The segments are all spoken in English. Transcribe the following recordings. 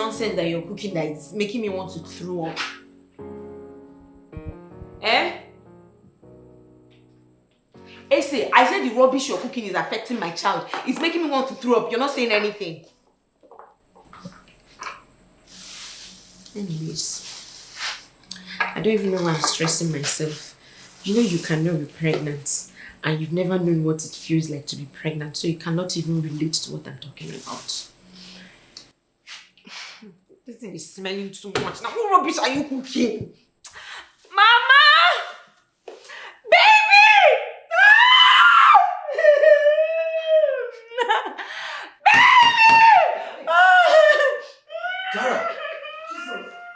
nonsense that you're cooking that is making me want to throw up? Eh? Ese, I said the rubbish you're cooking is affecting my child. It's making me want to throw up. You're not saying anything. Anyways, I don't even know why I'm stressing myself. You know you cannot be pregnant and you've never known what it feels like to be pregnant, so you cannot even relate to what I'm talking about. This thing is smelling too much. Now, what rubbish are you cooking? Mama! Baby! Tara!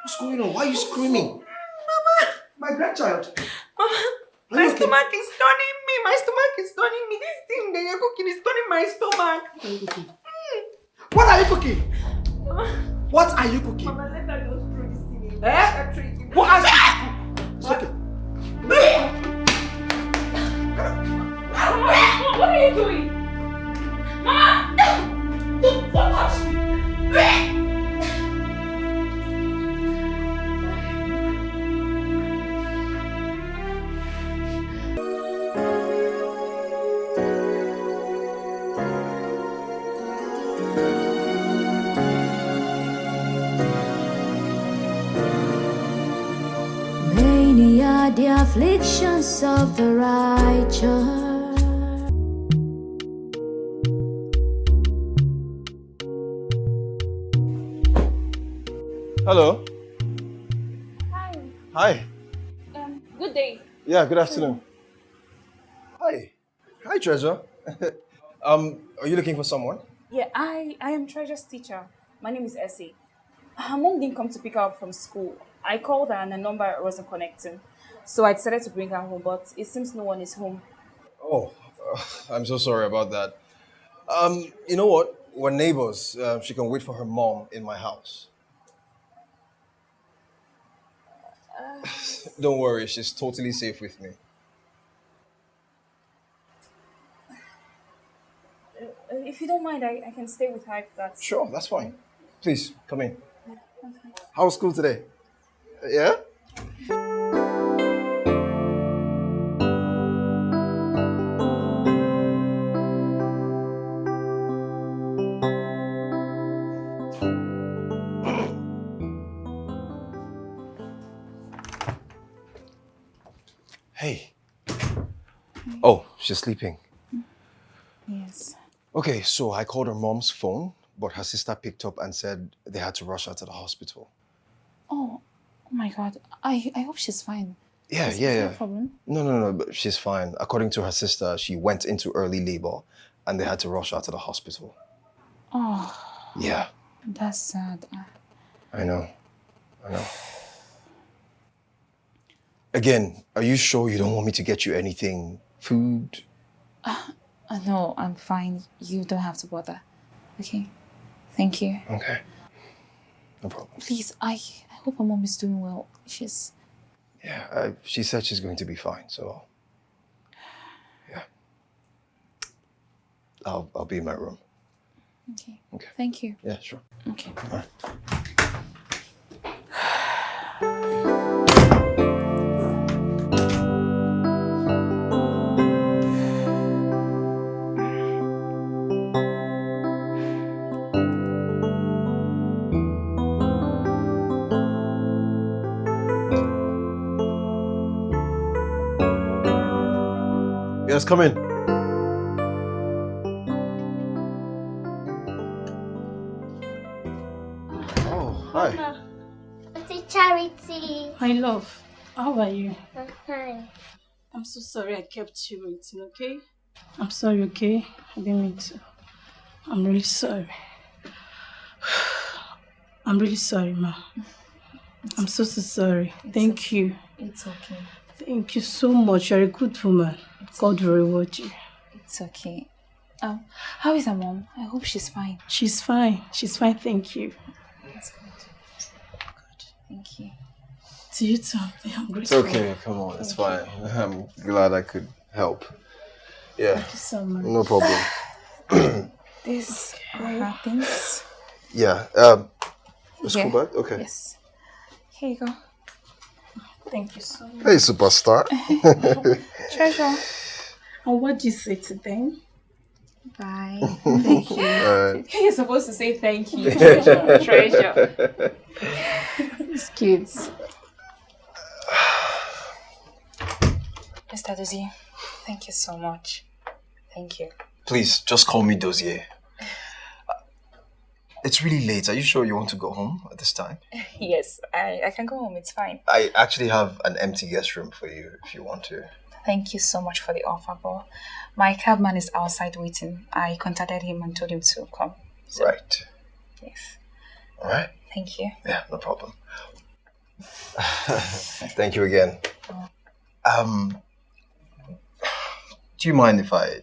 What's going on? Why are you screaming? Mama! My grandchild! Mama! My stomach is turning me! My stomach is turning me! This thing that you're cooking is turning my stomach! What are you cooking? What are you cooking? Mama, let her go through this thing. Eh? What are you cooking? It's okay. What are you doing? Mama! Don't touch me! Many are the afflictions of the righteous. Hello. Hi. Hi. Good day. Yeah, good afternoon. Hi. Hi, Treasure. Are you looking for someone? Yeah, I am Treasure's teacher. My name is Essie. Her mom didn't come to pick her up from school. I called her and the number wasn't connecting. So I decided to bring her home, but it seems no one is home. Oh, I'm so sorry about that. You know what? We're neighbors. She can wait for her mom in my house. Don't worry, she's totally safe with me. If you don't mind, I can stay with her if that's... Sure, that's fine. Please, come in. Okay. How was school today? Yeah? Hey. Oh, she's sleeping. Yes. Okay, so I called her mom's phone, but her sister picked up and said they had to rush her to the hospital. Oh my God. I hope she's fine. Yeah, Is there yeah. a problem? No, but she's fine. According to her sister, she went into early labor and they had to rush her to the hospital. Oh, Yeah, that's sad. I know. Again, are you sure you don't want me to get you anything? Food? No, I'm fine. You don't have to bother. Okay? Thank you. Okay. No problem. Please, I hope her mom is doing well. She's... Yeah, she said she's going to be fine, so... Yeah. I'll be in my room. Okay. Okay. Thank you. Yeah, sure. Okay. All right. Yes, come in. Oh, hi. It's a charity. My love, how are you? I'm fine. I'm so sorry I kept you waiting, okay? I'm sorry, okay? I didn't mean to. I'm really sorry. I'm really sorry, Ma. I'm so sorry. Thank you. It's okay. Thank you so much. You're a good woman. God will reward you. It's okay. How is her mom? I hope she's fine. She's fine. She's fine, thank you. That's good. Good. Thank you. To you too. I'm It's grateful. okay, come on, it's fine. I'm glad I could help. Yeah, Thank you so much. no problem. These are things. Yeah, The school bag? Okay. Yes. Here you go. Thank you so much. Hey, superstar. Treasure. And what do you say to them? Bye. Thank you. You're supposed to say thank you. Treasure. It's kids. Mr. Dozie, thank you so much. Thank you. Please, just call me Dozier. It's really late. Are you sure you want to go home at this time? Yes, I can go home. It's fine. I actually have an empty guest room for you if you want to. Thank you so much for the offer, but my cabman is outside waiting. I contacted him and told him to come. So, Right. yes. All right. Thank you. Yeah, no problem. Thank you again. Do you mind if I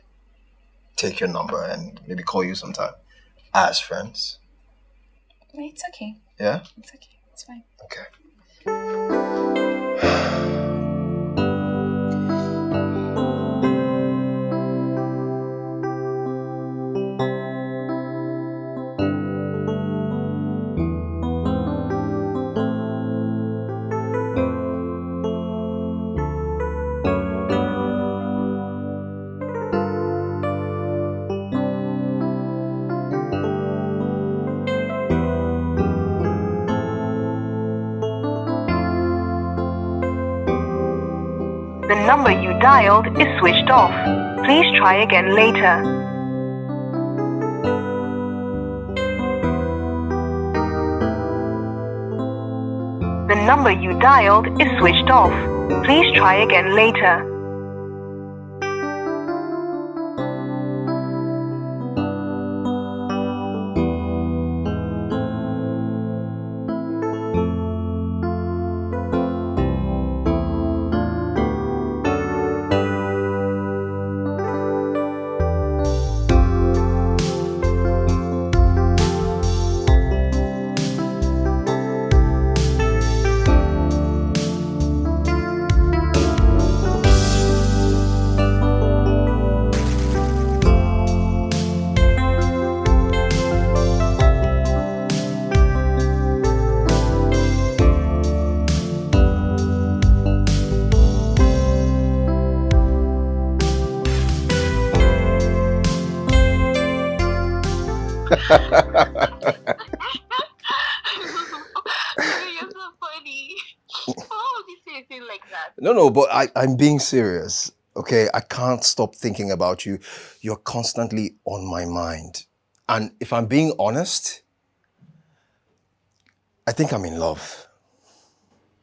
take your number and maybe call you sometime as friends? It's okay. Yeah? It's okay. It's fine. Okay. The number you dialed is switched off. Please try again later. The number you dialed is switched off. Please try again later. You're so funny. Why would you say a thing like that? No, but I'm being serious. Okay, I can't stop thinking about you. You're constantly on my mind. And if I'm being honest, I think I'm in love.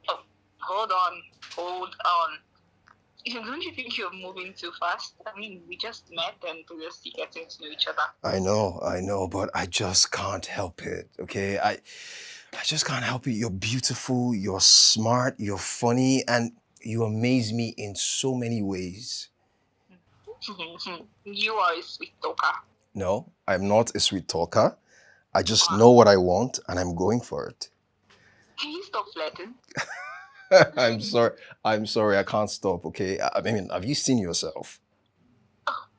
Oh, hold on. Don't you think you're moving too fast? I mean, we just met and we're just getting to know each other. I know, but I just can't help it. Okay, I just can't help it. You're beautiful, you're smart, you're funny, and you amaze me in so many ways. You are a sweet talker. No, I'm not a sweet talker. I just know what I want and I'm going for it. Can you stop flirting? I'm sorry, I can't stop, okay? I mean, have you seen yourself?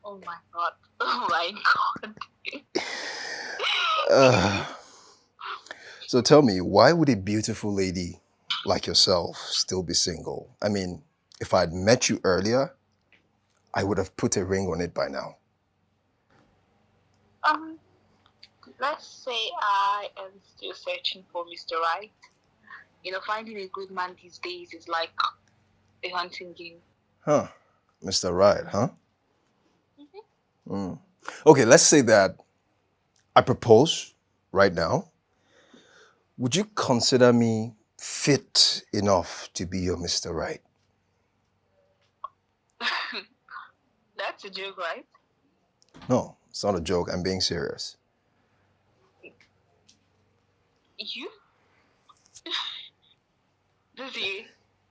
Oh my god. Oh my god. So tell me, why would a beautiful lady like yourself still be single? I mean, if I had met you earlier, I would have put a ring on it by now. Let's say I am still searching for Mr. Right. You know, finding a good man these days is like a hunting game. Huh. Mr. Right, huh? Okay, let's say that I propose right now. Would you consider me fit enough to be your Mr. Right? That's a joke, right? No, it's not a joke. I'm being serious. You? Does he?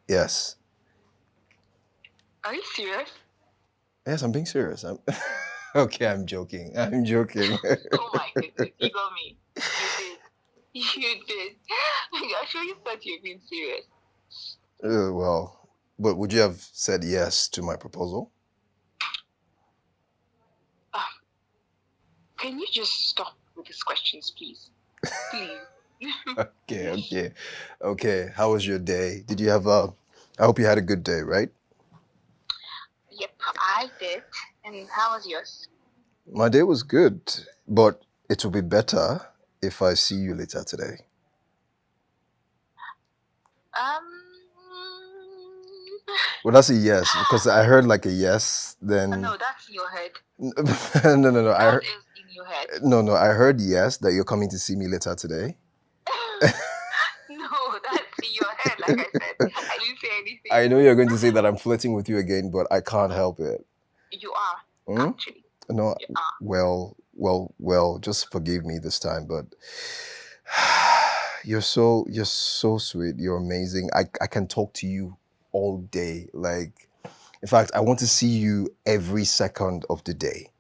Yes. Are you serious? Yes, I'm being serious. Okay, I'm joking. I'm joking. Oh my goodness, you got me. You did. I actually thought you were being serious. Well, but would you have said yes to my proposal? Can you just stop with these questions, please? Please. Okay. How was your day? Did you have a? I hope you had a good day, right? Yep, I did. And how was yours? My day was good, but it will be better if I see you later today. Um, Well, that's a yes because I heard like a yes. Then no, that's in your head. no. I That heard is in your head. no. I heard yes that you're coming to see me later today. No, that's in your head, like I said. I didn't say anything. I know you're going to say that I'm flirting with you again, but I can't help it. You are, Hmm? actually. No, You are. well. Just forgive me this time, but you're so sweet. You're amazing. I can talk to you all day. Like, in fact, I want to see you every second of the day.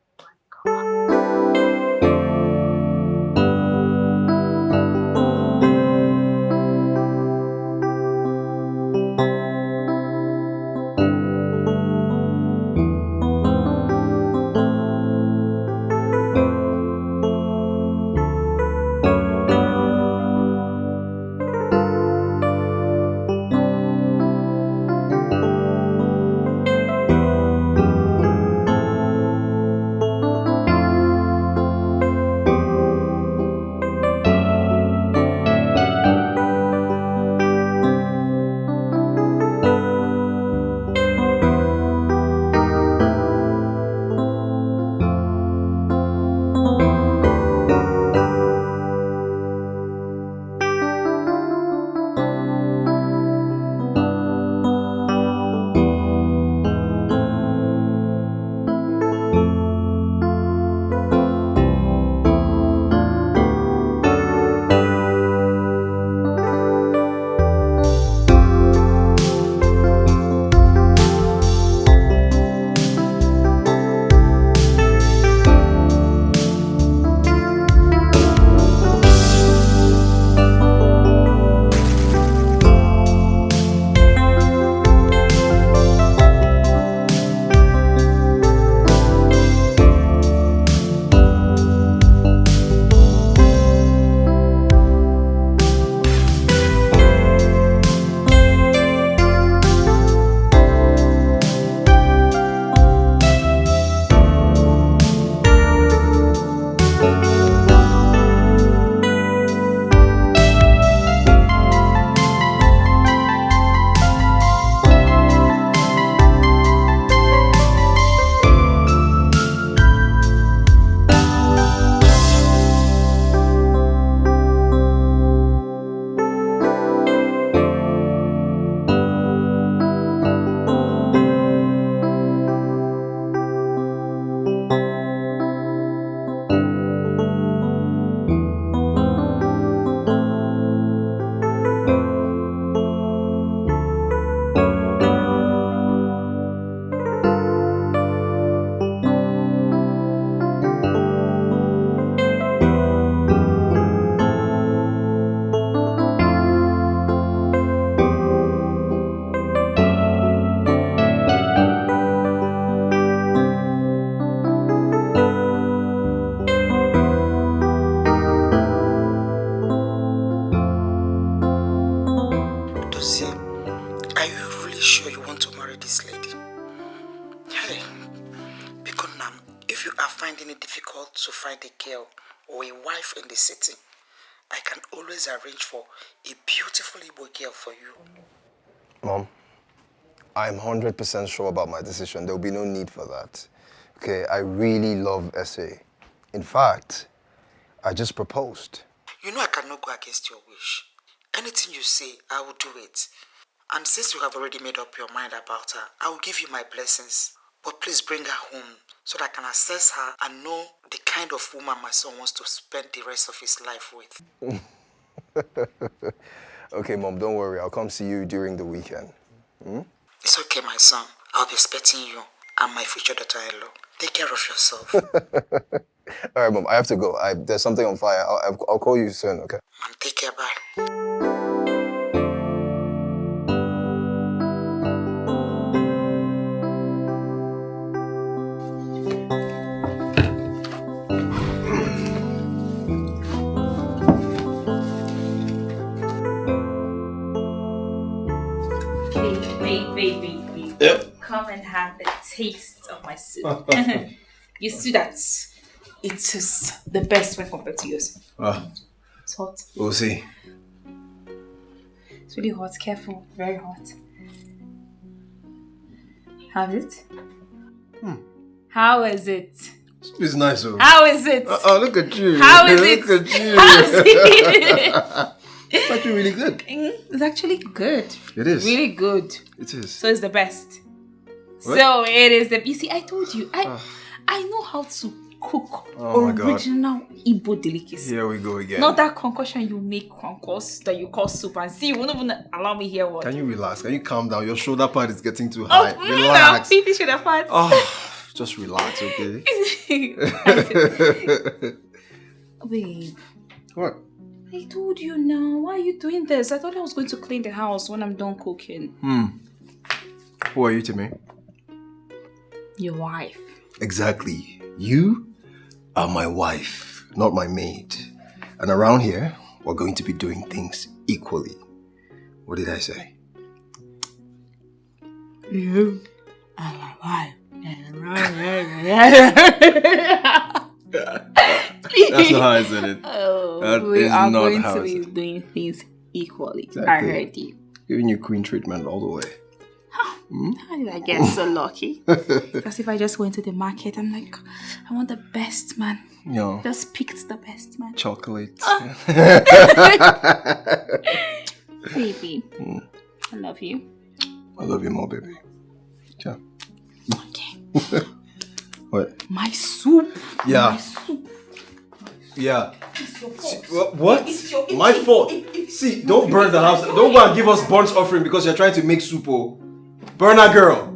Dozie, are you really sure you want to marry this lady? Hey, because now, if you are finding it difficult to find a girl or a wife in the city, I can always arrange for a beautiful Igbo girl for you. Mom, I'm 100% sure about my decision. There will be no need for that. Okay, I really love SA. In fact, I just proposed. You know I cannot go against your wish. Anything you say, I will do it. And since you have already made up your mind about her, I will give you my blessings. But please bring her home so that I can assess her and know the kind of woman my son wants to spend the rest of his life with. Okay, Mom, don't worry. I'll come see you during the weekend. It's okay, my son. I'll be expecting you and my future daughter-in-law. Take care of yourself. All right, Mom, I have to go. There's something on fire. I'll call you soon, okay? And take care, bye. Come and have the taste of my soup. You see that it is the best when compared to yours. It's hot. We'll see. It's really hot. Careful. Very hot. Have it? How is it? It's nice, though. How is it? Oh, look at you. How is it? Look at you. How is it? It's actually really good. It's actually good. It is. Really good. It is. So it's the best. What? So it is the. You see, I told you. I know how to cook original Igbo delicacy. Here we go again. Not that concoction you make that you call soup and see. You won't even allow me here. What? Can you relax? Can you calm down? Your shoulder pad is getting too high. Relax. No, should have had. Just relax, okay? Babe. What? I told you now. Why are you doing this? I thought I was going to clean the house when I'm done cooking. Who are you to me? Your wife. Exactly. You are my wife, not my maid. And around here, we're going to be doing things equally. What did I say? You are my wife. That's not how I said it. We are going to be doing things equally. Exactly. I heard you. Giving you queen treatment all the way. How did I get so lucky? Because if I just went to the market, I'm like, I want the best man. No. Just picked the best man. Chocolate. Baby, I love you. I love you more, baby. Yeah. Okay. What? My soup. Yeah. My soup. Yeah. It's your fault. What? My fault. See, don't burn the house. Don't go and give us burnt offering because you're trying to make soup. Oh. Burner girl.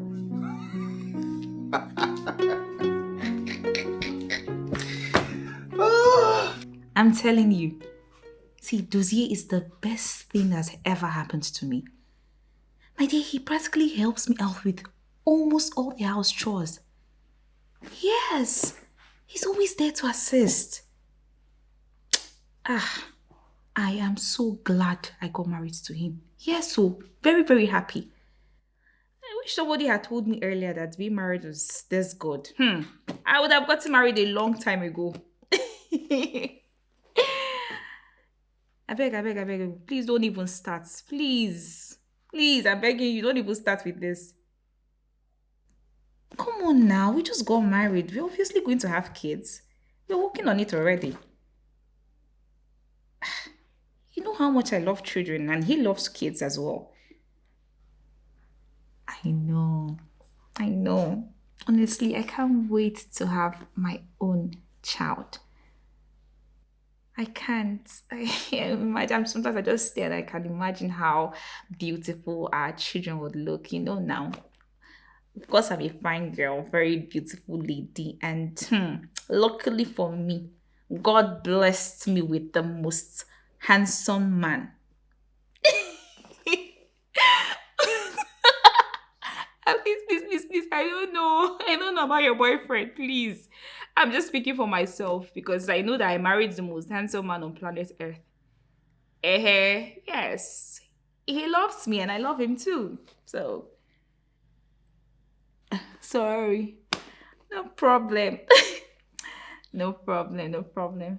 I'm telling you. See, Dozier is the best thing that's ever happened to me. My dear, he practically helps me out with almost all the house chores. Yes, he's always there to assist. I am so glad I got married to him. Yes, so very, very happy. I wish somebody had told me earlier that being married was this good. I would have gotten married a long time ago. I beg. Please don't even start. Please, I'm begging you, don't even start with this. Come on now, we just got married. We're obviously going to have kids. We're working on it already. You know how much I love children, and he loves kids as well. I know. Honestly, I can't wait to have my own child. I can't. I imagine. Sometimes I just stare and I can imagine how beautiful our children would look. You know now. Of course, I'm a fine girl, very beautiful lady, and luckily for me, God blessed me with the most handsome man. Please, I don't know about your boyfriend, please. I'm just speaking for myself because I know that I married the most handsome man on planet Earth. Yes. He loves me and I love him too. So, sorry. No problem. No problem.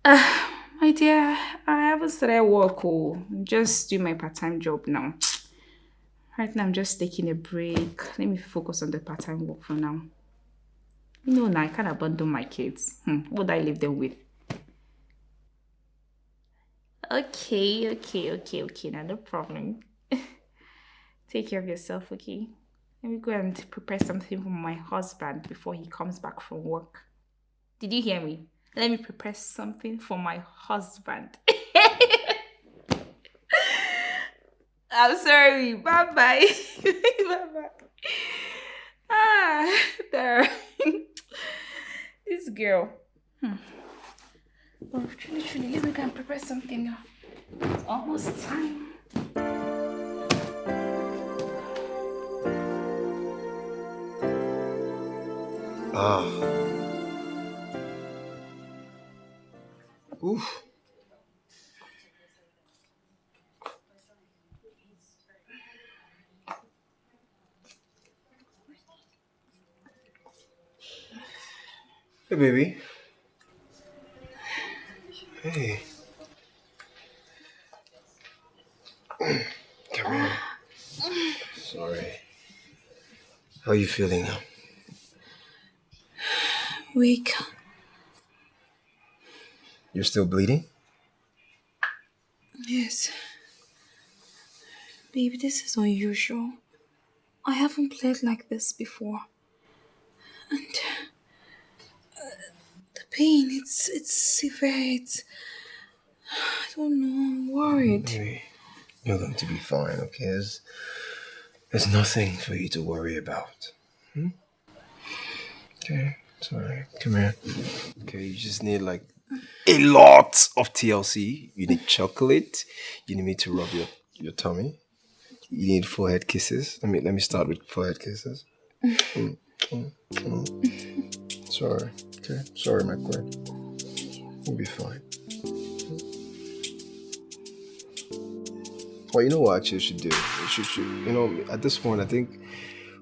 My dear, I haven't started work. I'm just doing my part-time job now. Right now, I'm just taking a break. Let me focus on the part-time work for now. You know now, I can't abandon my kids. What would I leave them with? Okay. Now, no problem. Take care of yourself, okay? Let me go and prepare something for my husband before he comes back from work. Did you hear me? Let me prepare something for my husband. I'm sorry. Bye-bye. Bye-bye. There. This girl. Oh, truly, let me go and prepare something now. It's almost time. Oof. Hey, baby. Hey. Come here. Sorry. How are you feeling now? Weak. You're still bleeding? Yes. Baby, this is unusual. I haven't played like this before. And the pain, it's severe. I don't know, I'm worried. Baby, you're going to be fine, okay? There's nothing for you to worry about. Okay, it's alright. Come here. Okay, you just need like a lot of TLC. You need chocolate. You need me to rub your tummy. You need forehead kisses. Let me start with forehead kisses. Sorry. Okay. Sorry, my queen. You'll be fine. Well, you know what actually I should do? At this point I think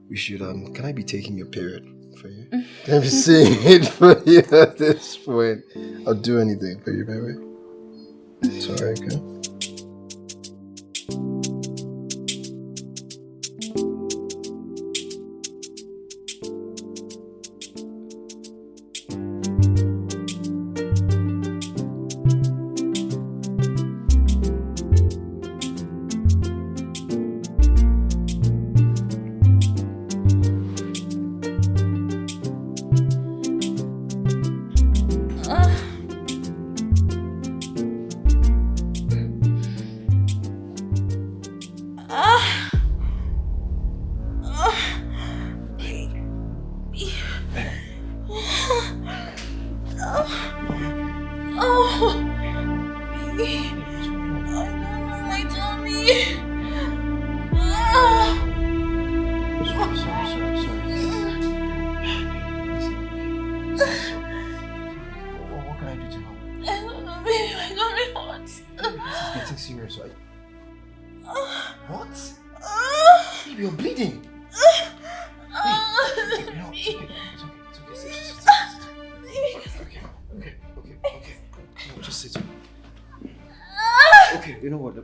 we should can I be taking your period for you? Can I be seeing it for you at this point? I'll do anything for you, baby. Sorry, okay?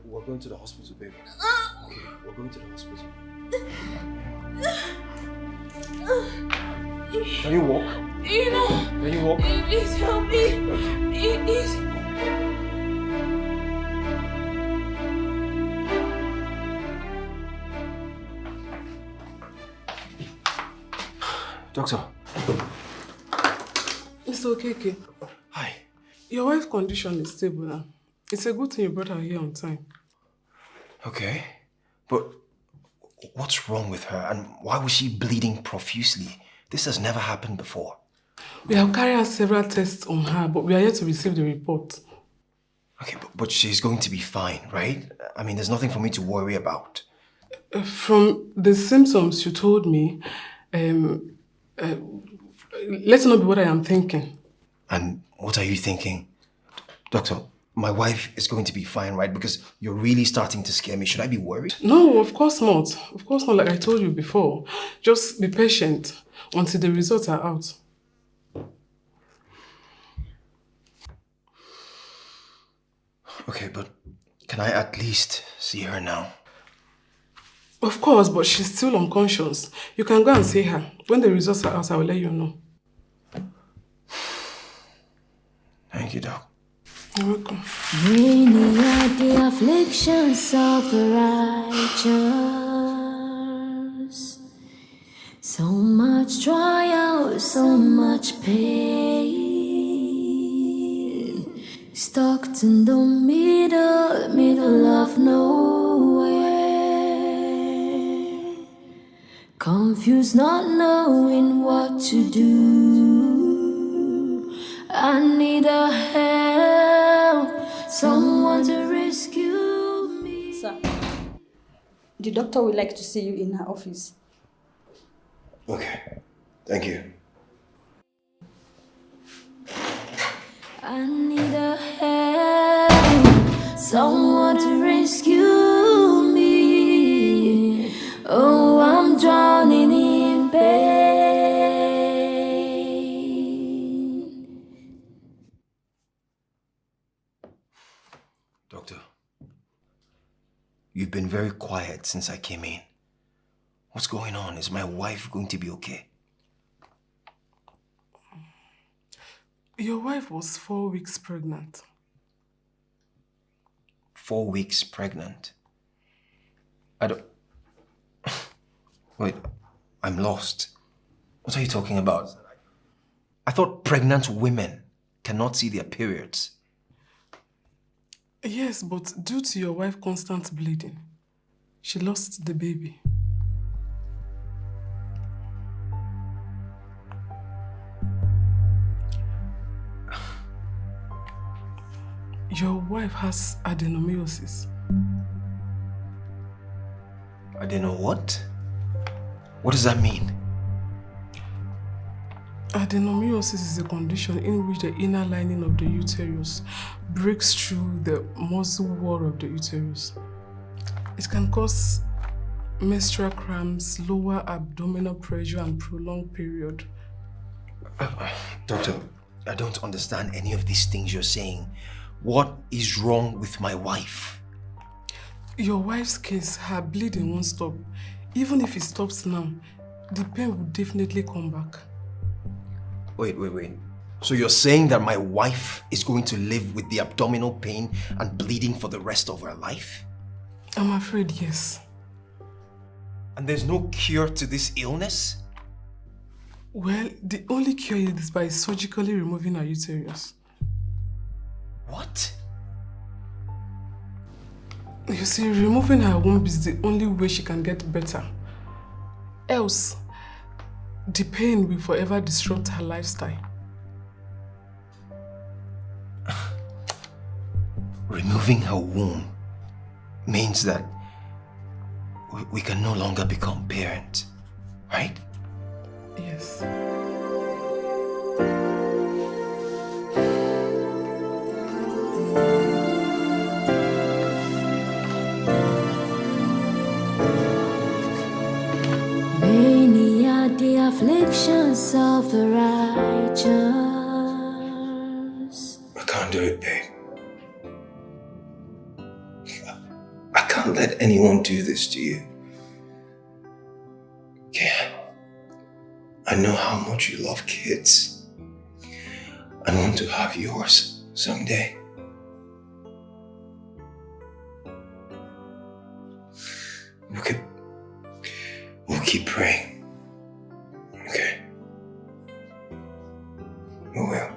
We're going to the hospital, baby. Okay, we're going to the hospital. Can you walk? Can you walk? Please help me. Please. Doctor. Mr. Okeke. Hi. Your wife's condition is stable now. It's a good thing you brought her here on time. Okay, but what's wrong with her and why was she bleeding profusely? This has never happened before. We have carried out several tests on her, but we are yet to receive the report. Okay, but she's going to be fine, right? I mean, there's nothing for me to worry about. From the symptoms you told me, let's not be what I am thinking. And what are you thinking? Doctor, my wife is going to be fine, right? Because you're really starting to scare me. Should I be worried? No, of course not. Of course not, like I told you before. Just be patient until the results are out. Okay, but can I at least see her now? Of course, but she's still unconscious. You can go and see her. When the results are out, I will let you know. Thank you, Doc. You're welcome. Many are the afflictions of the righteous. So much trial, so much pain. Stuck in the middle of nowhere. Confused, not knowing what to do. I need a help, someone to rescue me. Sir, the doctor would like to see you in her office. Okay, thank you. I need a help, someone to rescue me. Oh, I'm drowning in pain. You've been very quiet since I came in. What's going on? Is my wife going to be okay? Your wife was 4 weeks pregnant. 4 weeks pregnant? I don't... Wait, I'm lost. What are you talking about? I thought pregnant women cannot see their periods. Yes, but due to your wife's constant bleeding, she lost the baby. Your wife has adenomyosis. Adeno what? What does that mean? Adenomyosis is a condition in which the inner lining of the uterus breaks through the muscle wall of the uterus. It can cause menstrual cramps, lower abdominal pressure, and prolonged period. Doctor, I don't understand any of these things you're saying. What is wrong with my wife? Your wife's case, her bleeding won't stop. Even if it stops now, the pain will definitely come back. Wait. So you're saying that my wife is going to live with the abdominal pain and bleeding for the rest of her life? I'm afraid yes. And there's no cure to this illness? Well, the only cure is by surgically removing her uterus. What? You see, removing her womb is the only way she can get better. Else, the pain will forever disrupt her lifestyle. Removing her womb means that we can no longer become parents, right? Yes. Many are the afflictions of the righteous. I can't do it, babe. I can't let anyone do this to you. Okay? I know how much you love kids. I want to have yours someday. We'll keep praying. Okay? We will.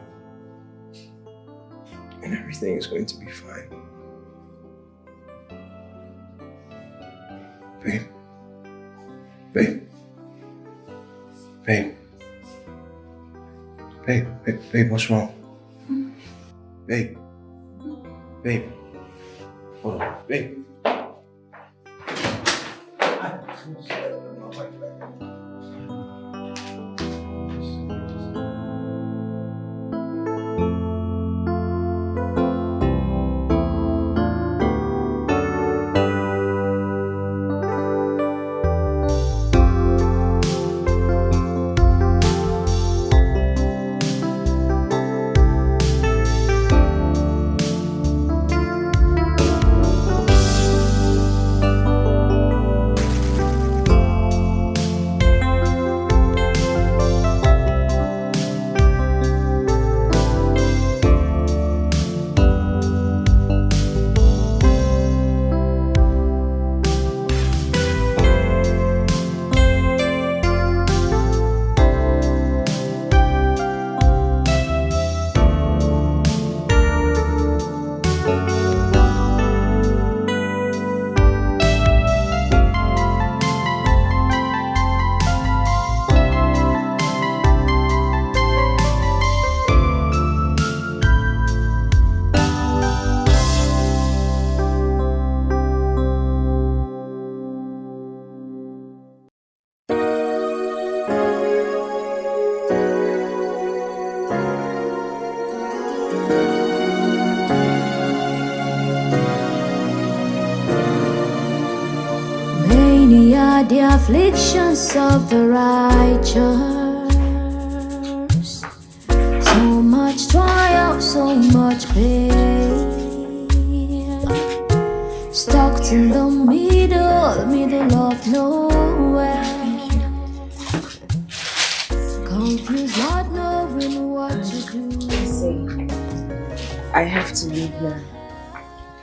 And everything is going to be fine. Babe, what's wrong? Babe, hold on, babe. Many are the afflictions of the righteous. So much trial, so much pain. Stuck in the middle. middle of nowhere. Confused, not knowing what to do. See, I have to leave now.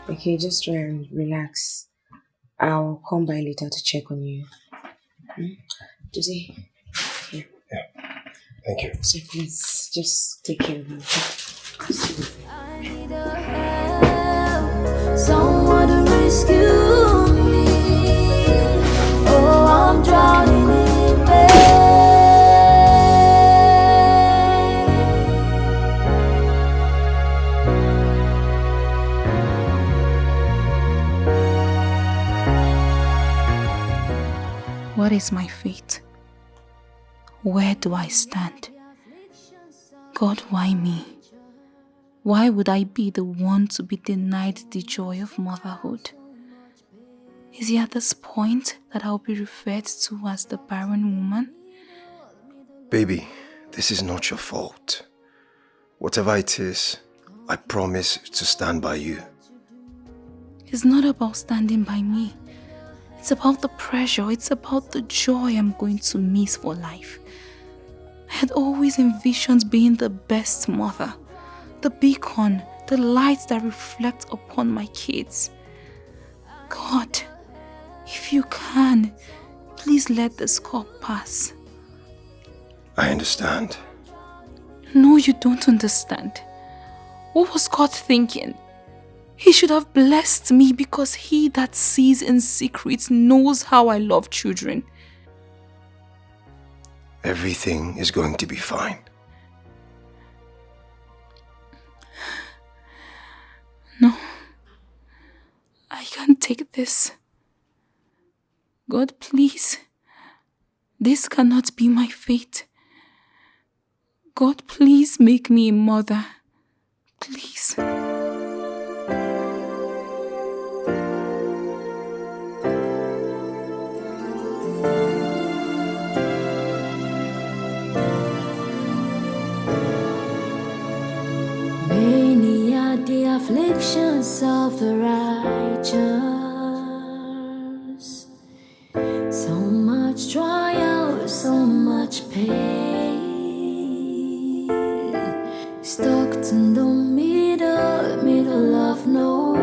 Okay, just try and relax. I'll come by later to check on you. Josie, here. Thank you. So please, just take care of me. I need a help, someone to rescue me. Oh, I'm drowning in pain. What is my fate? Where do I stand? God, why me? Why would I be the one to be denied the joy of motherhood? Is it at this point that I'll be referred to as the barren woman? Baby, this is not your fault. Whatever it is, I promise to stand by you. It's not about standing by me. It's about the pressure. It's about the joy I'm going to miss for life. I had always envisioned being the best mother, the beacon, the light that reflects upon my kids. God, if you can, please let this cup pass. I understand. No, you don't understand. What was God thinking? He should have blessed me because he that sees in secret knows how I love children. Everything is going to be fine. No, I can't take this. God, please. This cannot be my fate. God, please make me a mother. Please. Many are the afflictions of the righteous, so much trial, so much pain, stuck in the middle of nowhere,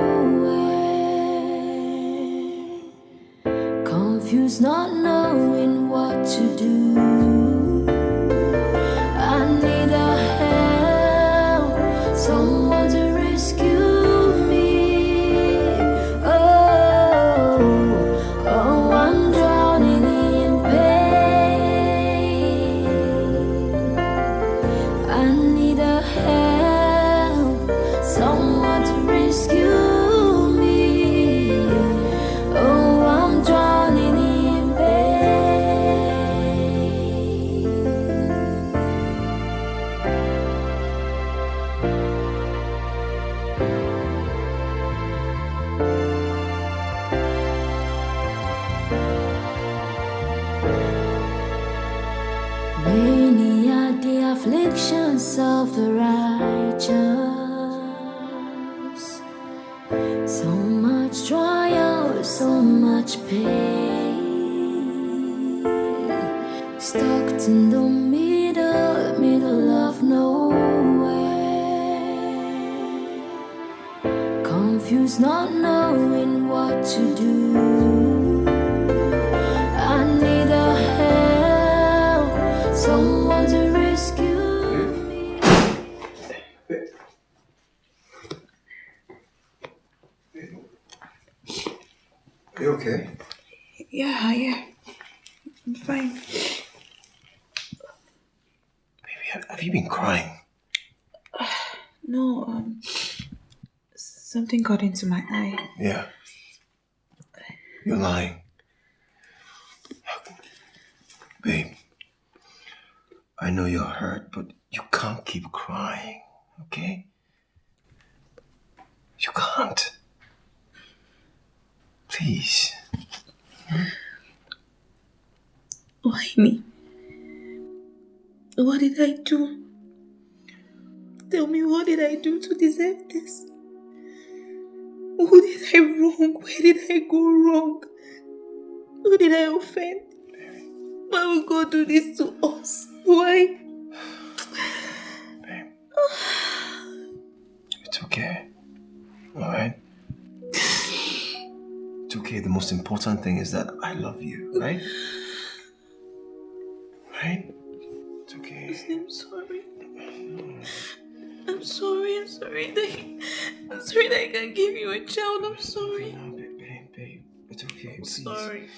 confused, not knowing what to do. I need a help, someone to rescue me. Oh, oh, I'm drowning in pain. I need a help, someone to rescue me. Oh, I'm drowning in pain. Many are the afflictions of the righteous, so much trial, so much pain, stuck in the middle of nowhere, confused, not knowing what to do. I need a help, someone to rescue me. Are you okay? Yeah. I'm fine. Baby, have you been crying? No, something got into my eye. Yeah. You're lying. Babe, I know you're hurt, but you can't keep crying, okay? You can't. Please. Why me? What did I do? Tell me, what did I do to deserve this? Who did I wrong? Where did I go wrong? Who did I offend? Why would God do this to us? Why? Babe. It's okay. Alright? It's okay. The most important thing is that I love you, right? Right? It's okay. I'm sorry. I'm sorry that I can't give you a child. I'm sorry. No, babe. It's okay. I'm Please. sorry.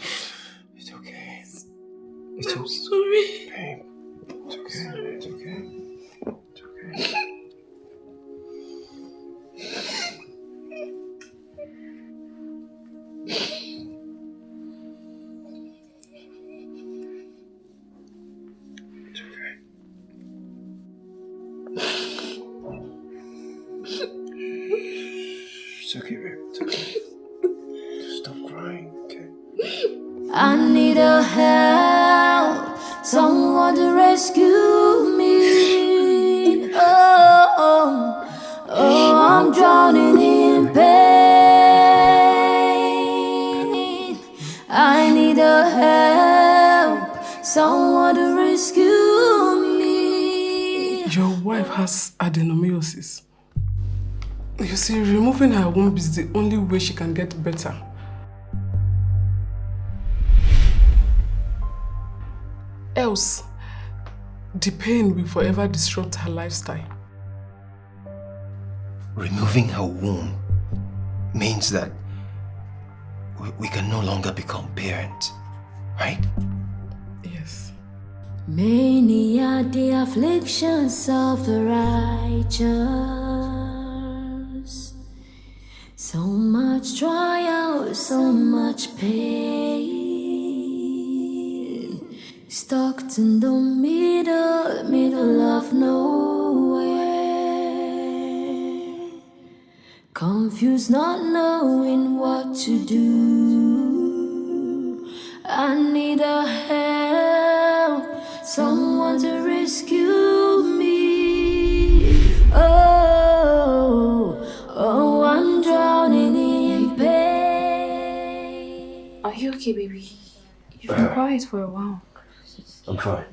It's okay. I'm sorry. Babe. It's okay. It's okay. It's okay. It's okay, babe. It's okay. Just stop crying, okay? I need a help, someone to rescue me. Oh, I'm drowning in pain. I need a help, someone to rescue me. Your wife has adenomyosis. You see, removing her womb is the only way she can get better. Else, the pain will forever disrupt her lifestyle. Removing her womb means that we can no longer become parents, right? Yes. Many are the afflictions of the righteous. So much trial, so much pain. Stuck in the middle of nowhere. Confused, not knowing what to do. I need a help, someone to rescue me. Oh, I'm drowning in pain. Are you okay, baby? You've been quiet for a while. I'm fine.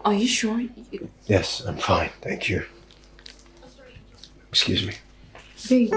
Are you sure? Yes, I'm fine. Thank you. Excuse me. Babe.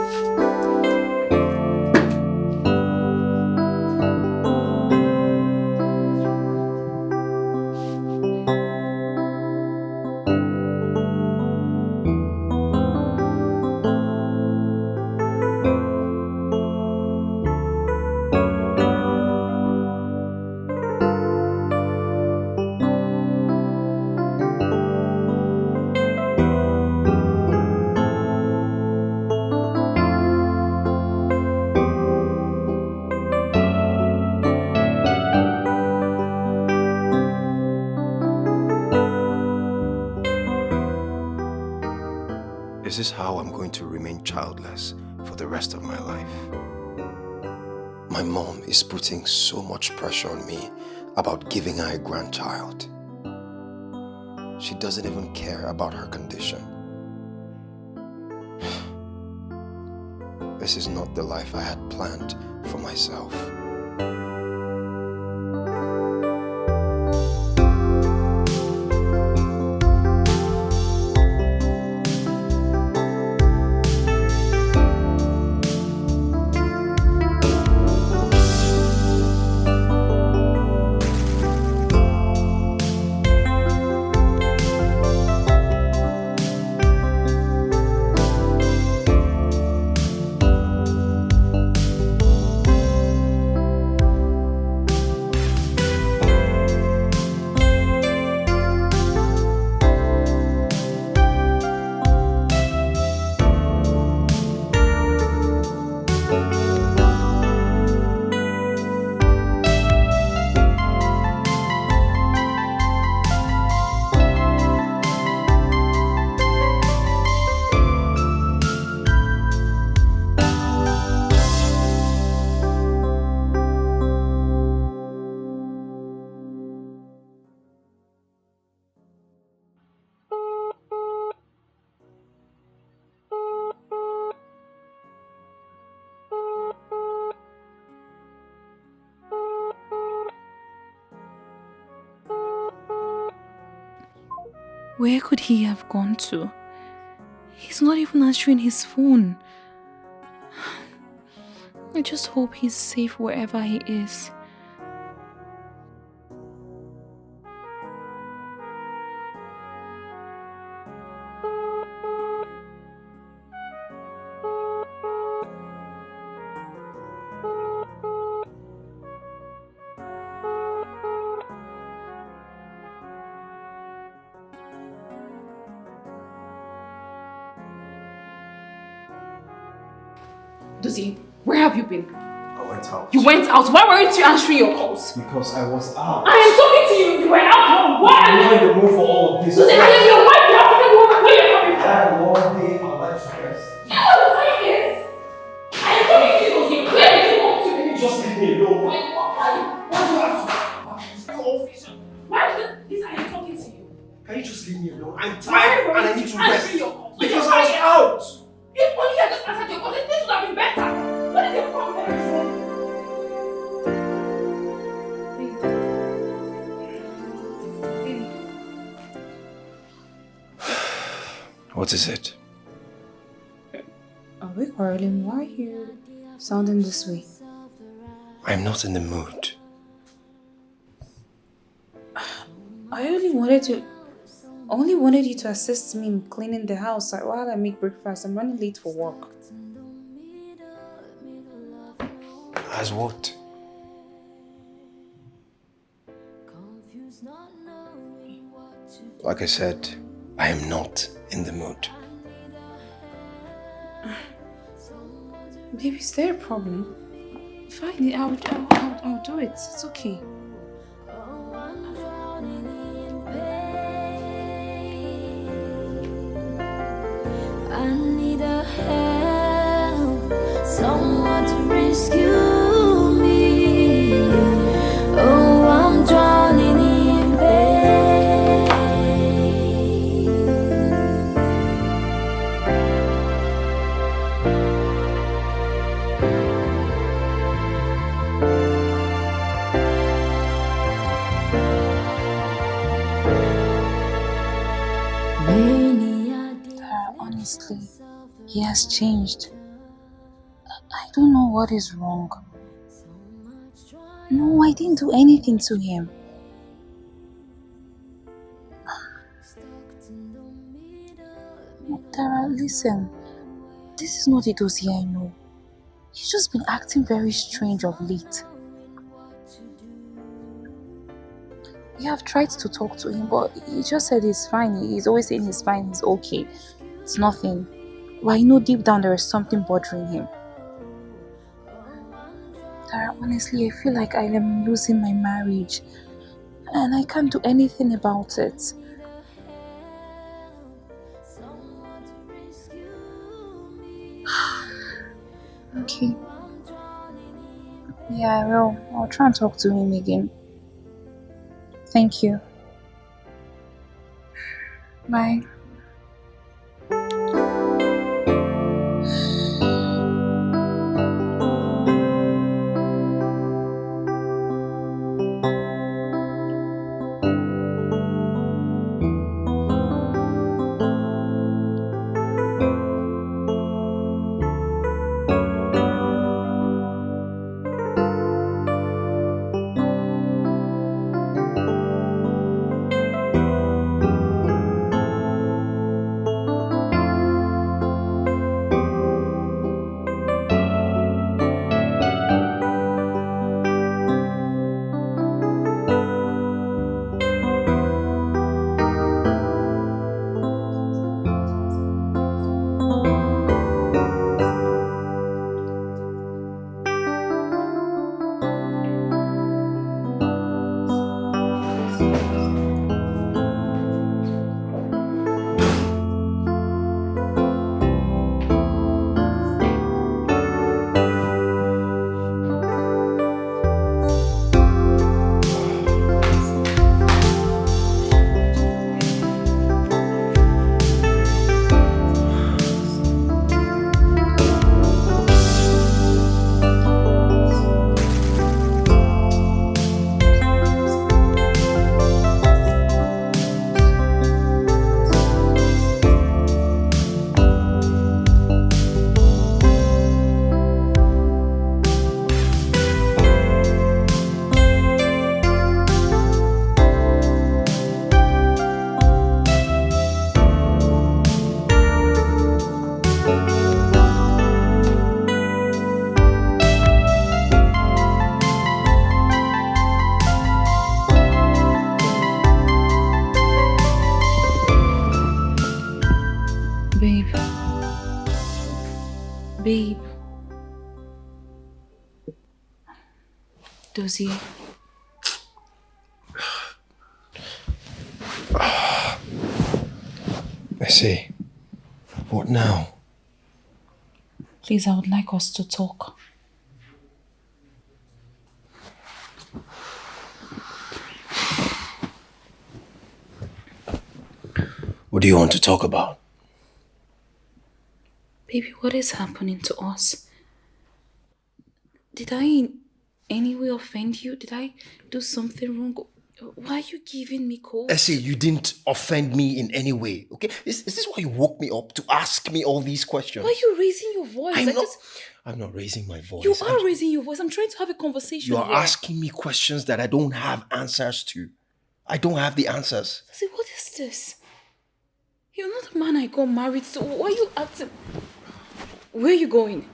Is this how I'm going to remain childless for the rest of my life? My mom is putting so much pressure on me about giving her a grandchild. She doesn't even care about her condition. This is not the life I had planned for myself. Where could he have gone to? He's not even answering his phone. I just hope he's safe wherever he is. Dozie, where have you been? I went out. You went out? Why weren't you answering your calls? Because I was out. I am talking to you. You were out. Why are you? I'm not in the mood for all of this. Dozie, I am your wife. You have to tell me where you're coming I from. had a long day. I like to rest. You know what the time is? I am talking to you, Dozie. Where did you want to? Can you just leave me alone? Why do you have to? Why is I am talking to you? Can you just leave me alone? I'm tired and I need to rest. Answering your calls. Because I was out. If only I just answered your calls, this would have been better. What is your problem? What is it? Are we quarreling? Why are you sounding this way? I'm not in the mood. I only wanted you to assist me in cleaning the house while I make breakfast. I'm running late for work. As what? Like I said, I am not in the mood. Baby, is there a problem? Fine, I'll do it. It's okay. I need a help, someone to rescue me. Oh, I'm drowning in pain. Honestly, he has changed. I don't know what is wrong. No, I didn't do anything to him. Tara, listen. This is not the Dozie I know. He's just been acting very strange of late. We have tried to talk to him, but he just said he's fine. He's always saying he's fine, he's okay. It's nothing. But I know deep down there is something bothering him. Tara, honestly, I feel like I am losing my marriage. And I can't do anything about it. Okay. Yeah, I will. I'll try and talk to him again. Thank you. Bye. Babe. Dozie. I see. What now? Please, I would like us to talk. What do you want to talk about? Baby, what is happening to us? Did I in any way offend you? Did I do something wrong? Why are you giving me cold? Essie, you didn't offend me in any way, okay? Is this why you woke me up to ask me all these questions? Why are you raising your voice? I'm not raising my voice. You are raising your voice. I'm trying to have a conversation. You are asking me questions that I don't have answers to. I don't have the answers. See, what is this? You're not the man I got married to. Why are you acting? Where are you going?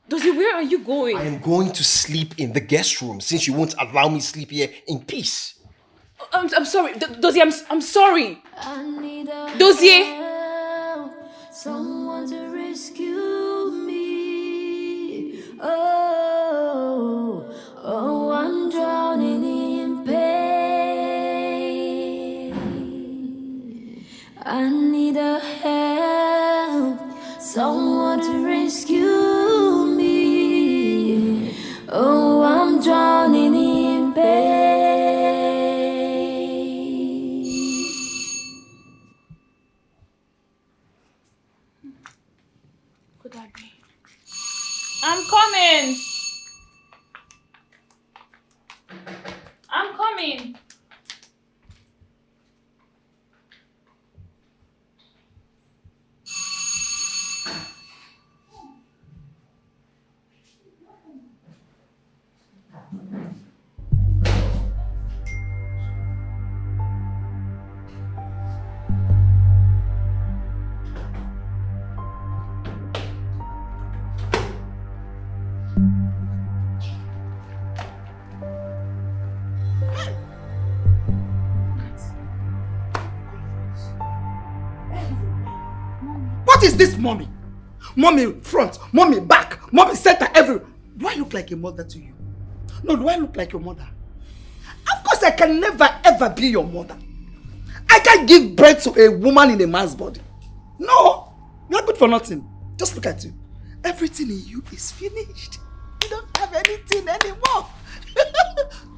Dozie, where are you going? I am going to sleep in the guest room since you won't allow me sleep here in peace. I'm sorry. Dozie, I'm sorry. Dozie! Someone to rescue me. Oh, I'm drowning in pain. I need a help, someone to rescue me. Oh, I'm drowning in pain. Could I be? I'm coming. I'm coming. What is this, mommy? Mommy front, mommy back, mommy center, everywhere. Do I look like a mother to you? No, do I look like your mother? Of course I can never ever be your mother. I can't give birth to a woman in a man's body. No, you're good for nothing. Just look at you. Everything in you is finished. You don't have anything anymore.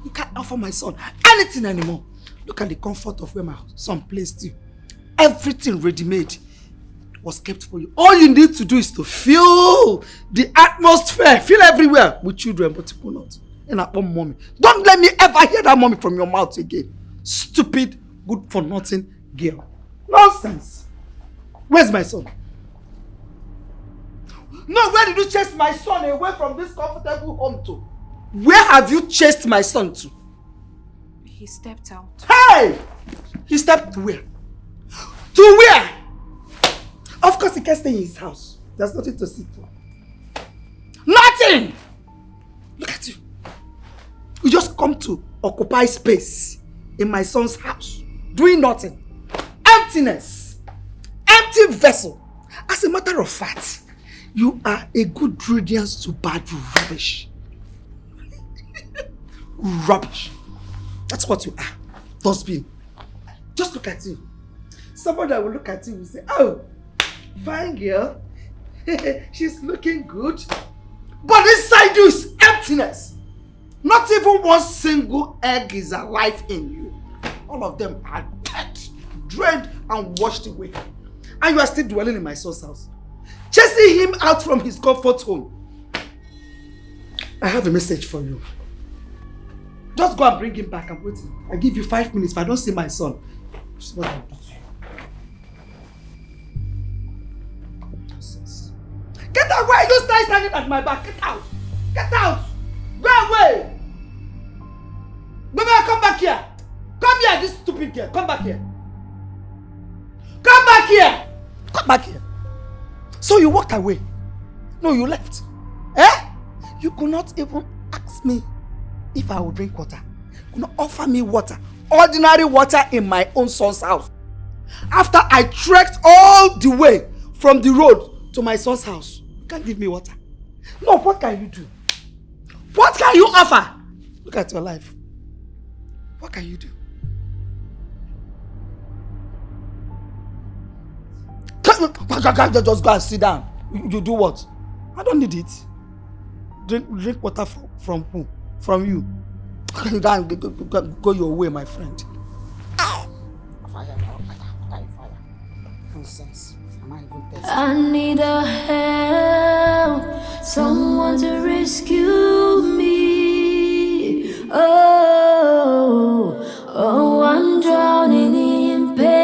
You can't offer my son anything anymore. Look at the comfort of where my son placed you. Everything ready-made was kept for you. All you need to do is to feel the atmosphere, feel everywhere with children, but you cannot. And I want mommy. Don't let me ever hear that mommy from your mouth again. Stupid, good for nothing girl. Nonsense. Where's my son? No, where did you chase my son away from this comfortable home to? Where have you chased my son to? He stepped out. Hey! He stepped to where? To where? Of course he can't stay in his house. There's nothing to sit for. Nothing! Look at you. You just come to occupy space in my son's house. Doing nothing. Emptiness. Empty vessel. As a matter of fact, you are a good radiance to bad rubbish. Rubbish. That's what you are. Dustbin. Just look at you. Somebody that will look at you and say, oh, fine girl. She's looking good. But inside you is emptiness. Not even one single egg is alive in you. All of them are dead, drained and washed away. And you are still dwelling in my son's house. Chasing him out from his comfort home. I have a message for you. Just go and bring him back. I'm waiting. I give you 5 minutes. If I don't see my son, this is what I'll do to you. Get away! You stay standing at my back. Get out! Get out! Go away! Baby, come back here! Come here, this stupid girl. Come back here. Come back here! Come back here. So you walked away. No, you left. Eh? You could not even ask me if I would drink water. You could not offer me water. Ordinary water in my own son's house. After I trekked all the way from the road to my son's house. You can't give me water. No, what can you do? What can you offer? Look at your life. What can you do? Just go and sit down. You do what? I don't need it. Drink water from who? From you. Go your way, my friend. Fire. Nonsense. I need a help, someone to rescue me. Oh, I'm drowning in pain.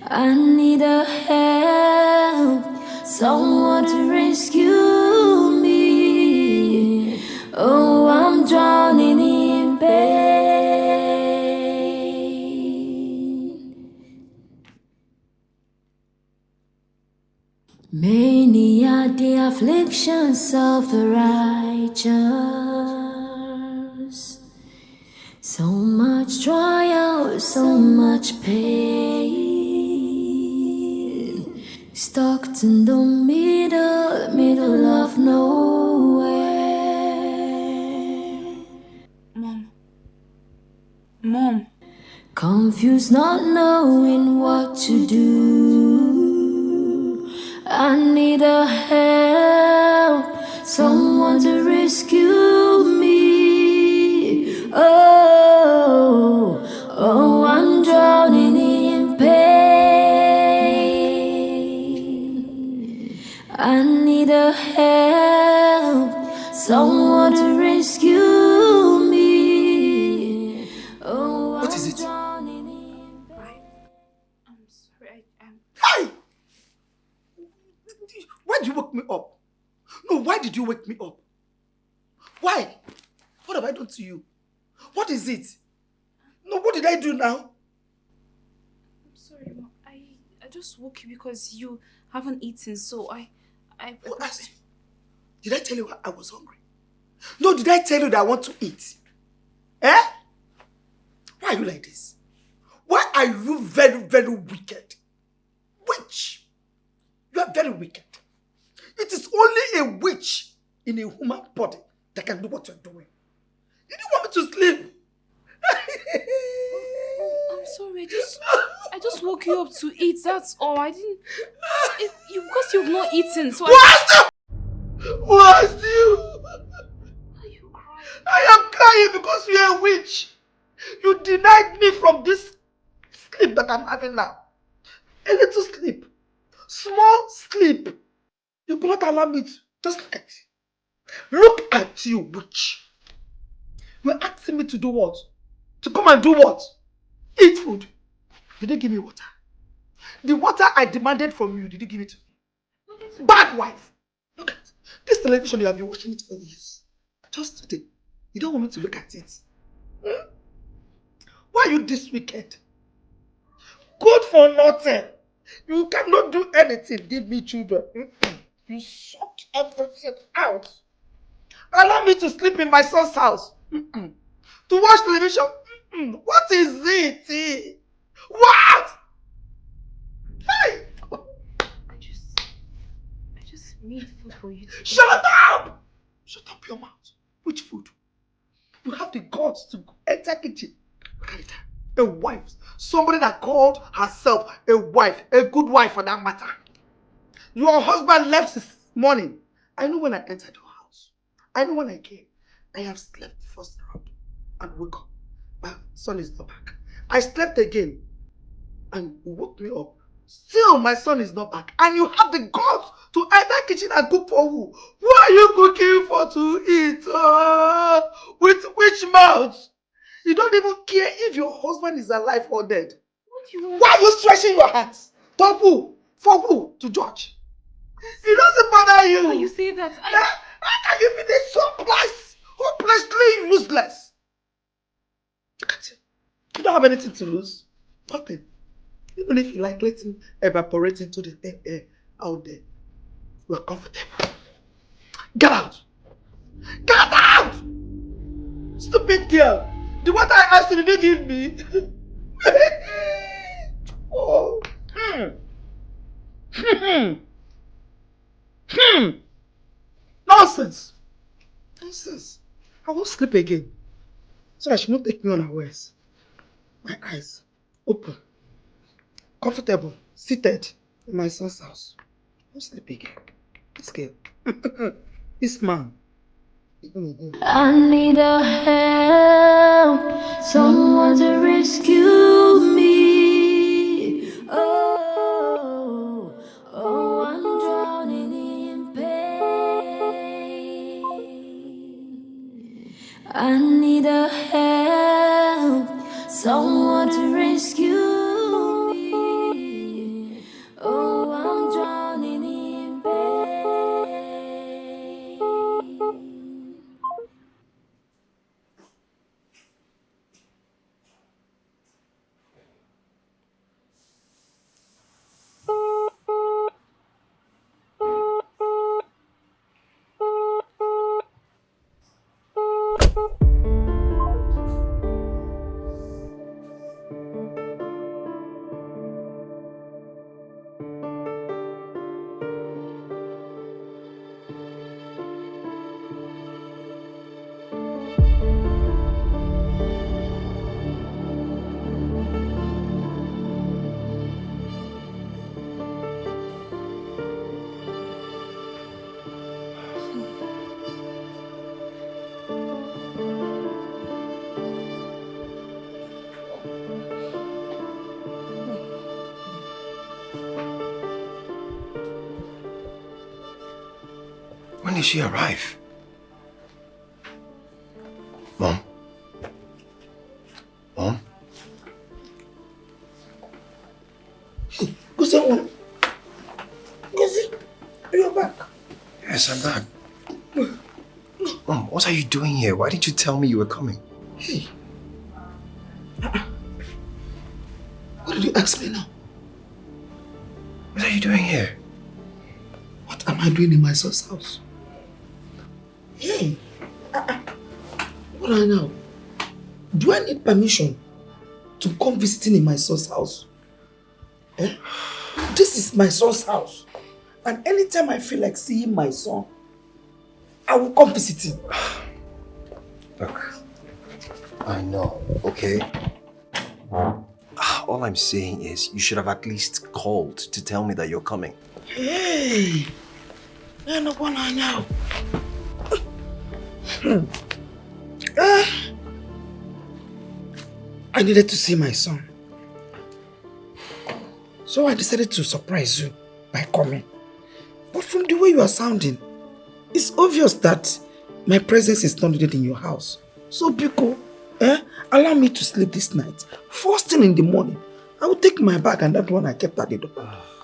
I need a help, someone to rescue me. Oh, I'm drowning in pain. Many are the afflictions of the righteous. So much trial, so much pain. Stuck in the middle of nowhere. Mom. Confused, not knowing what to do. I need a help, someone to rescue me. Oh, I'm drowning in pain. I need a help, someone to rescue me. Oh, what is it? I'm sorry, Hey! Why did you wake me up? No, why did you wake me up? Why? What have I done to you? What is it? No, what did I do now? I'm sorry, Mom. I just woke you because you haven't eaten, so Who asked you? Did I tell you I was hungry? No, did I tell you that I want to eat? Eh? Why are you like this? Why are you very, very wicked? Witch. You are very wicked. It is only a witch in a human body that can do what you're doing. You didn't want me to sleep. I'm sorry. I just woke you up to eat. That's all. I didn't. Because you've not eaten, so Who asked you? Who asked you? Are you crying? I am crying because you are a witch. You denied me from this sleep that I'm having now. A little sleep. Small sleep. You cannot allow me to. Just look at you. Look at you, witch. You're asking me to do what? To come and do what? Eat food. Did you give me water? The water I demanded from you, did you give it to me? Bad wife. Look at this television, you have been watching it for years. Just today. You don't want me to look at it. Why are you this wicked? Good for nothing. You cannot do anything. Give me children. You suck everything out. Allow me to sleep in my son's house. To watch television. What is it? What? Hey! I just made food for you. Shut up! Shut up your mouth. Which food? You have the guts to enter kitchen. Look at it. A wife. Somebody that called herself a wife. A good wife for that matter. Your husband left this morning. I know when I entered your house. I know when I came. I have slept first round and woke up. My son is not back. I slept again and you woke me up. Still, my son is not back. And you have the guts to enter kitchen and cook for who? Who are you cooking for to eat? With which mouth? You don't even care if your husband is alive or dead. What do you want? Why are you stretching your hands? To who? For who? To judge. It doesn't bother you. Why you say that? How can you be this hopelessly useless? Look at you. You don't have anything to lose. Nothing. Even if you like letting evaporate into the air out there, you are comfortable. Get out! Get out! Stupid girl! The water I asked you, did you give me? Oh. Nonsense! Nonsense. I won't sleep again. So that she won't take me unawares. My eyes open, comfortable, seated in my son's house. I won't sleep again. This girl. This man. I need a help, someone to rescue me. Oh, oh, I'm drowning in pain. I need a help, someone to rescue me. Oh, I'm drowning in pain. When did she arrive? Mom? Mom? Gozi, you're back. Yes, I'm back. Mom, what are you doing here? Why didn't you tell me you were coming? Hey. What did you ask me now? What are you doing here? What am I doing in my son's house? Hey. What are I now? Do I need permission to come visiting in my son's house? Eh? This is my son's house. And anytime I feel like seeing my son, I will come visit him. Look, I know, okay? All I'm saying is you should have at least called to tell me that you're coming. Hey! I know what I know. I needed to see my son. So I decided to surprise you by coming. But from the way you are sounding, it's obvious that my presence is not needed in your house. So Biko, allow me to sleep this night. First thing in the morning, I will take my bag and that one I kept at the door,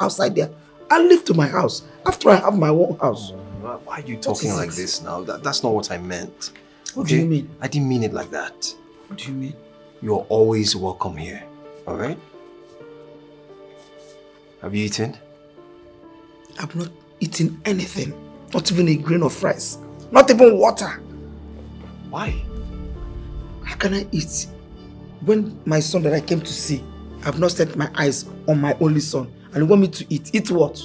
outside there. I'll leave to my house after I have my own house. Why are you talking like this now? That's not what I meant. What do you mean? I didn't mean it like that. What do you mean? You're always welcome here, alright? Have you eaten? I've not eaten anything. Not even a grain of rice. Not even water. Why? How can I eat when my son that I came to see, I've not set my eyes on my only son, and you want me to eat? Eat what?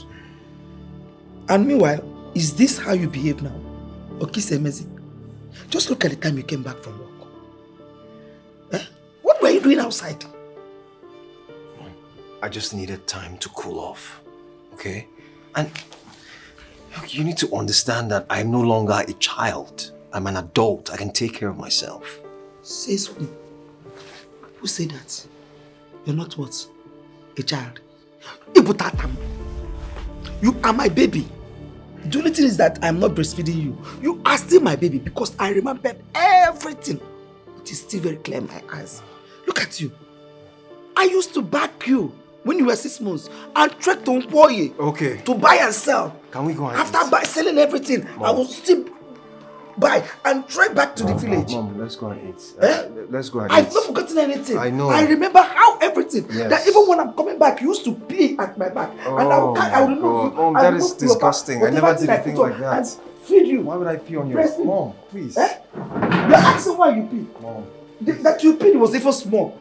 And meanwhile, is this how you behave now? Okisemezi, just look at the time you came back from work. What were you doing outside? I just needed time to cool off, okay? And look, you need to understand that I'm no longer a child. I'm an adult. I can take care of myself. Say something. Who said that? You're not what? A child. Ibutatam. You are my baby. The only thing is that I'm not breastfeeding you. You are still my baby because I remembered everything. It is still very clear in my eyes. Look at you. I used to back you when you were 6 months and trek to Mpoye. Okay. To buy and sell. Can we go and After selling everything, Mom, I will still buy and trek back to the village. Mom, let's go and eat. Let's go and eat. I've not forgotten anything. I know. I remember how everything. Yes. That even when I'm coming back, you used to pee at my back. Oh, and I will remove you. Mom, that is disgusting. I never did anything like that. Feed you. Why would I pee on your... Mom, please. You're asking why you pee. Mom. That you peed was even small.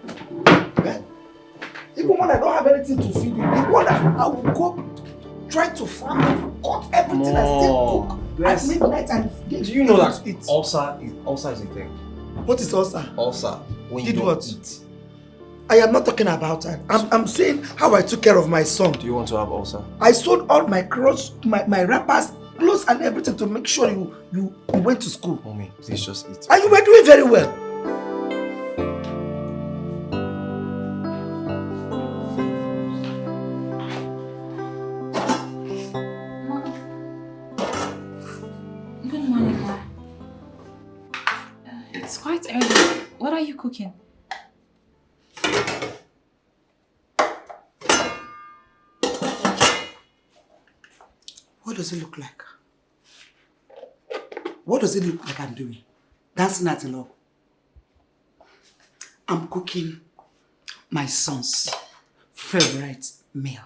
Even when I don't have anything to feed you, I will go try to farm, cut everything and still cook at midnight and get. Do you know that ulcer is a thing? What is ulcer? Ulcer. When you Did don't what? eat. I am not talking about that. I'm saying how I took care of my son. Do you want to have ulcer? I sold all my clothes, my wrappers, clothes and everything to make sure you went to school. Mommy, please just eat. And you were doing very well. Good morning, Ma. It's quite early. What are you cooking? What does it look like? What does it look like I'm doing? Dancing at the law. I'm cooking my son's favorite meal.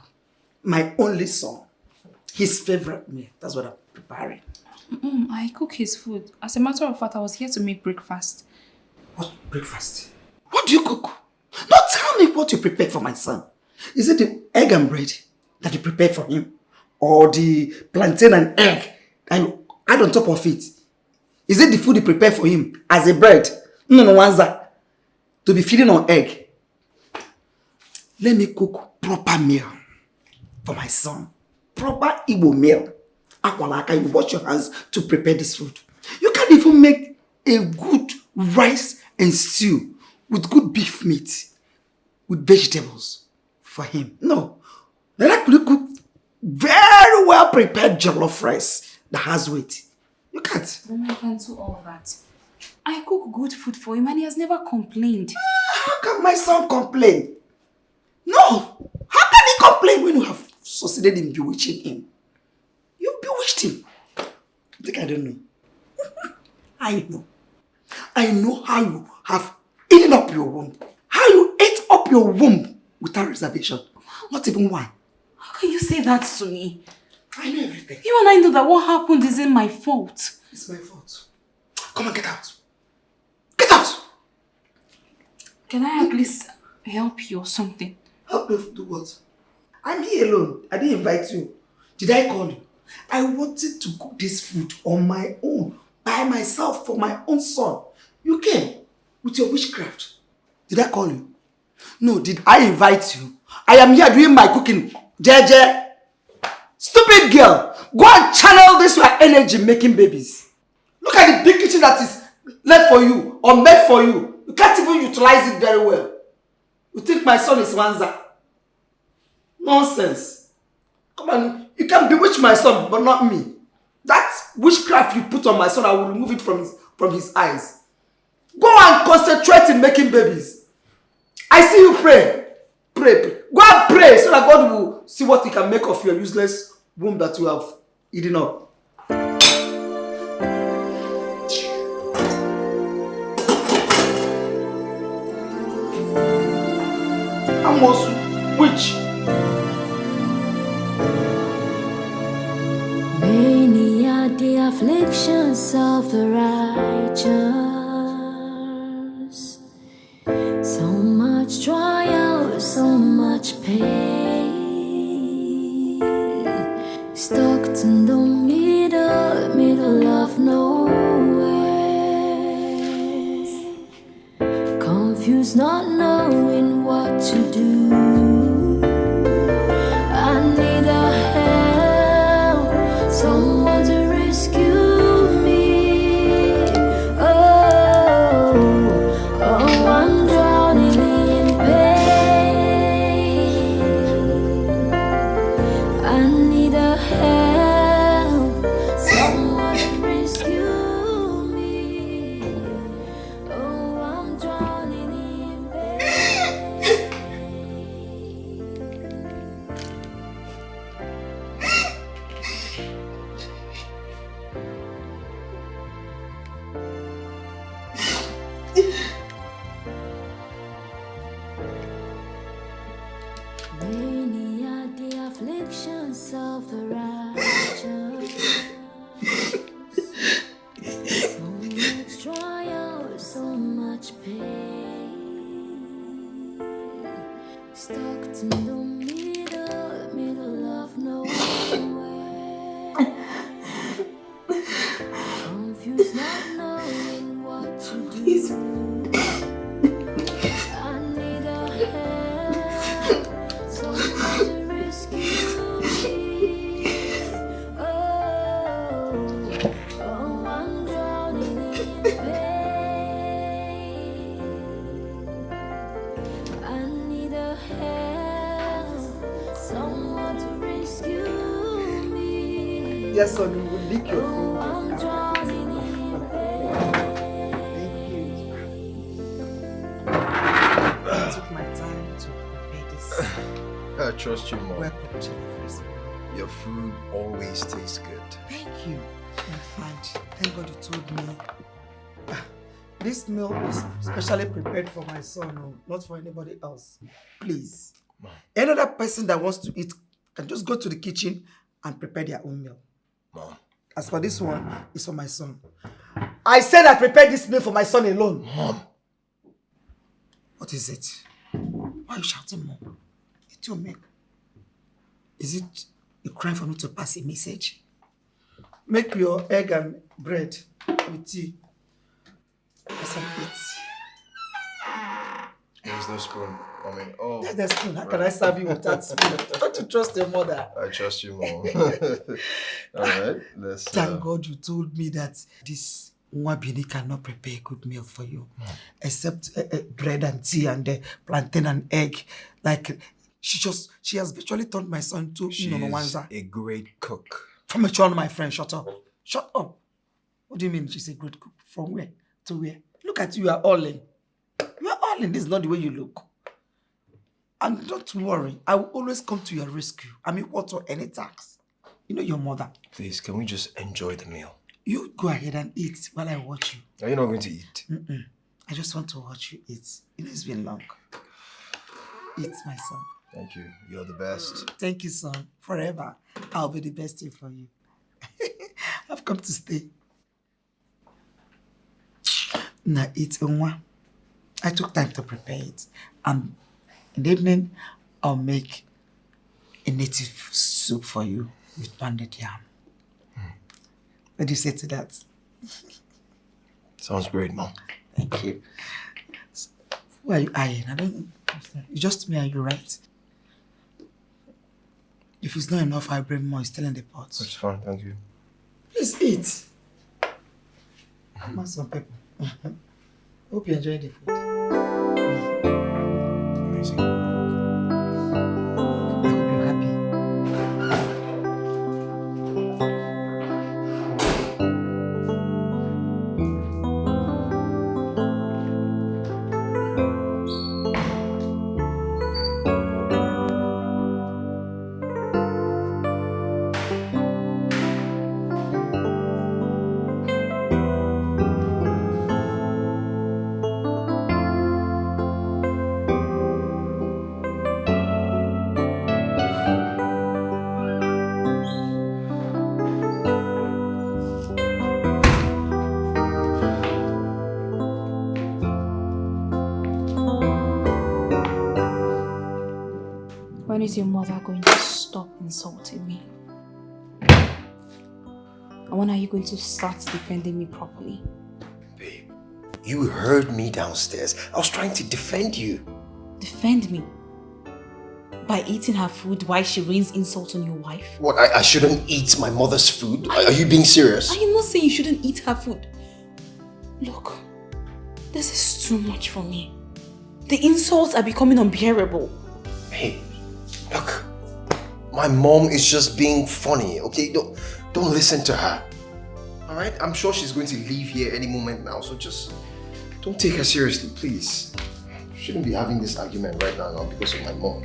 My only son. His favorite meal. That's what I'm preparing. I cook his food. As a matter of fact, I was here to make breakfast. What breakfast? What do you cook? Don't tell me what you prepared for my son. Is it the egg and bread that you prepared for him? Or the plantain and egg and you add on top of it? Is it the food you prepare for him as a bread? No, Wanza. To be feeding on egg. Let me cook proper meal for my son. Proper Igbo meal. Akwalaka, you wash your hands to prepare this food. You can't even make a good rice and stew with good beef meat, with vegetables for him. No. Then I could cook very well prepared jollof rice that has weight. You can't. Mama, I can do all that. I cook good food for him and he has never complained. How can my son complain? No. How can he complain when you have succeeded in bewitching him? You bewitched him. You think I don't know? I know. I know how you have eaten up your womb. How you ate up your womb without reservation. Not even one. How can you say that to me? I know everything. You and I know that what happened isn't my fault. It's my fault. Come on, get out. Get out! Can I at least help you or something? Help me do what? I'm here alone. I didn't invite you. Did I call you? I wanted to cook this food on my own, by myself, for my own son. You came with your witchcraft. Did I call you? No, did I invite you? I am here doing my cooking. JJ, stupid girl, go and channel this your energy making babies. Look at the big kitchen that is left for you or made for you. You can't even utilize it very well. You think my son is Wanza? Nonsense. Come on, you can bewitch my son, but not me. That witchcraft you put on my son, I will remove it from his eyes. Go and concentrate in making babies. I see you pray. Pray. Go and pray so that God will see what he can make of your useless womb that you have eaten up. Amosu, witch. Many are the afflictions of the righteous, so much trial, so much pain, stuck in the middle of nowhere, confused, not knowing what to do. I need a help, someone to rescue me. Oh, I'm drowning in pain. I need a help, someone to rescue me. Oh, I'm drowning in pain. Many are the afflictions of the righteous, so much trial, so much pain, stuck in the middle of nowhere, Please. Yes, son, we will lick your food. I took my time to prepare this. I trust you, Mom. Welcome to the first meal. Your food always tastes good. Thank you. In fact, thank God you told me. This meal is specially prepared for my son, not for anybody else. Please. Mom. Any other person that wants to eat can just go to the kitchen and prepare their own meal. Mom. As for this one, it's for my son. I said I prepared this meal for my son alone. Mom. What is it? Why are you shouting, Mom? It's your meal. Is it a crime for me to pass a message? Make your egg and bread with tea. As I eat. There's no spoon. Oh. There's the spoon. How can I serve you without spoon? Don't you trust your mother? I trust you, Mom. All right, let's. Thank God you told me that this Nwabini cannot prepare a good meal for you, except bread and tea and plantain and egg. Like she has virtually turned my son to She's a great cook. From a child, my friend, shut up. Shut up. What do you mean she's a great cook? From where to where? Look at you, you are all in. You are all in. This is not the way you look. And don't worry, I will always come to your rescue. I mean, what or any tax. You know your mother. Please, can we just enjoy the meal? You go ahead and eat while I watch you. Are you not going to eat? I just want to watch you eat. You know, it's been long. Eat, my son. Thank you. You're the best. Thank you, son. Forever, I'll be the best thing for you. I've come to stay. Now eat, Onwa. I took time to prepare it. In the evening, I'll make a native soup for you with pounded yam. What do you say to that? Sounds great, Mom. Thank you. So, who are you eyeing? I don't. It's just me and you, right? If it's not enough, I'll bring more. It's still in the pot. It's fine, thank you. Please eat. Come on, some people. Hope you enjoy the food. Amazing. I hope you're happy. When is your mother going to stop insulting me? And when are you going to start defending me properly? Babe, you heard me downstairs. I was trying to defend you. Defend me? By eating her food while she rains insult on your wife? What, I shouldn't eat my mother's food? Are you being serious? I am not saying you shouldn't eat her food. Look, this is too much for me. The insults are becoming unbearable. Hey, look, my mom is just being funny, okay? Don't listen to her. All right? I'm sure she's going to leave here any moment now, so just don't take her seriously, please. Shouldn't be having this argument right now because of my mom.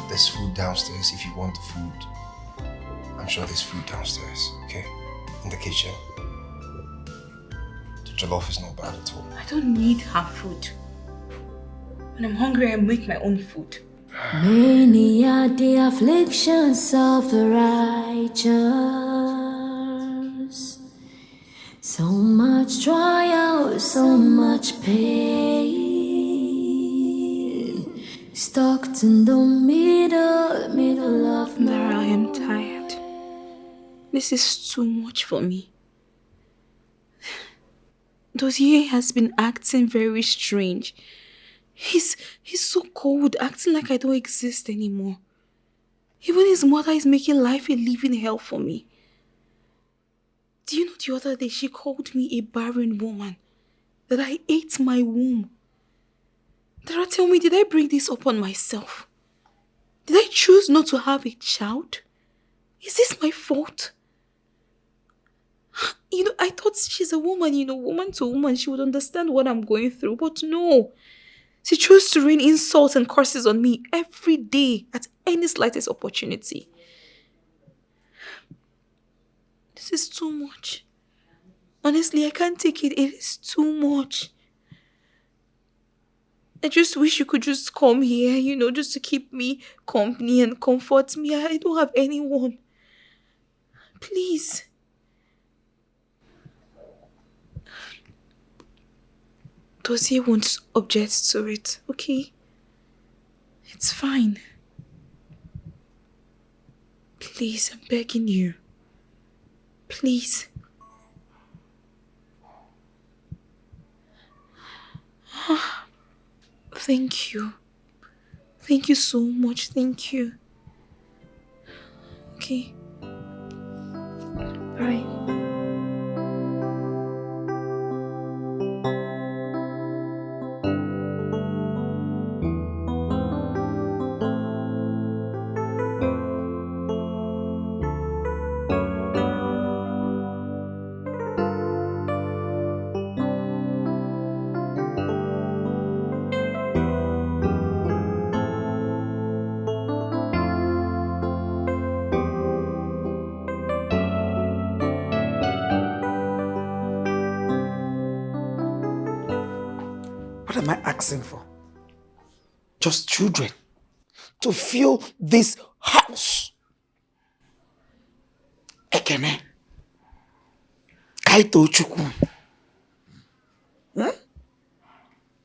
There's food downstairs if you want the food. I'm sure there's food downstairs, okay? In the kitchen. The jollof is not bad at all. I don't need her food. When I'm hungry, I make my own food. Many are the afflictions of the righteous. So much trial, so much pain. Stuck in the middle of Nara, I am tired. This is too much for me. Dozier has been acting very strange. He's so cold, acting like I don't exist anymore. Even his mother is making life a living hell for me. Do you know the other day she called me a barren woman? That I ate my womb. Dara, tell me, did I bring this upon myself? Did I choose not to have a child? Is this my fault? I thought she's a woman, woman to woman, she would understand what I'm going through. But no. She chose to rain insults and curses on me every day at any slightest opportunity. This is too much. Honestly, I can't take it. It is too much. I just wish you could just come here, just to keep me company and comfort me. I don't have anyone. Please. Dozier won't object to it, okay? It's fine. Please, I'm begging you. Please. Thank you. Thank you so much. Thank you. Okay. Bye. What am I asking for? Just children to fill this house. Ekene, Kaito Chukwu,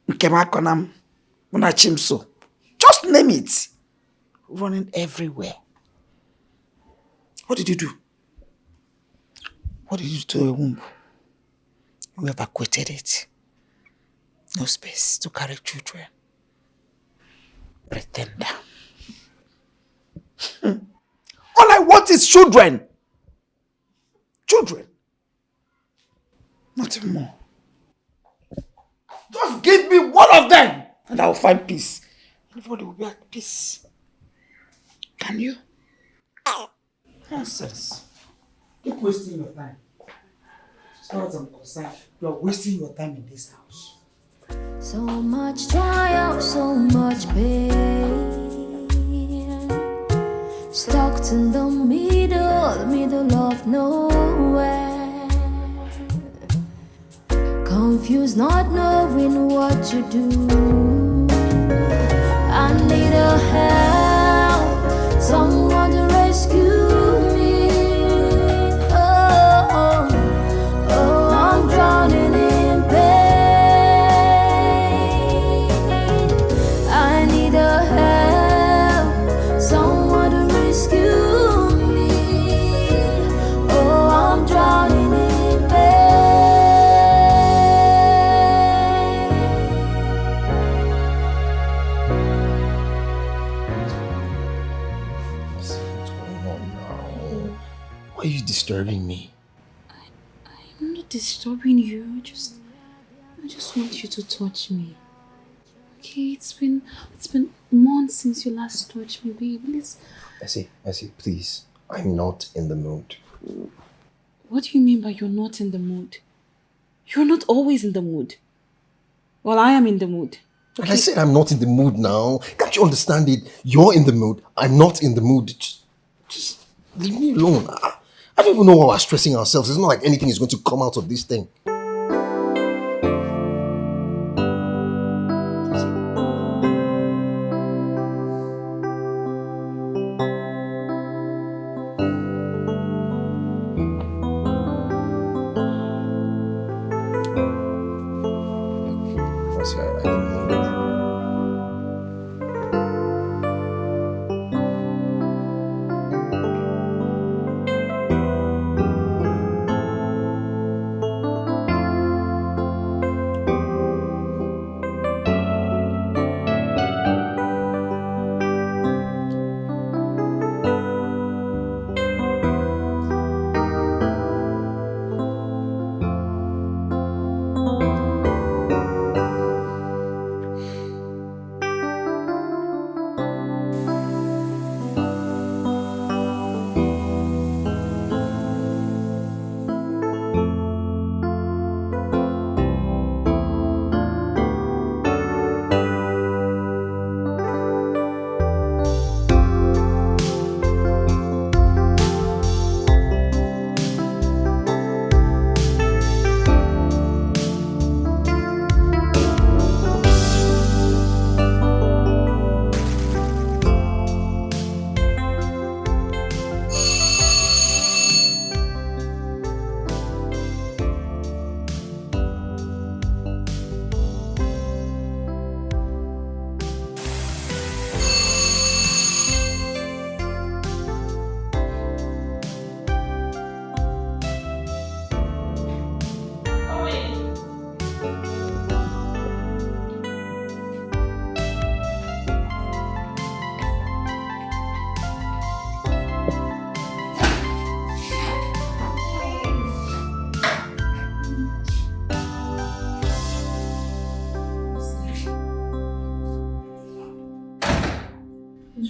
Nkemakonam, Munachimso. Just name it. Running everywhere. What did you do? What did you do to a womb? You evacuated it. No space to carry children. Pretender. All I want is children. Children. Nothing more. Just give me one of them and I will find peace. Everybody will be at peace. Can you? Nonsense. Keep wasting your time. As far as I'm concerned, you are wasting your time in this house. So much trial, so much pain. Stuck in the middle of nowhere. Confused, not knowing what to do. I need a help, someone to rescue me. Oh, I'm drowning in pain. I need a help, someone to rescue me. Oh, I'm drowning in What's going on now? Why are you disturbing me? I'm not disturbing you. I just want you to touch me. Okay, it's been months since you last touched me, babe. Let's... Essie, please. I'm not in the mood. What do you mean by you're not in the mood? You're not always in the mood. Well, I am in the mood. Okay. And I said I'm not in the mood now. Can't you understand it? You're in the mood. I'm not in the mood. Just leave me alone. I don't even know why we're stressing ourselves. It's not like anything is going to come out of this thing.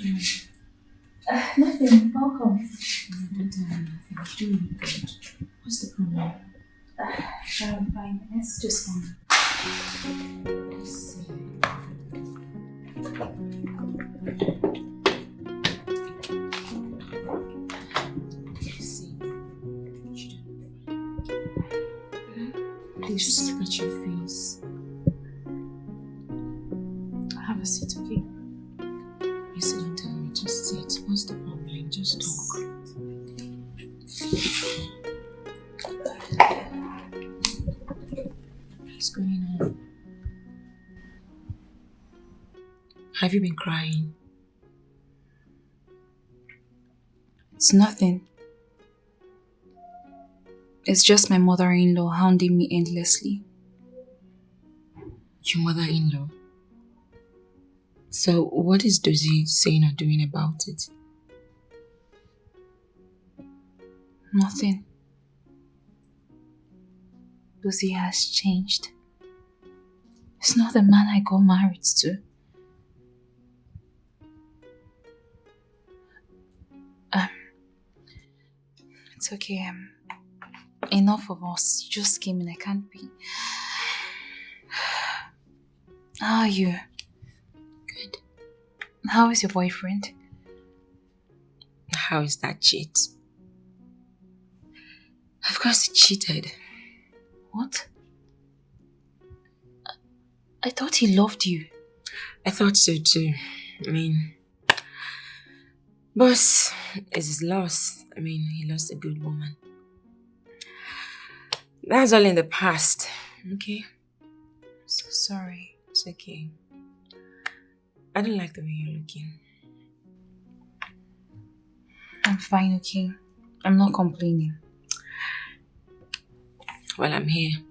doing? Nothing. Welcome. Don't tell me nothing. You're doing good. What's the problem? I'm fine. Let's just come. Let's see. Please just look at your face. Have a seat, okay? You sit and tell me, just sit. What's the problem? Just talk. What's going on? Have you been crying? It's nothing. It's just my mother-in-law hounding me endlessly. Your mother-in-law? So what is Dozie saying or doing about it? Nothing. Dozie has changed. It's not the man I got married to. It's okay. Enough of us. You just came in. I can't be. How are you? Good. How is your boyfriend? How is that cheat? Of course he cheated. What? I thought he loved you. I thought so too. I mean, boss is his loss. I mean, he lost a good woman. That's all in the past. Okay? So sorry. It's okay. I don't like the way you're looking. I'm fine, okay? I'm not complaining. Well, I'm here.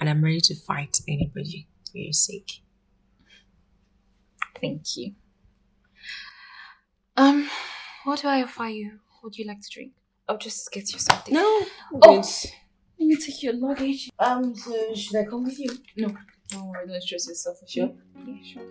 And I'm ready to fight anybody for your sake. Thank you. What do I offer you? What do you like to drink? I'll just get you something. No. Oh! Let me take your luggage. So should I come with you? No. Don't worry, don't stress yourself. Sure? Yeah, sure.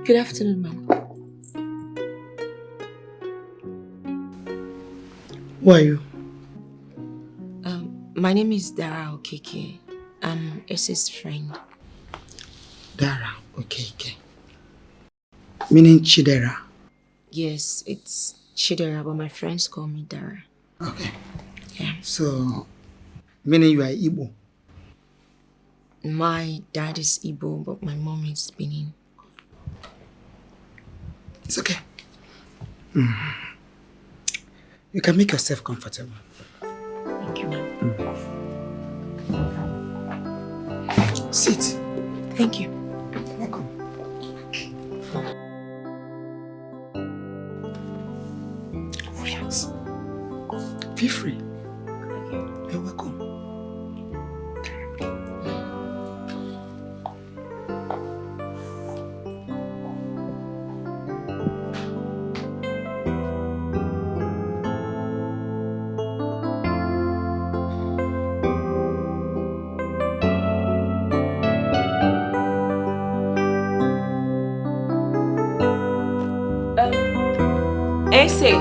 Good afternoon, ma'am. Who are you? My name is Dara Okeke. I'm Esse's friend. Dara, okay. Meaning Chidera. Yes, it's Chidera, but my friends call me Dara. Okay. Yeah. So, meaning you are Igbo? My dad is Igbo, but my mom is Benin. It's okay. You can make yourself comfortable. Thank you, ma'am. Sit. Thank you. Welcome. Relax. Feel free. You're welcome. Ese.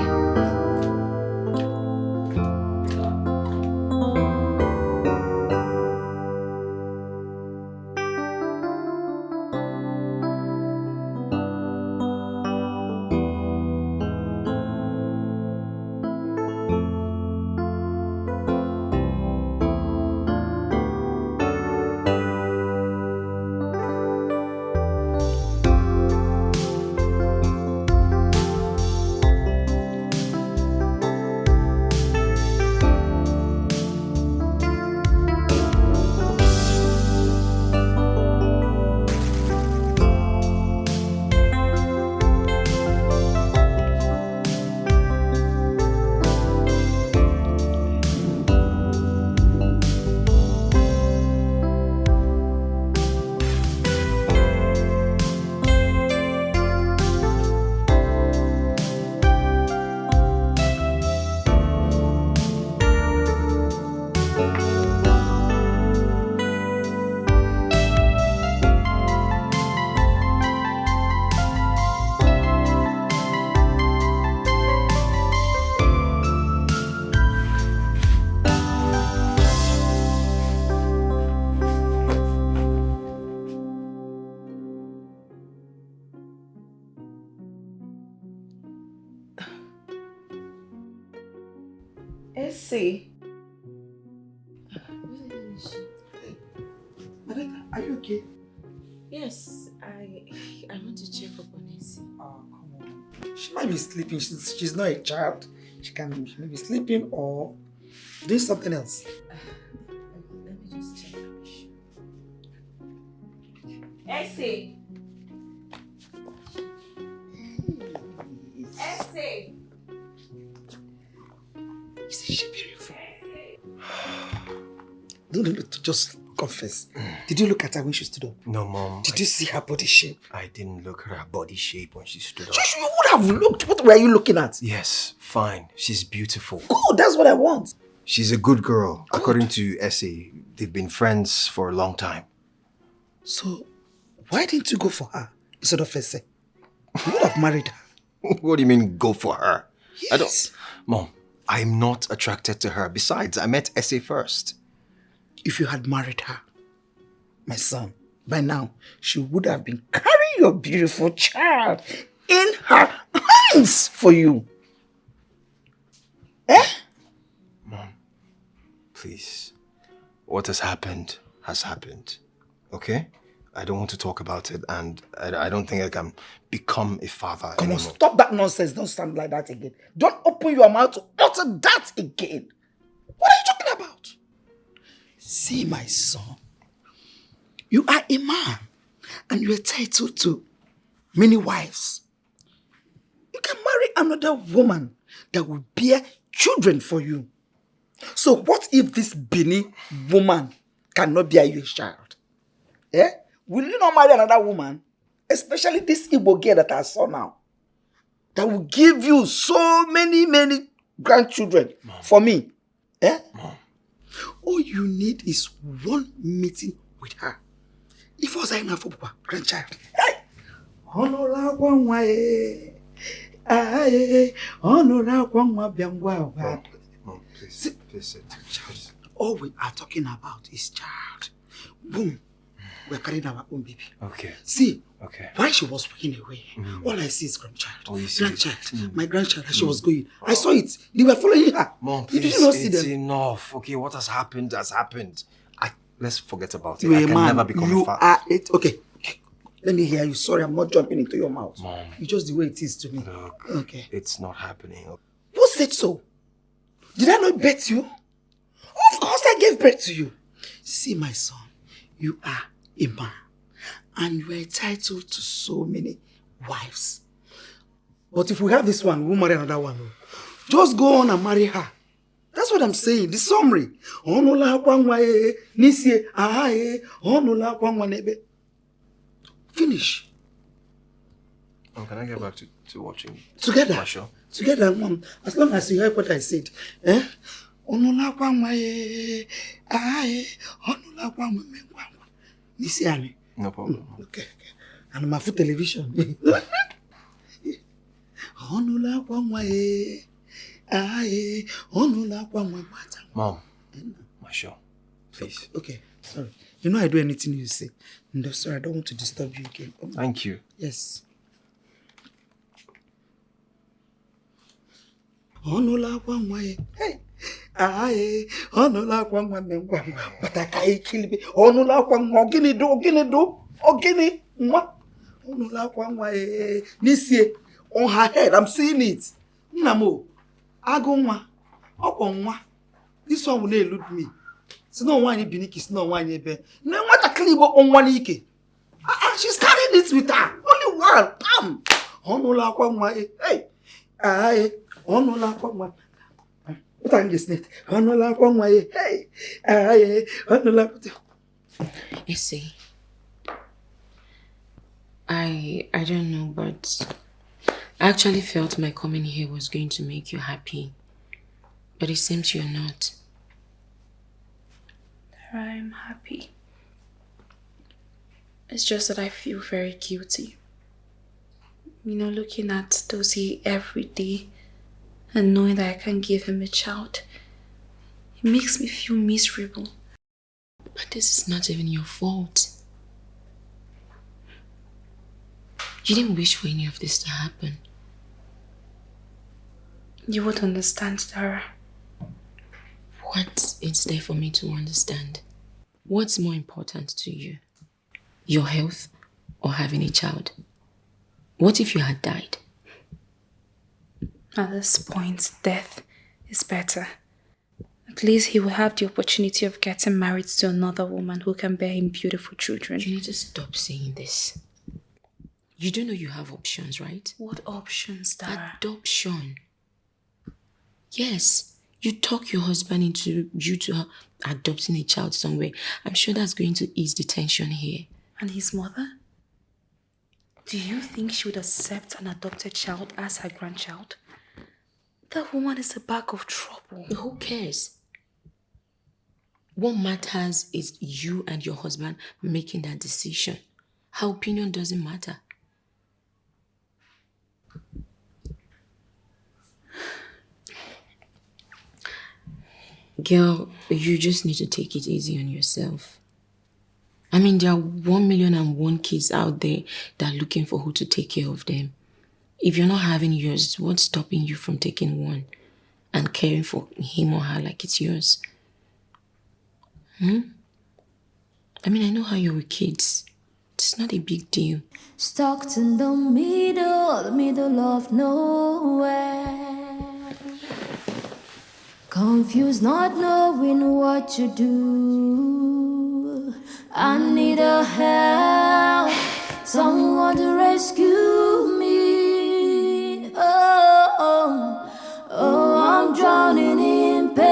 Essie. Marita, are you okay? Yes, I want to check up on Essie. Oh, come on. She might be sleeping. She's not a child. She may be sleeping or doing something else. Let me just check. Essie! Essie! Is she beautiful? No, just confess. Did you look at her when she stood up? No, Mom. Did you see her body shape? I didn't look at her body shape when she stood up. You would have looked. What were you looking at? Yes, fine. She's beautiful. Good, that's what I want. She's a good girl. Good. According to Essie, they've been friends for a long time. So, why didn't you go for her instead of Essie? You would have married her. What do you mean, go for her? Yes. Mom, I'm not attracted to her. Besides, I met Essie first. If you had married her, my son, by now, she would have been carrying your beautiful child in her hands for you. Eh? Mom, please. What has happened, okay? I don't want to talk about it, and I don't think I can become a father Come anymore. on, stop that nonsense. Don't stand like that again. Don't open your mouth to utter that again. What are you talking about? See, my son, you are a man, and you are entitled to many wives. You can marry another woman that will bear children for you. So what if this Benin woman cannot bear you a child? Eh? Will you not marry another woman? Especially this Igbo girl that I saw now. That will give you so many grandchildren. Mom. For me. Eh? Mom. All you need is one meeting with her. If I was a grandchild. Hey! Mom, please sit. All we are talking about is child. Boom. We're carrying our own baby. Okay. See, okay. While she was walking away, all I see is grandchild. Oh, you see grandchild. My grandchild, as she was going. I saw it. They were following her. Mom, please, did you not see it's them? enough. Okay, what has happened has happened. Let's forget about it. You I can man, never become you a father. are it. Okay. Let me hear you. Sorry, I'm not jumping into your mouth. Mom. It's just the way it is to me. Look, okay. It's not happening. Who said so? Did I not bet you? Of course I gave birth to you. See, my son, you are a man. And you are entitled to so many wives. But if we have this one, we'll marry another one. Just go on and marry her. That's what I'm saying. The summary. Finish. Can I get back to watching? Together. My show? Together, Mom. As long as you heard what I said. Eh? No problem. Okay. And my food television. Mom, my show. Please. Okay, sorry. You know I do anything you say. No, sorry, I don't want to disturb you again. Thank you. Yes. Hey. But I can't kill me. Ogini. On her head, I'm seeing it. Namo. Agonwa. Okonwa. This one will not elude me. It's not one biniki, it's not one ebe. No matter klibo on one ike. She's carrying it with her. Only one. Bam. Onola kwangwa. Hey. Aye. Onola kwangwa. What are you listening? Onola kwangwa. Hey. Aye. Onola. You see, I don't know, but I actually felt my coming here was going to make you happy. But it seems you're not. I'm happy. It's just that I feel very guilty. You know, looking at Dozie every day and knowing that I can't give him a child, it makes me feel miserable. But this is not even your fault. You didn't wish for any of this to happen. You would understand, Dara. What is there for me to understand? What's more important to you? Your health or having a child? What if you had died? At this point, death is better. At least he will have the opportunity of getting married to another woman who can bear him beautiful children. You need to stop saying this. You do know you have options, right? What options, Dara? Adoption. Yes, you talk your husband into you to adopting a child somewhere. I'm sure that's going to ease the tension here. And his mother? Do you think she would accept an adopted child as her grandchild? That woman is a bag of trouble. Who cares? What matters is you and your husband making that decision. Her opinion doesn't matter. Girl, you just need to take it easy on yourself. I mean, there are 1,000,001 kids out there that are looking for who to take care of them. If you're not having yours, what's stopping you from taking one and caring for him or her like it's yours? I mean, I know how you're with kids. It's not a big deal. Stuck in the middle of nowhere. Confused, not knowing what to do. I need a help, someone to rescue me. Oh, I'm drowning in pain.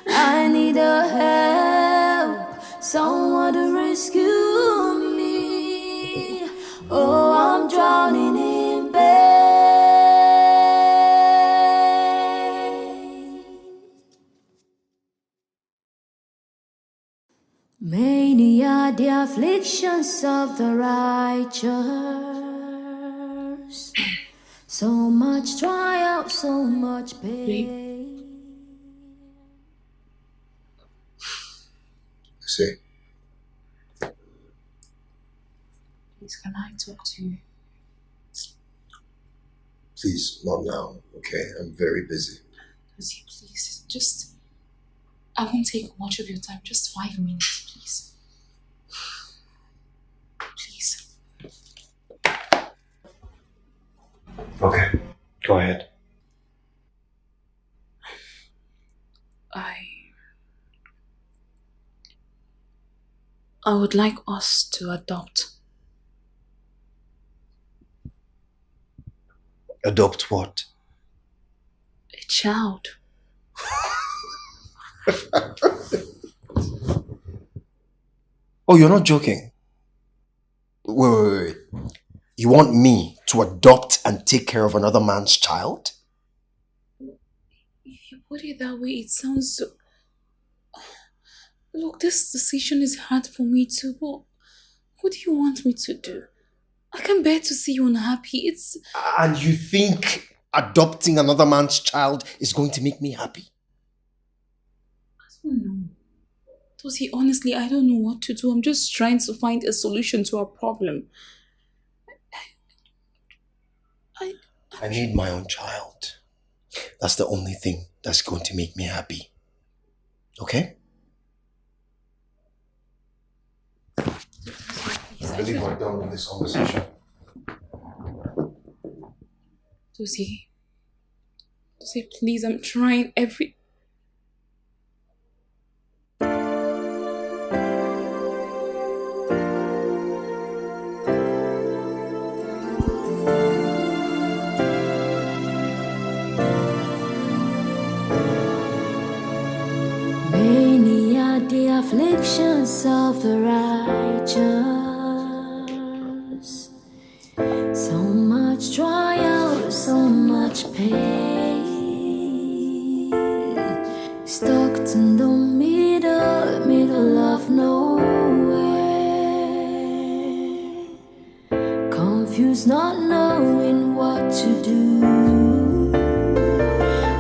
I need a help, someone to rescue me. Oh, I'm drowning in pain. Many are the afflictions of the righteous. So much trial, so much pain. See, Please, can I talk to you? please, not now, okay? I'm very busy. Lucy, please, just... I won't take much of your time, just 5 minutes, please. Please. Okay, go ahead. I would like us to adopt. Adopt what? A child. Oh, you're not joking? Wait. You want me to adopt and take care of another man's child? If you put it that way, it sounds so... Look, this decision is hard for me too, but what do you want me to do? I can't bear to see you unhappy. It's... And you think adopting another man's child is going to make me happy? I don't know. Tosi, honestly, I don't know what to do. I'm just trying to find a solution to our problem. I need my own child. That's the only thing that's going to make me happy. Okay? I believe we're done with this conversation. Tosi, please, I'm trying every... Many are the afflictions of the righteous. So much trial, so much pain. Stuck in the middle of nowhere. Confused, not knowing what to do.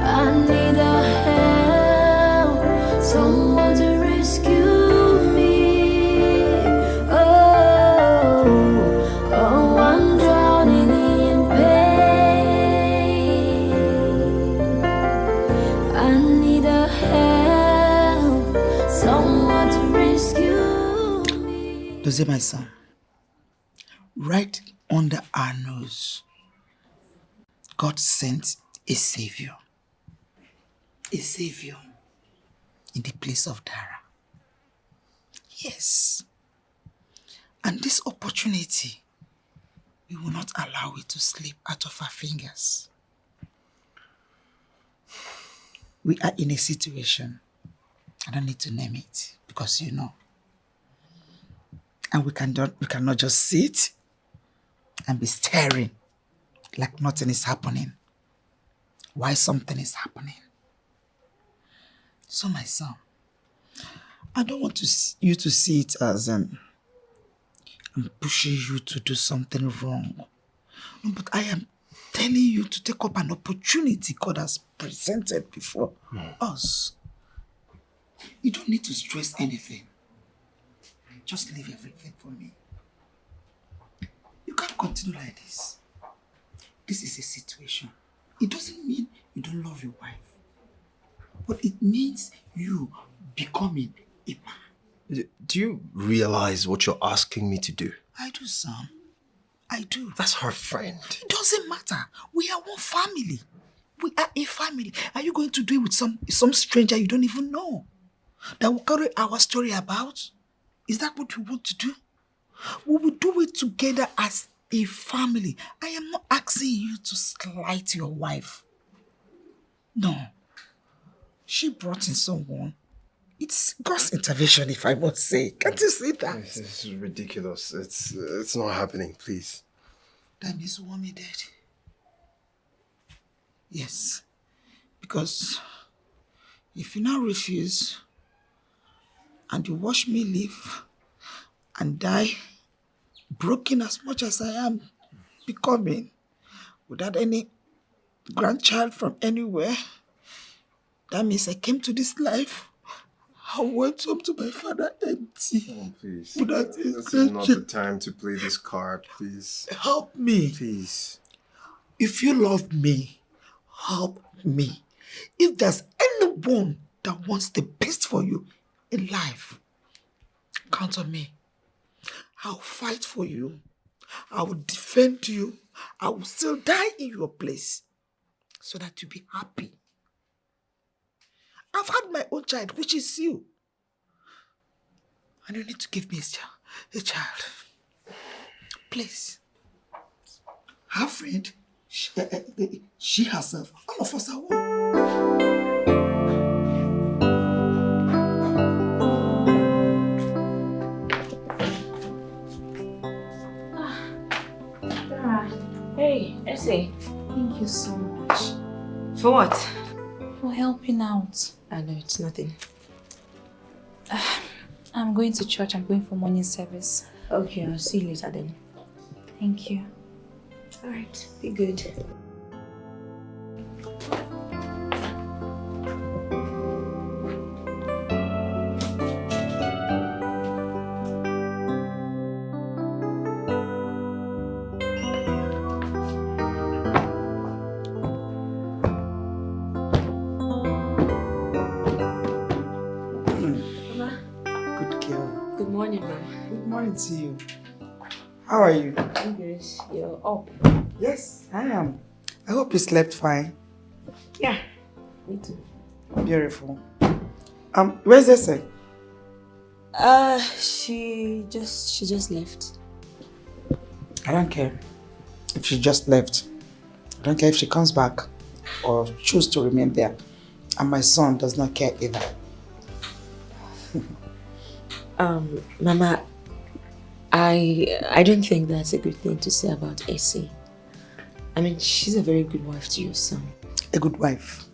I need a help, someone to rescue me. Oh, I'm drowning in pain. see, my son, right under our nose, God sent a savior. A savior in the place of Dara. Yes. And this opportunity, we will not allow it to slip out of our fingers. We are in a situation, I don't need to name it, because you know. And we cannot just sit and be staring like nothing is happening. Why something is happening? So my son, I don't want you to see it as I'm pushing you to do something wrong. No, but I am telling you to take up an opportunity God has presented before us. You don't need to stress anything. Just leave everything for me. You can't continue like this. This is a situation. It doesn't mean you don't love your wife. But it means you becoming a man. Do you realize what you're asking me to do? I do, son. I do. That's her friend. It doesn't matter. We are one family. We are a family. Are you going to do it with some stranger you don't even know? That will carry our story about? Is that what you want to do? We will do it together as a family. I am not asking you to slight your wife. No. She brought in someone. It's God's intervention, if I must say. Can't you see that? This is ridiculous. It's not happening, please. That means you want me dead. Yes. Because if you now refuse and you watch me live and die broken as much as I am becoming without any grandchild from anywhere, that means I came to this life. I went home to my father empty. Oh, please. This is not the time to play this card, please. Help me. Please. If you love me, help me. If there's anyone that wants the best for you in life, count on me. I'll fight for you. I will defend you. I will still die in your place so that you be happy. I've had my own child, which is you. And you need to give me a child. Please. Her friend, she herself, all of us are one. Hey, Essie. Thank you so much. For what? For helping out. I know, it's nothing. I'm going to church. I'm going for morning service. Okay, I'll see you later then. Thank you. Alright, be good. Good morning, Mom. Good morning to you. How are you? I'm good. You're up. Yes, I am. I hope you slept fine. Yeah, me too. Beautiful. Where's Essie? She just left. I don't care if she just left. I don't care if she comes back or choose to remain there. And my son does not care either. Mama, I don't think that's a good thing to say about Essie. I mean, she's a very good wife to your son. A good wife?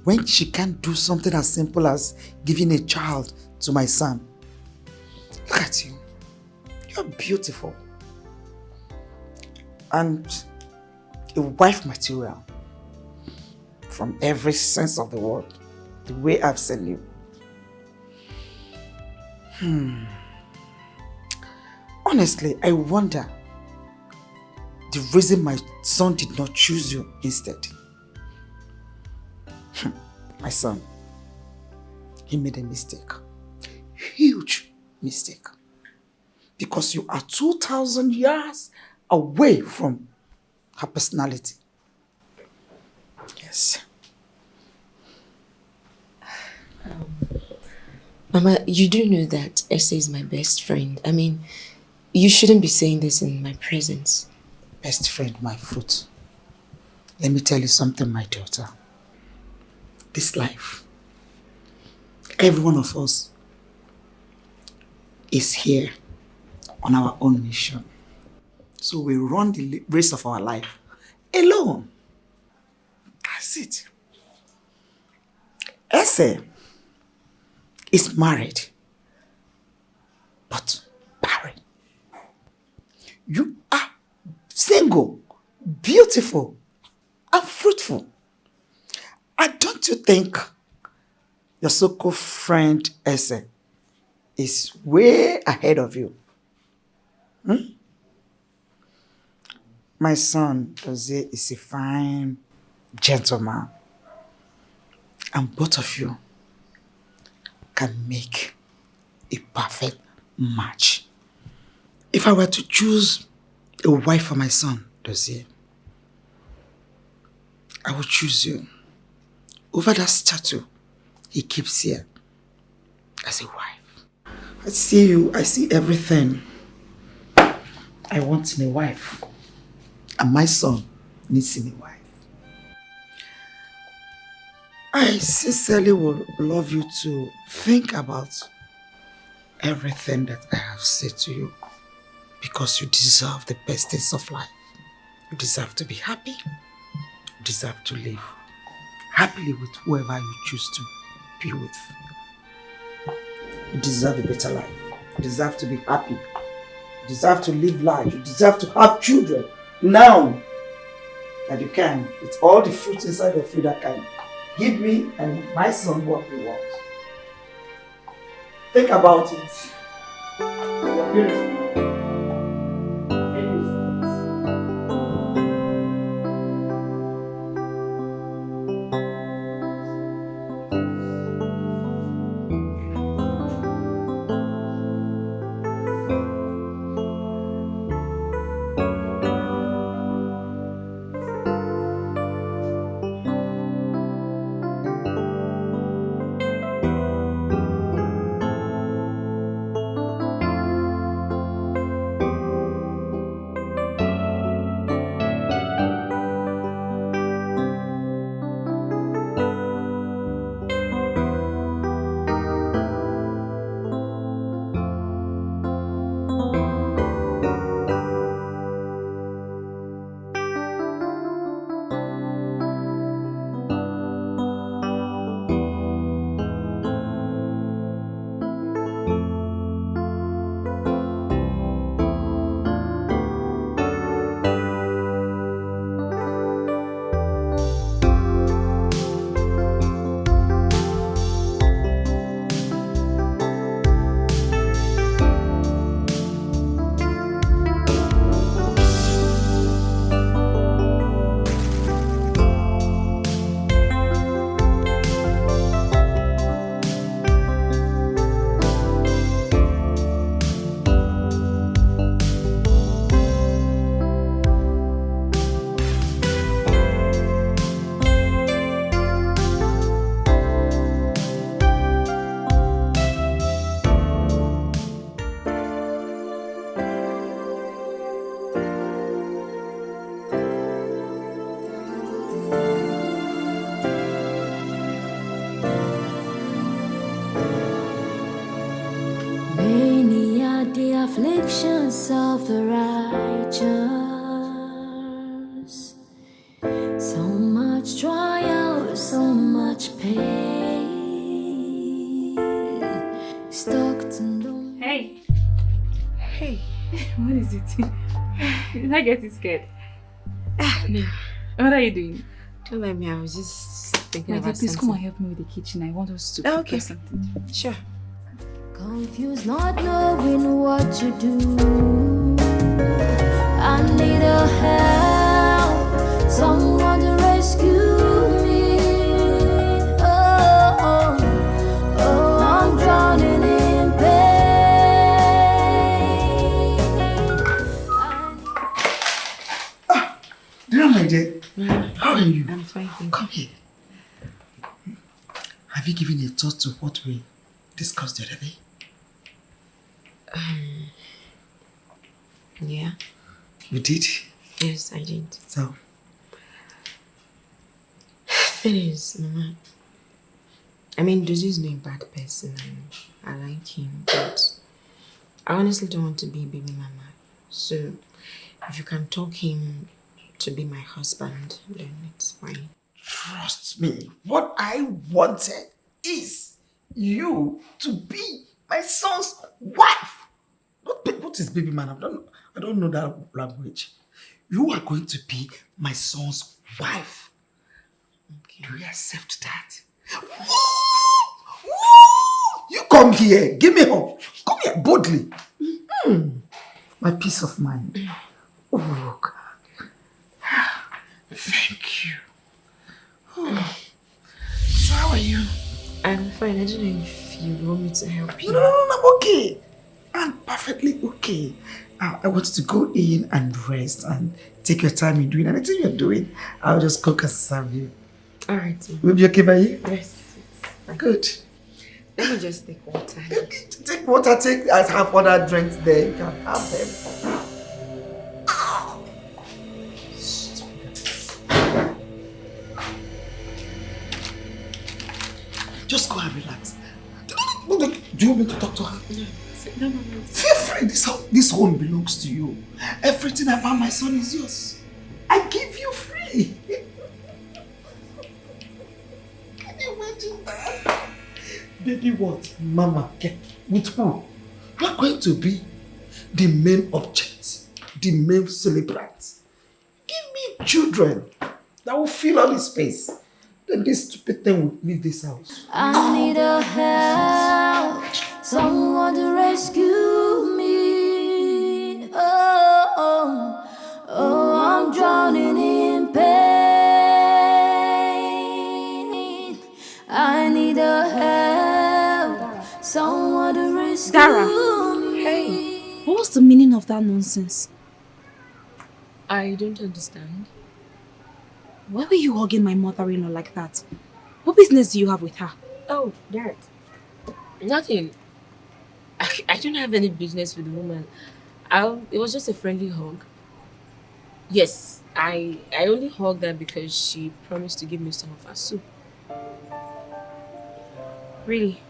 When she can't do something as simple as giving a child to my son. Look at you. You're beautiful. And a wife material. From every sense of the word. The way I've seen you. Honestly, I wonder the reason my son did not choose you instead. My son, he made a mistake. Huge mistake. because you are 2,000 years away from her personality. Yes. Mama, you do know that Esther is my best friend. I mean, you shouldn't be saying this in my presence. Best friend, my fruit. Let me tell you something, my daughter. This life, every one of us is here on our own mission. So we run the race of our life alone. That's it. Esther is married, but barren. You are single, beautiful, and fruitful. And don't you think your so-called friend Esther is way ahead of you? My son, Dozie, is a fine gentleman. And both of you can make a perfect match. If I were to choose a wife for my son, Dozie, I would choose you over that statue he keeps here as a wife. I see you, I see everything I want in a wife. And my son needs in a wife. I sincerely would love you to think about everything that I have said to you, because you deserve the best things of life. You deserve to be happy. You deserve to live happily with whoever you choose to be with. You deserve a better life. You deserve to be happy. You deserve to live life. You deserve to have children now that you can, with all the fruits inside of you that can give me and my son what we want. Think about it. You're beautiful. Many are the afflictions of the righteous. So much trial, so much pain. Stockton. Hey. Hey. What is it? Did I get you scared? No. What are you doing? Don't let me, I was just thinking My dear, about please something. come and help me with the kitchen. I want us to Okay. prepare something. Sure. Confused, not knowing what to do. I need a help, someone to rescue me. Oh, oh, oh, I'm drowning in pain. my dear. How are you? I'm fine. Come here. Have you given a thought to what we discussed the other day? Yeah. You did? Yes, I did. So? It is, Mama. I mean, Dozie is not a bad person and I like him, but I honestly don't want to be a baby mama. So, if you can talk him to be my husband, then it's fine. Trust me, what I wanted is you to be my son's wife. What is baby man? I don't know that language. You are going to be my son's wife. Okay. Do you accept that? You come here. Give me up. Come here boldly. My peace of mind. Oh, God. Thank you. Oh. So how are you? I'm fine. I don't know if you want me to help you. No, I'm okay. I'm perfectly okay. I want you to go in and rest and take your time in doing anything you're doing. I'll just cook and serve you. Alright. Will be okay by you? Yes. Good. Let me just take water. Take water, I have other drinks there. You can have them. Just go and relax. Do you want me to talk to her? No. Feel free. This home belongs to you. Everything about my son is yours. I give you free. Can you imagine that? Baby, what? Mama, with who? You are going to be the main object, the main celebrant. Give me children that will fill all the space. Then this stupid thing will leave this house. I need a help, someone to rescue me. Oh, I'm drowning in pain. I need a help, someone to rescue Dara, me. hey, what was the meaning of that nonsense? I don't understand. Why were you hugging my mother-in-law like that? What business do you have with her? Oh, that. Nothing. I don't have any business with the woman. It was just a friendly hug. Yes, I only hugged her because she promised to give me some of her soup. Really?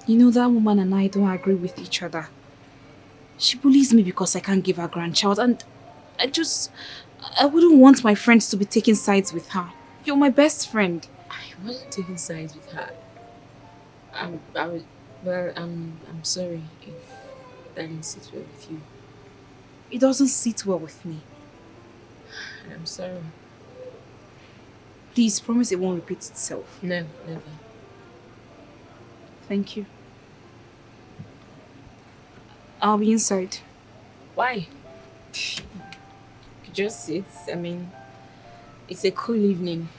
You know, that woman and I don't agree with each other. She bullies me because I can't give her grandchild, and I wouldn't want my friends to be taking sides with her. You're my best friend. I wasn't taking sides with her. I'm sorry if that didn't sit well with you. It doesn't sit well with me. I'm sorry. Please promise it won't repeat itself. No, never. Thank you. I'll be inside. Why? Just sit. I mean, it's a cool evening.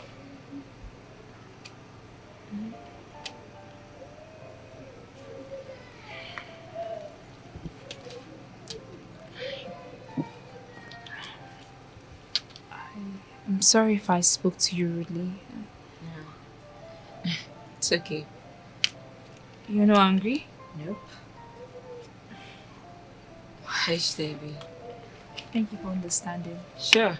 I'm sorry if I spoke to you rudely. No. It's okay. You're not angry? Nope. Hush, Debbie. Thank you for understanding. Sure.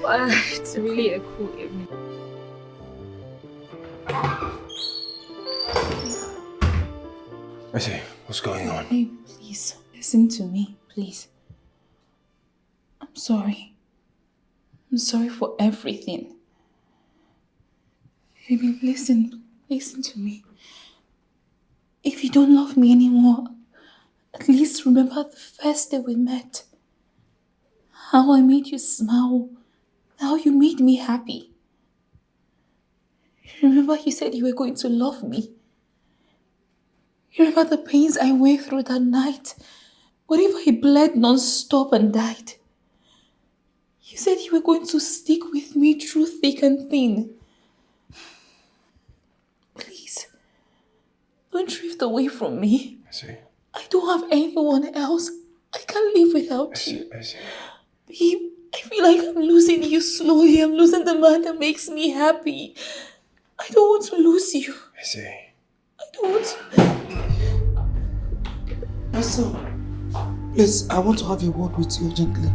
Well, it's really a cool evening. I see. What's going on? Hey, please, listen to me, please. I'm sorry. I'm sorry for everything. Baby, listen to me. If you don't love me anymore, at least remember the first day we met. How I made you smile. How you made me happy. Remember you said you were going to love me. You remember the pains I went through that night? What if I bled non-stop and died? You said you were going to stick with me through thick and thin. away from me. I see. I don't have anyone else. I can't live without you. I see. Babe, I feel like I'm losing you slowly. I'm losing the man that makes me happy. I don't want to lose you. I see. I don't want to... My son, please, I want to have a word with you urgently.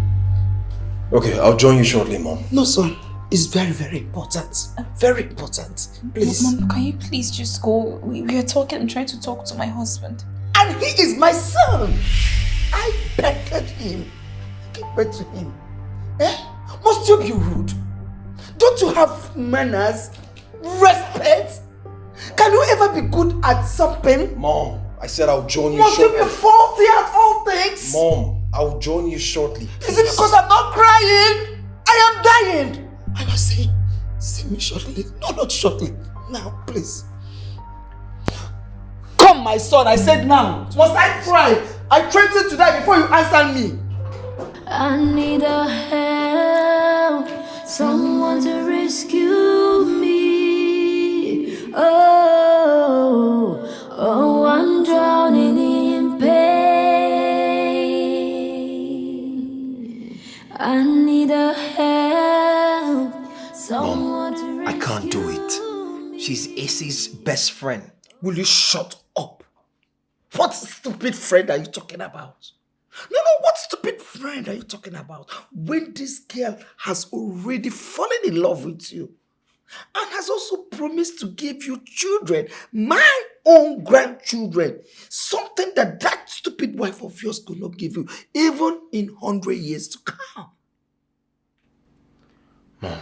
Okay, I'll join you shortly, Mom. No, son. It's very, very important. Very important. Please. Mom, can you please just go? We are talking. I'm trying to talk to my husband. And he is my son. I petted him. Give birth to him. Must you be rude? Don't you have manners? Respect? Can you ever be good at something? Mom, I said I'll join you Must shortly. you be faulty at all things? Mom, I'll join you shortly. Is it because I'm not crying? I am dying. I was saying, see me shortly. No, not shortly. Now, please. Come, my son. I said now. Must I cry? I threatened to die before you answer me. I need a help, someone to rescue me. Oh, I'm drowning in pain. I need a help, someone to rescue me. I can't do it. She's Acey's best friend. Will you shut up? What stupid friend are you talking about? No, what stupid friend are you talking about? When this girl has already fallen in love with you and has also promised to give you children, my own grandchildren, something that stupid wife of yours could not give you, even in 100 years to come. Mom,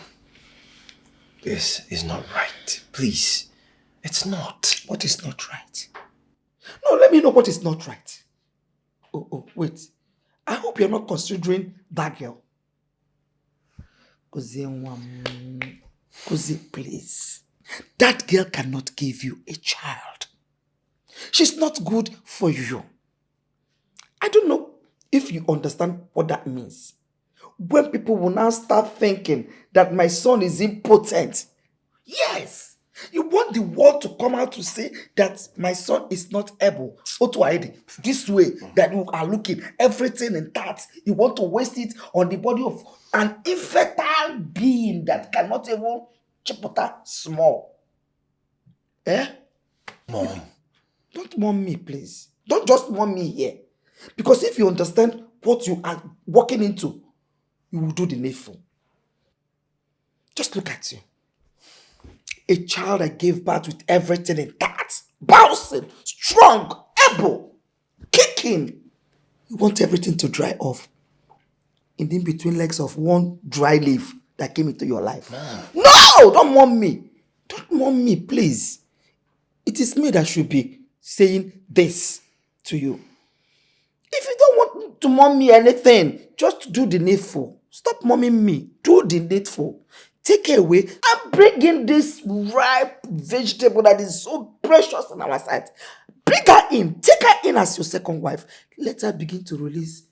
this is not right. Please, it's not. What is not right? No, let me know what is not right. Oh, wait. I hope you're not considering that girl. Kozie, please. That girl cannot give you a child. She's not good for you. I don't know if you understand what that means. When people will now start thinking that my son is impotent. Yes. You want the world to come out to say that my son is not able. This way that you are looking, everything in that. You want to waste it on the body of an infertile being that cannot even chipota small. Mom. Don't mourn me, please. Don't just mourn me here. Because if you understand what you are walking into, you will do the needful. Just look at you. A child that gave birth with everything intact, bouncing, strong, able, kicking. You want everything to dry off. And in between legs of one dry leaf that came into your life. Mom. No! Don't mourn me. Don't mourn me, please. It is me that should be saying this to you. If you don't want to mourn me anything, just do the needful. Stop mourning me. Do the needful. Take her away and bring in this ripe vegetable that is so precious in our sight. Bring her in. Take her in as your second wife. Let her begin to release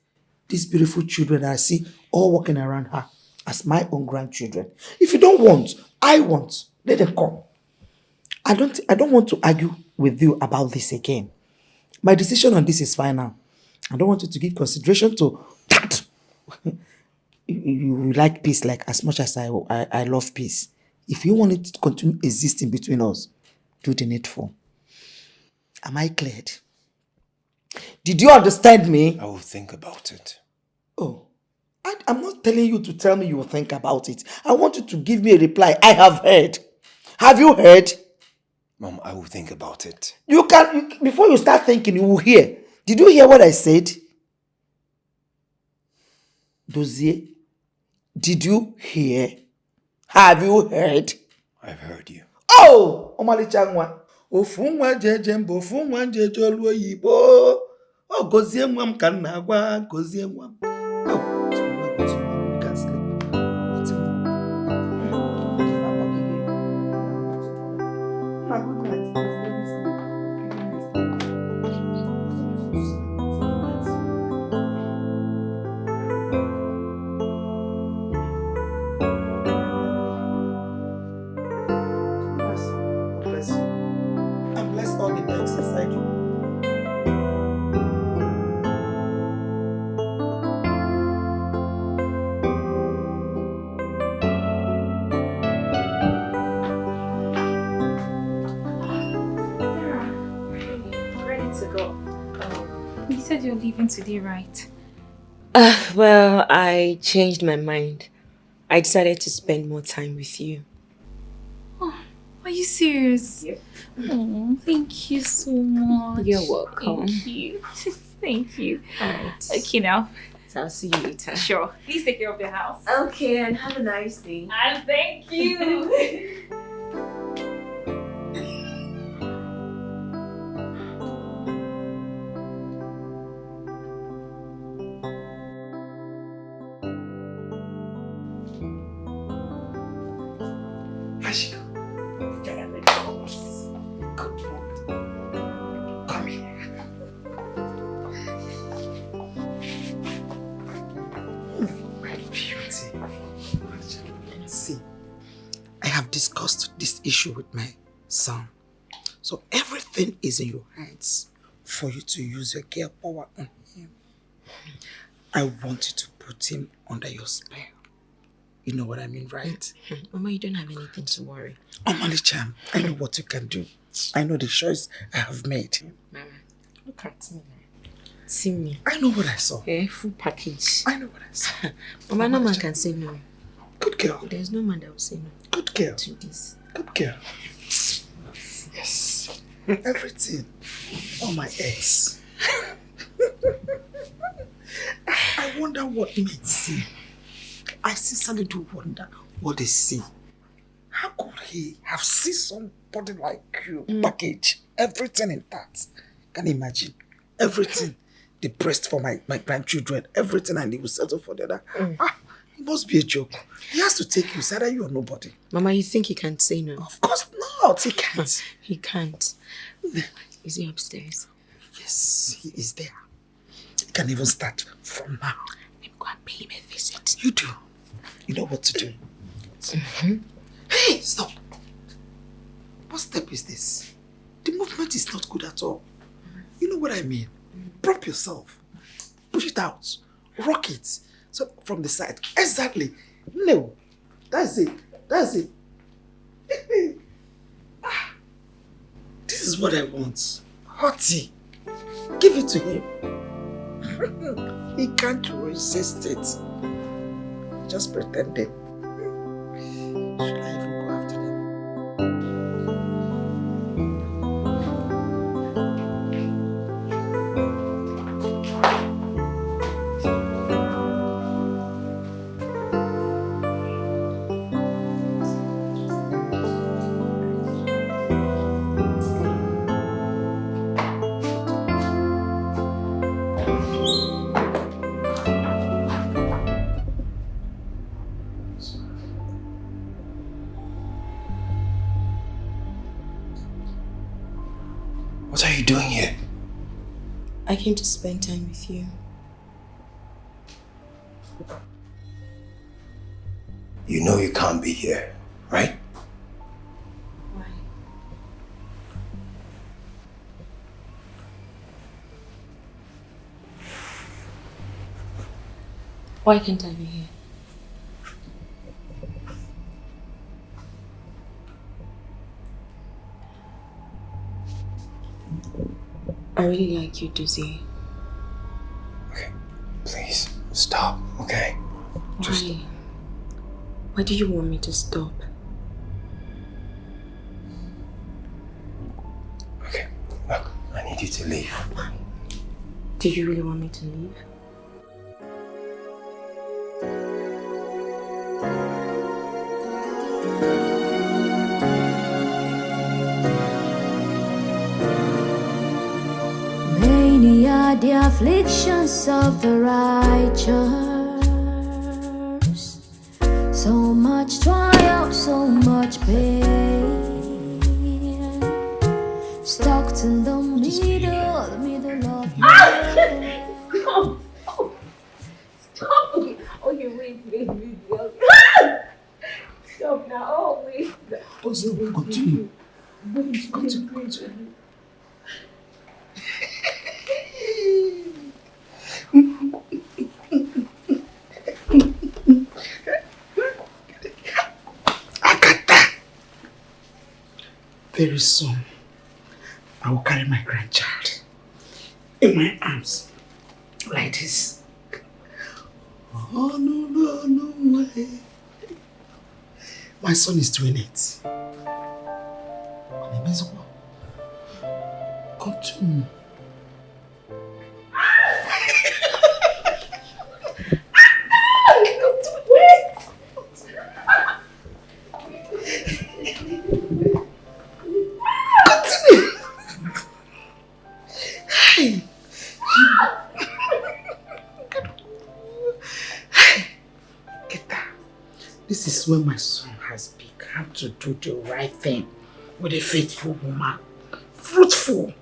these beautiful children that I see all walking around her as my own grandchildren. If you don't want, I want. Let them come. I don't want to argue with you about this again. My decision on this is final. I don't want you to give consideration to that. You like peace like as much as I love peace. If you want it to continue existing between us, do the needful. Am I cleared? Did you understand me? I will think about it. Oh, I'm not telling you to tell me you will think about it. I want you to give me a reply. I have heard. Have you heard? Mom, I will think about it. Before you start thinking, you will hear. Did you hear what I said? Dozier, did you hear? Have you heard? I've heard you. Oh! Omali Changwa. Ofunwa jeje mbo, ofunwa jeje olu oyibo. Oh, gozie mwa mkana agwa, gozie mwa. Oh, you can sleep. Good night. And bless all the eggs inside you. said you're leaving today, right? Well, I changed my mind. I decided to spend more time with you. Oh, are you serious? Yep. Oh, thank you so much. You're welcome. Thank you. Thank you. Alright. Okay, now. So I'll see you later. Sure. Please take care of the house. Okay, and have a nice day. And thank you. Very close. Good boy. Come here. My beauty. See, I have discussed this issue with my son. So everything is in your hands for you to use your girl power on him. I want you to put him under your spell. You know what I mean, right? Mama, you don't have anything to worry. Omalicham, I know what you can do. I know the choice I have made. Mama, look at me. See me. I know what I saw. Full package. I know what I saw. Mama, no man can say no. Good girl. There's no man that will say no. Good girl. To this. Good girl. Yes. Everything. Oh, my ex. I wonder what men see. I sincerely do wonder what they see. How could he have seen somebody like you package everything in that? Can you imagine? Everything. The breast for my grandchildren, everything, and he will settle for the other. It must be a joke. He has to take you. It's either you or nobody. Mama, you think he can't say no? Of course not. He can't. He can't. Is he upstairs? Yes, he is there. He can even start from now. Let me go and pay him a visit. You do. You know what to do. Hey, stop. What step is this? The movement is not good at all. You know what I mean? Prop yourself. Push it out. Rock it. So from the side. Exactly. No. That's it. That's it. This is what I want. Hottie. Give it to him. He can't resist it. Just pretending. Should I even go after them? What are you doing here? I came to spend time with you. You know you can't be here, right? Why? Why can't I be here? I really like you, Duzi. Okay, please, stop, okay? Why? Why do you want me to stop? Okay, look, I need you to leave. Do you really want me to leave? Many are the afflictions of the righteous, so much trial, so much pain, stuck in the middle of Stop! Stop! Okay, wait. Stop now. Oh, wait. Oh, stop. Continue. Continue. Agatha! Very soon, I will carry my grandchild in my arms Like this. Oh, no way. My son is doing it. Continue. This is when my son has begun to do the right thing with a faithful woman. Fruitful.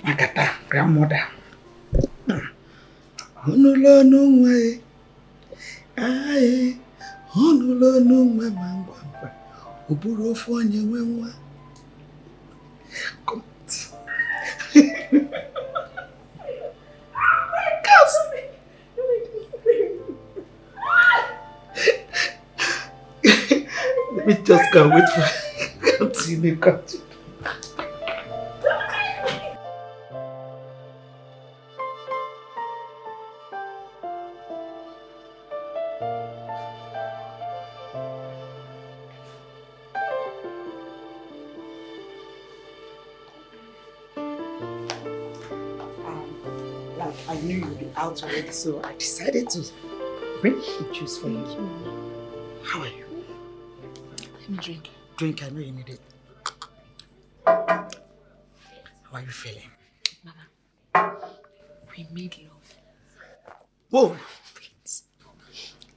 Agatha, grandmother. Onulo no way. Aye. Onulo no way mangwamba. Uburo fonye wenwa. Come. Let me just go wait for continue. I knew you'd be out already, so I decided to bring the juice for you. Thank you. How are you? Let me drink. Drink, I know you need it. How are you feeling? Mama, we made love. Whoa!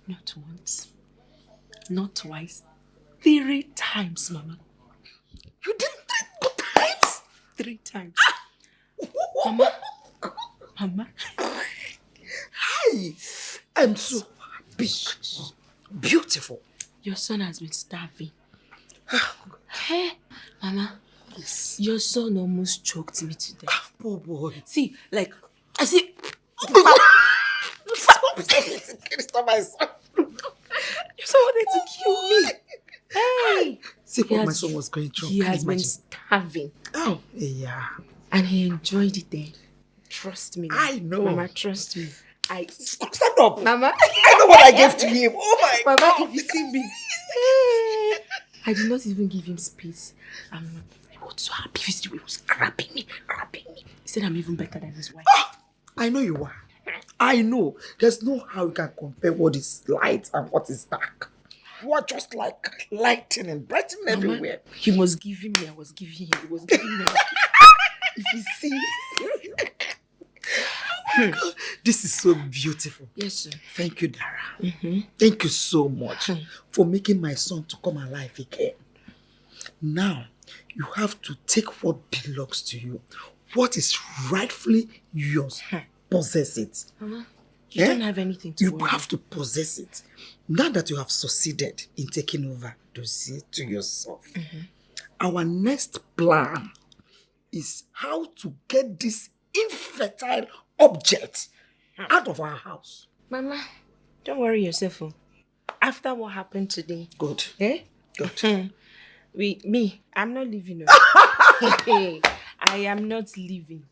Not once, not twice, 3 times, Mama. You did 3 good times? 3 times. Mama. Mama. Hi! I'm so happy. Beautiful. Your son has been starving. Hey, Mama. Yes. Your son almost choked me to death. Poor boy. See, like, I see. Stop my son. Your son wanted to kill me. Hey! See what my son was going through. He has been starving. Oh, yeah. And he enjoyed it there. Trust me. I know. Mama, trust me. Stand up. Mama. I know what I gave to him. Oh my Mama, God. if you see me. I did not even give him space. He was so happy. He was grabbing me. He said I'm even better than his wife. I know you are. I know. There's no how you can compare what is light and what is dark. You are just like lightning, brightening everywhere. He was giving me, I was giving him. He was giving me. If you see. This is so beautiful. Yes, sir. Thank you, Dara. Thank you so much for making my son to come alive again. Now, you have to take what belongs to you. What is rightfully yours. Possess it. Mama, you don't have anything to You worry. have to possess it. Now that you have succeeded in taking over Dozie to yourself, our next plan is how to get this infertile object out of our house. Mama, don't worry yourself. After what happened today. Good. Eh? Good. I'm not leaving. I am not leaving.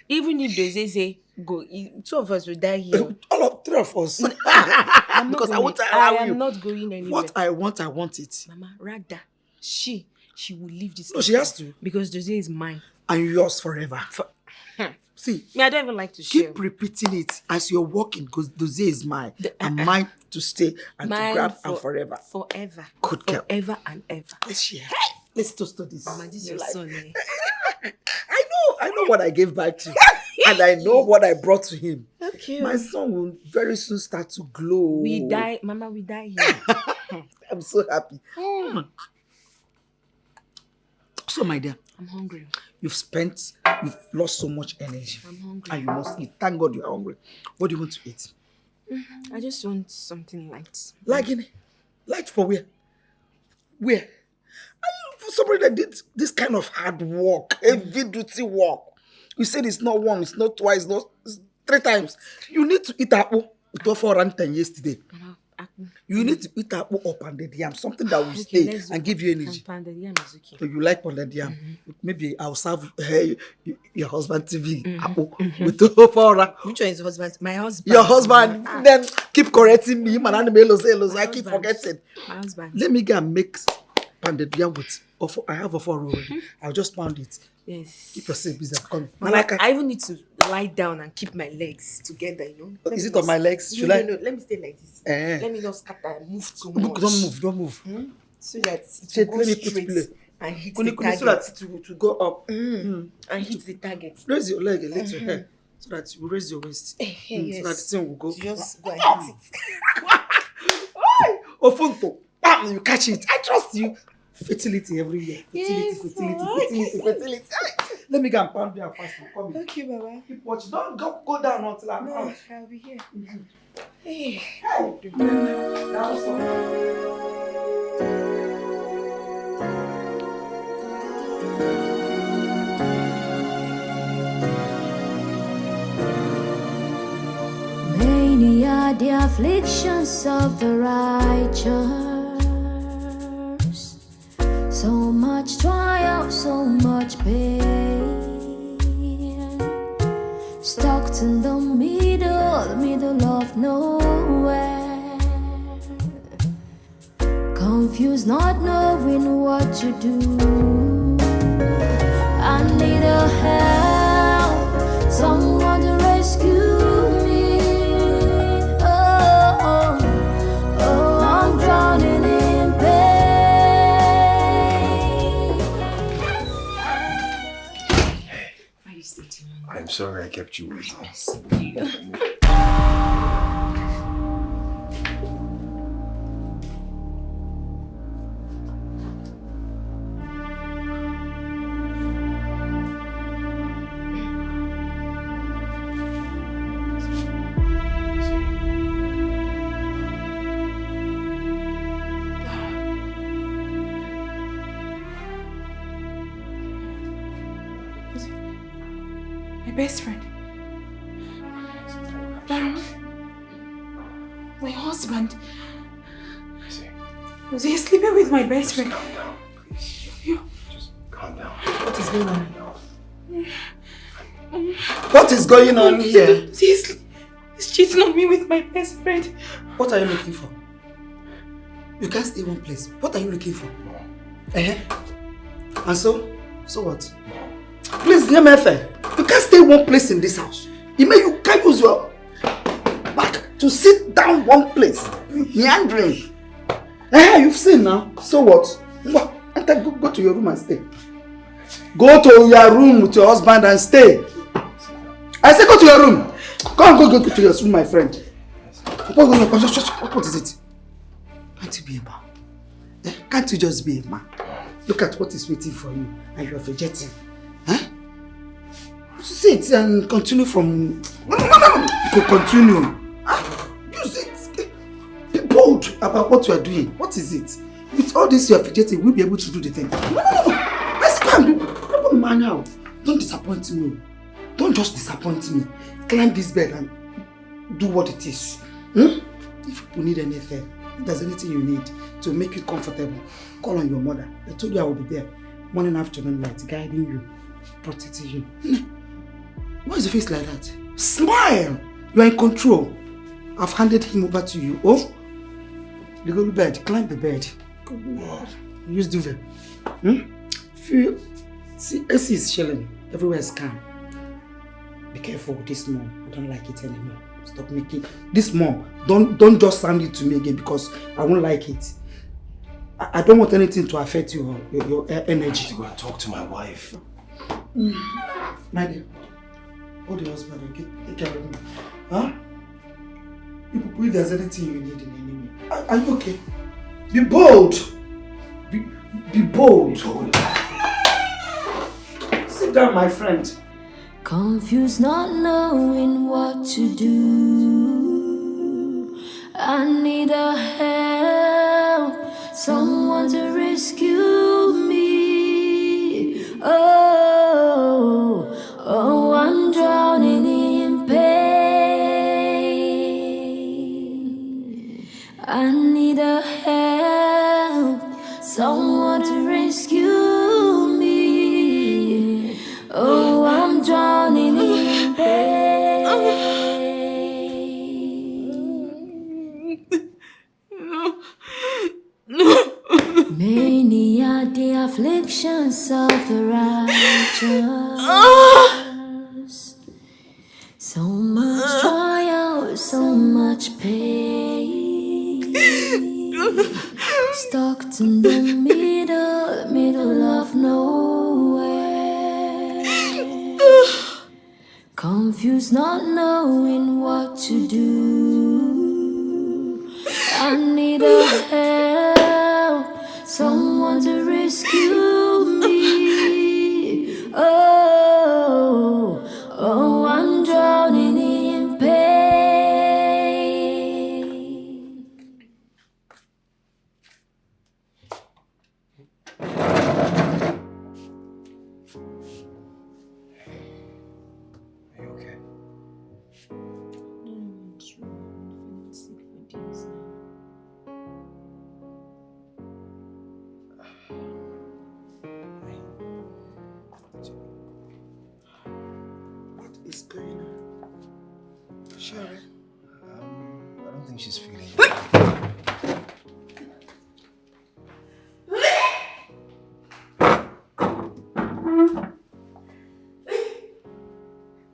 Even if they say go, 2 of us will die here. All 3 of us. I'm not Because going. I am not going anywhere. What I want it. Mama, rather, she will leave this. No, she has to. Because Dozie is mine. And yours forever. See, I don't even like to share. keep repeating it as you're walking because Dozie is mine. And mine to stay and Mine to grab and forever. Forever. Good girl. Forever and ever. Let's share. Let's toast to this. Mama, this is your life. son. Eh? I know what I gave back to you. And I know what I brought to him. Okay. My son will very soon start to glow. We die, Mama, we die here. I'm so happy. So, my dear, I'm hungry. you've lost so much energy. I'm hungry. And you must eat. Thank God you're hungry. What do you want to eat? I just want something light. Like in light for where? Where? For somebody that did this kind of hard work, heavy duty work. You said it's not 1, it's not 2, it's 3 times. You need to eat apple. It was 4 and 10 yesterday. Mama, You need to eat apple or pounded yam, something that will Okay, stay let's do and give you energy. pounded yam is okay. So you like pounded yam? Maybe I'll serve your husband TV apple with the Which one is husband? My husband. Your husband. Then keep correcting me. Man, I keep forgetting. My husband. Let me go and make pounded yam with. I have a four already. I'll just pound it. Yes. Keep yourself busy. Come. I even need to lie down and keep my legs together, you know. Is it on my legs? Should no, I? No, let me stay like this. Let me not scatter and move too much. Don't move. So that it will go straight and hit the target. So that it will go up. And hit the target. Raise your leg a little so that you raise your waist. Yes. So that the thing will go. Just go and hit it. Ofunto. Bam! You catch it. I trust you. Fertility every year. Fertility. Let me go and pound there fast. Come here. Okay, Baba. Keep watching. Don't go down until I'm out. I'll be here. Hey. Now Many are the afflictions of the righteous. So much trial, so much pain. Stuck in the middle of nowhere. Confused, not knowing what to do. I need a help, someone to rescue me. Oh, I'm drowning in pain. I'm sorry I kept you waiting. My best friend. My husband. Was he sleeping with my best friend? Calm down, please. Just calm down. what is going on? What is going on here? He's cheating on me with my best friend. What are you looking for? You can't stay one place. What are you looking for? And so what? Please, dear Mefe, you can't stay one place in this house. You can't use your back to sit down one place. Meandering. You've seen now. So what? Go to your room and stay. Go to your room with your husband and stay. I say go to your room. Go to your room, my friend. What is it? Can't you be a man? Can't you just be a man? Look at what is waiting for you and you are fidgeting. Sit and continue from... No. Continue. Use it. Be bold about what you are doing. What is it? With all this you are fidgeting, we'll be able to do the thing. No. Let's go and be man out. Don't disappoint me. Don't just disappoint me. Climb this bed and do what it is. If you need anything, if there's anything you need to make you comfortable, call on your mother. I told you I will be there. Morning, afternoon, night, guiding you, protecting you. Why is your face like that? Smile! You are in control. I've handed him over to you. Oh, you go to bed. Climb the bed. Use duvet. Feel. See, AC is chilling. Everywhere is calm. Be careful with this mom. I don't like it anymore. Stop making this mom. Don't just sound it to me again because I won't like it. I don't want anything to affect your energy. To go and talk to my wife. My dear, hold your husband and take care of me. Huh? If there's anything you need in any way. Are you okay? Be bold. Be bold. Sit down, my friend. Confused, not knowing what to do. I need a help, someone to rescue me. Oh, I'm drowning in pain. I someone to rescue me. Oh, I'm drowning in pain. Many are the afflictions of the righteous. So much trial, so much pain. Stuck in the middle of nowhere. Confused, not knowing what to do. I need a help, someone to rescue me. Oh, I'm drowning in pain. Are you okay? What is going on? Sure. I don't think she's feeling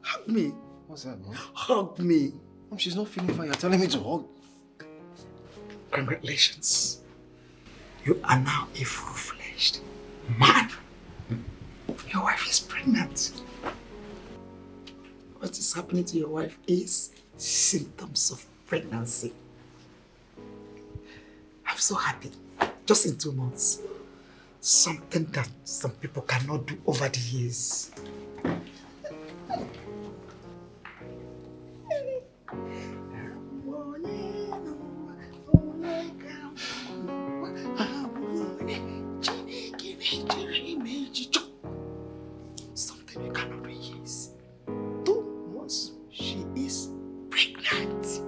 Hug me. What's that, Mom? Hug me. Mom, she's not feeling fine. You're telling me to hug. Congratulations. You are now a full-fledged man. Your wife is pregnant. What is happening to your wife is symptoms of pregnancy. I'm so happy. Just in 2 months. Something that some people cannot do over the years. Something we cannot do years. 2 months, she is pregnant.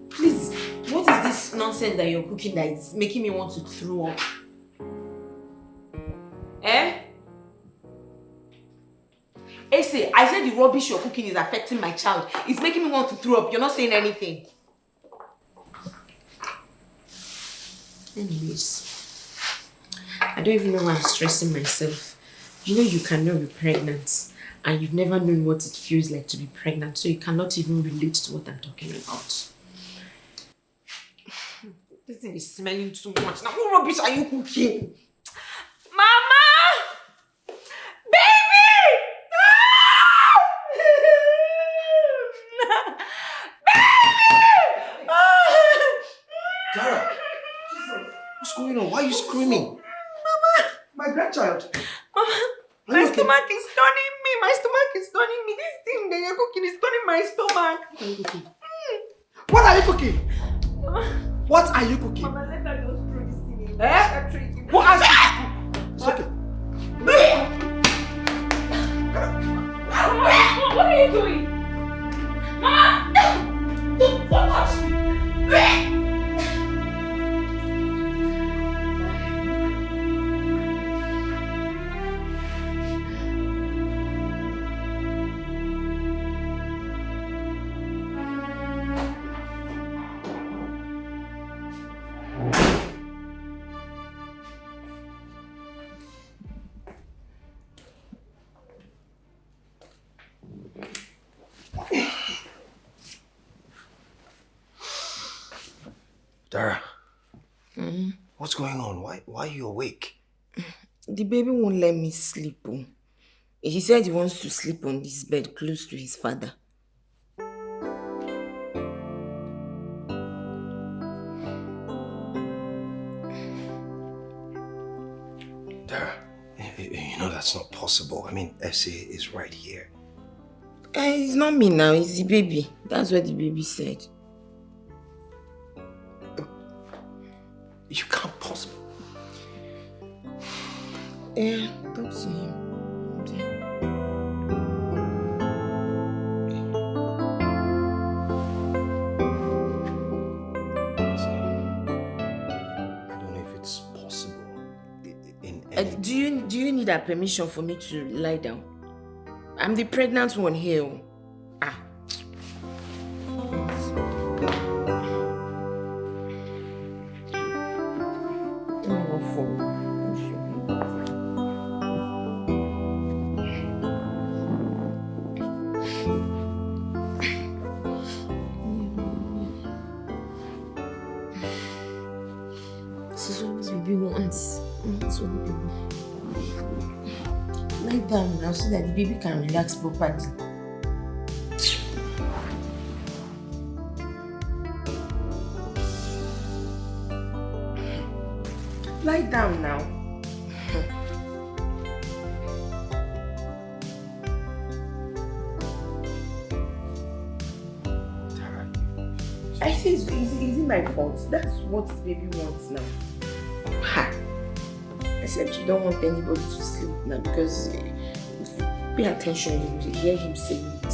Please, what is this nonsense that you're cooking that is making me want to throw up? Eh? Ese, I said the rubbish you're cooking is affecting my child. It's making me want to throw up. You're not saying anything. Anyways, I don't even know why I'm stressing myself. You know you cannot be pregnant and you've never known what it feels like to be pregnant, so you cannot even relate to what I'm talking about. This thing is smelling too much. Now what rubbish are you cooking? Mama! Baby! Dara! What's going on? Why are you screaming? Mama! My grandchild! Mama! My stomach is turning me. My stomach is turning me. This thing that you're cooking is turning my stomach. What are you cooking? Mama. What are you cooking? Mama, let her just throw this thing in. Eh? What are you cooking? It's okay. What are you doing? Mama! Don't touch me! What's going on? Why are you awake? The baby won't let me sleep. Oh. He said he wants to sleep on this bed close to his father. Dara, you know that's not possible. I mean, Essie is right here. It's not me now, it's the baby. That's what the baby said. You can't possibly. Yeah, talk to him. I don't know if it's possible. Do you need a permission for me to lie down? I'm the pregnant one here. Ah. This is what this baby wants. That's what the baby. Lie down now so that the baby can relax properly. Lie down now. I say it's my fault. That's what the baby wants now. Ha! Except you don't want anybody to sleep now because if you pay attention, you will hear him saying it.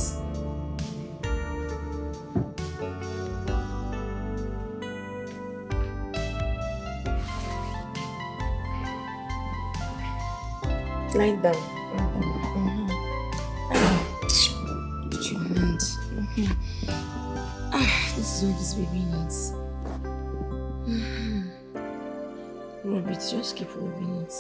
Lie down. What you want? This is what this baby needs. Rub it, just keep rubbing it.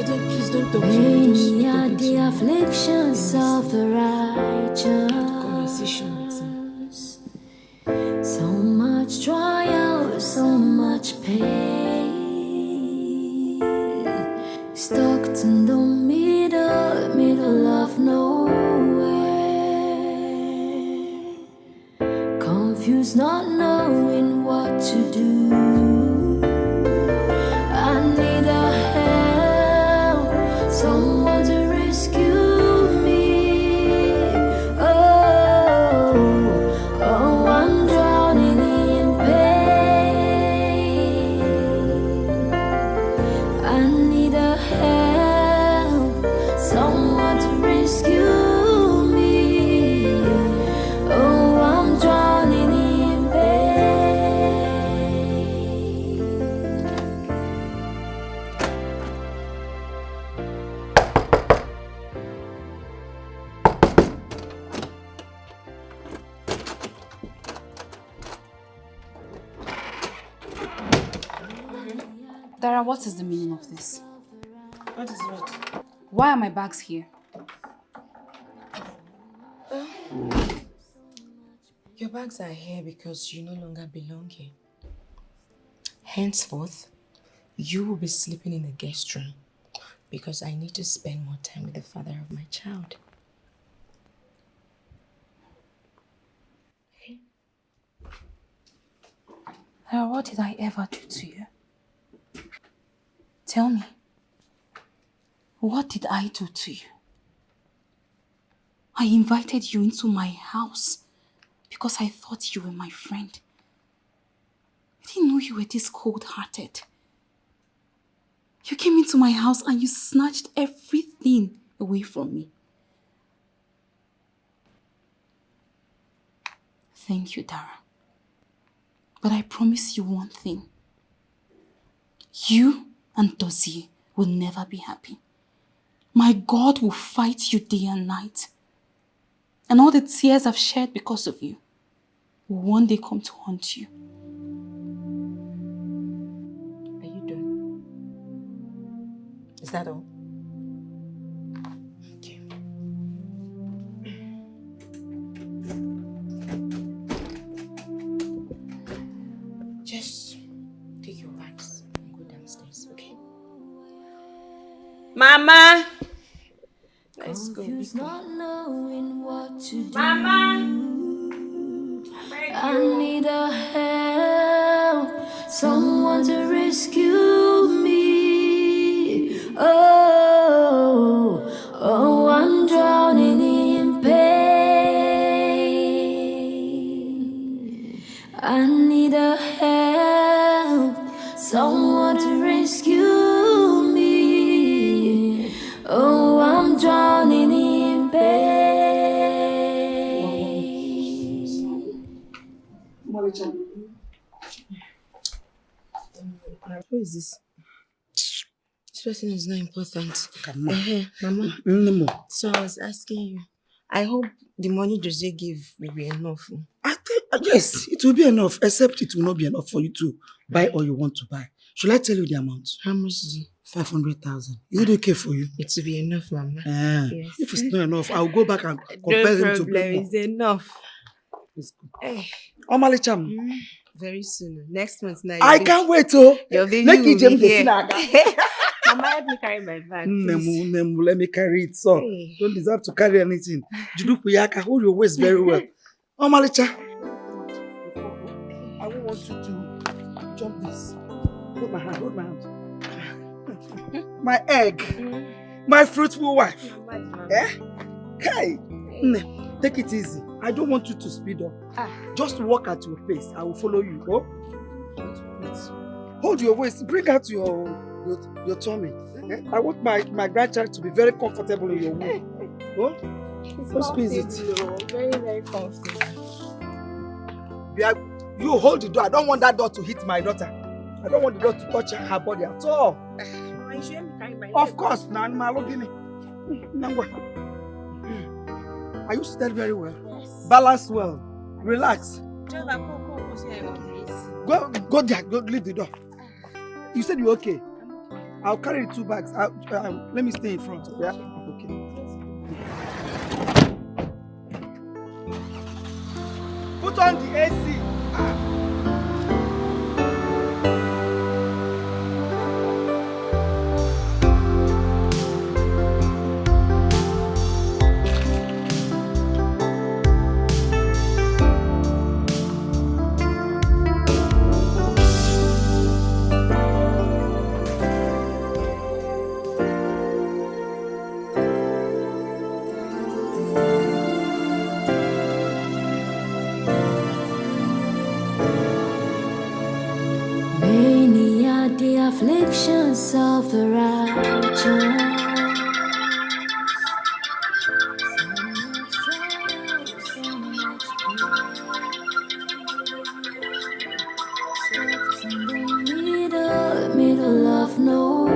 Please don't talk to me. Many are the afflictions of the righteous. Conversation with him. So much trial, so much pain. Stuck in the middle of nowhere. Confused, not knowing what to do. I need a help, someone to rescue me. Oh, I'm drowning in pain. I need a help, someone to rescue me. Oh, I'm drowning in pain. Dara, what is the meaning of this? What is what? Why are my bags here? Your bags are here because you no longer belong here. Henceforth, you will be sleeping in the guest room because I need to spend more time with the father of my child. Okay? Dara, what did I ever do to you? Tell me. What did I do to you? I invited you into my house because I thought you were my friend. I didn't know you were this cold-hearted. You came into my house and you snatched everything away from me. Thank you, Dara. But I promise you one thing. You and Dozie will never be happy. My God will fight you day and night. And all the tears I've shed because of you will one day come to haunt you. Are you done? Is that all? Mama! Let's go. Confused, not knowing what to do. Mama! I need a help, someone to rescue me. Oh, oh, I'm drowning in pain. I need a help, someone to rescue me. Oh, I'm drowning in pain. Who is this? This person is not important. Mama. Mama. So I was asking you, I hope the money Jose gave will be enough. Yes, it will be enough, except it will not be enough for you to buy all you want to buy. Should I tell you the amount? How much is it? 500,000. Is it okay for you? It will be enough, Mama. Yes. If it's not enough, I'll go back and compare him to bring more. It's enough. It's good. Hey. Omalicham. Very soon. Next month now. I can't wait, oh. Your baby Make will you be here. Mama, help me carry my bag. Nemu, let me carry it, so. Hey. Don't deserve to carry anything. Judukuyaka, hold your waist very well. Omalicha. I won't want you to jump this. Hold my hand. My egg. My fruitful wife. Hey. Take it easy. I don't want you to speed up. Just walk at your pace. I will follow you. Oh? Hold your waist. Bring out your tummy. I want my grandchild to be very comfortable in your womb. Oh? Don't squeeze it. Very, very comfortable. You hold the door. I don't want that door to hit my daughter. I don't want the door to touch her body at all. Of course, Are you seated very well? Yes. Balance well. Relax. Go there. Go leave the door. You said you're okay. I'll carry the 2 bags. Let me stay in front. Yeah? Okay. Put on the AC. Many are the afflictions of the righteous. Middle of nowhere,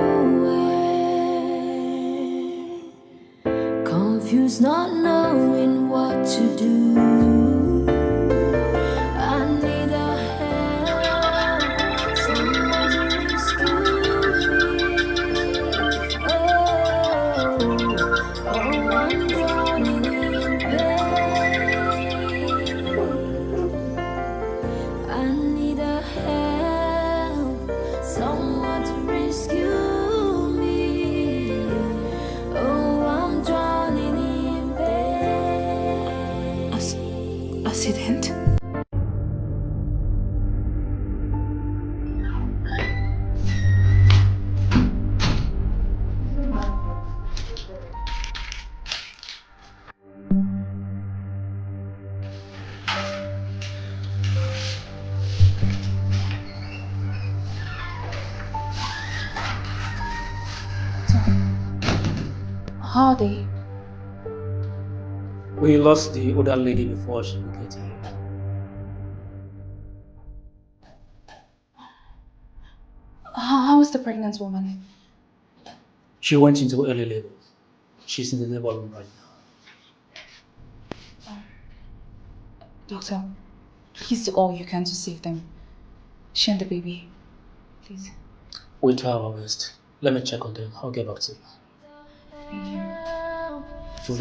confused, not knowing what to do. I need a help, someone to rescue me. Oh, I'm drowning in pain. I need a help, someone to rescue me. Oh, I'm drowning in pain. Accident? How are they? We lost the older lady before she could get here. How is the pregnant woman? She went into early labor. She's in the labor room right now. Doctor, please do all you can to save them. She and the baby. Please. We'll try our best. Let me check on them. I'll get back to you. Thank you.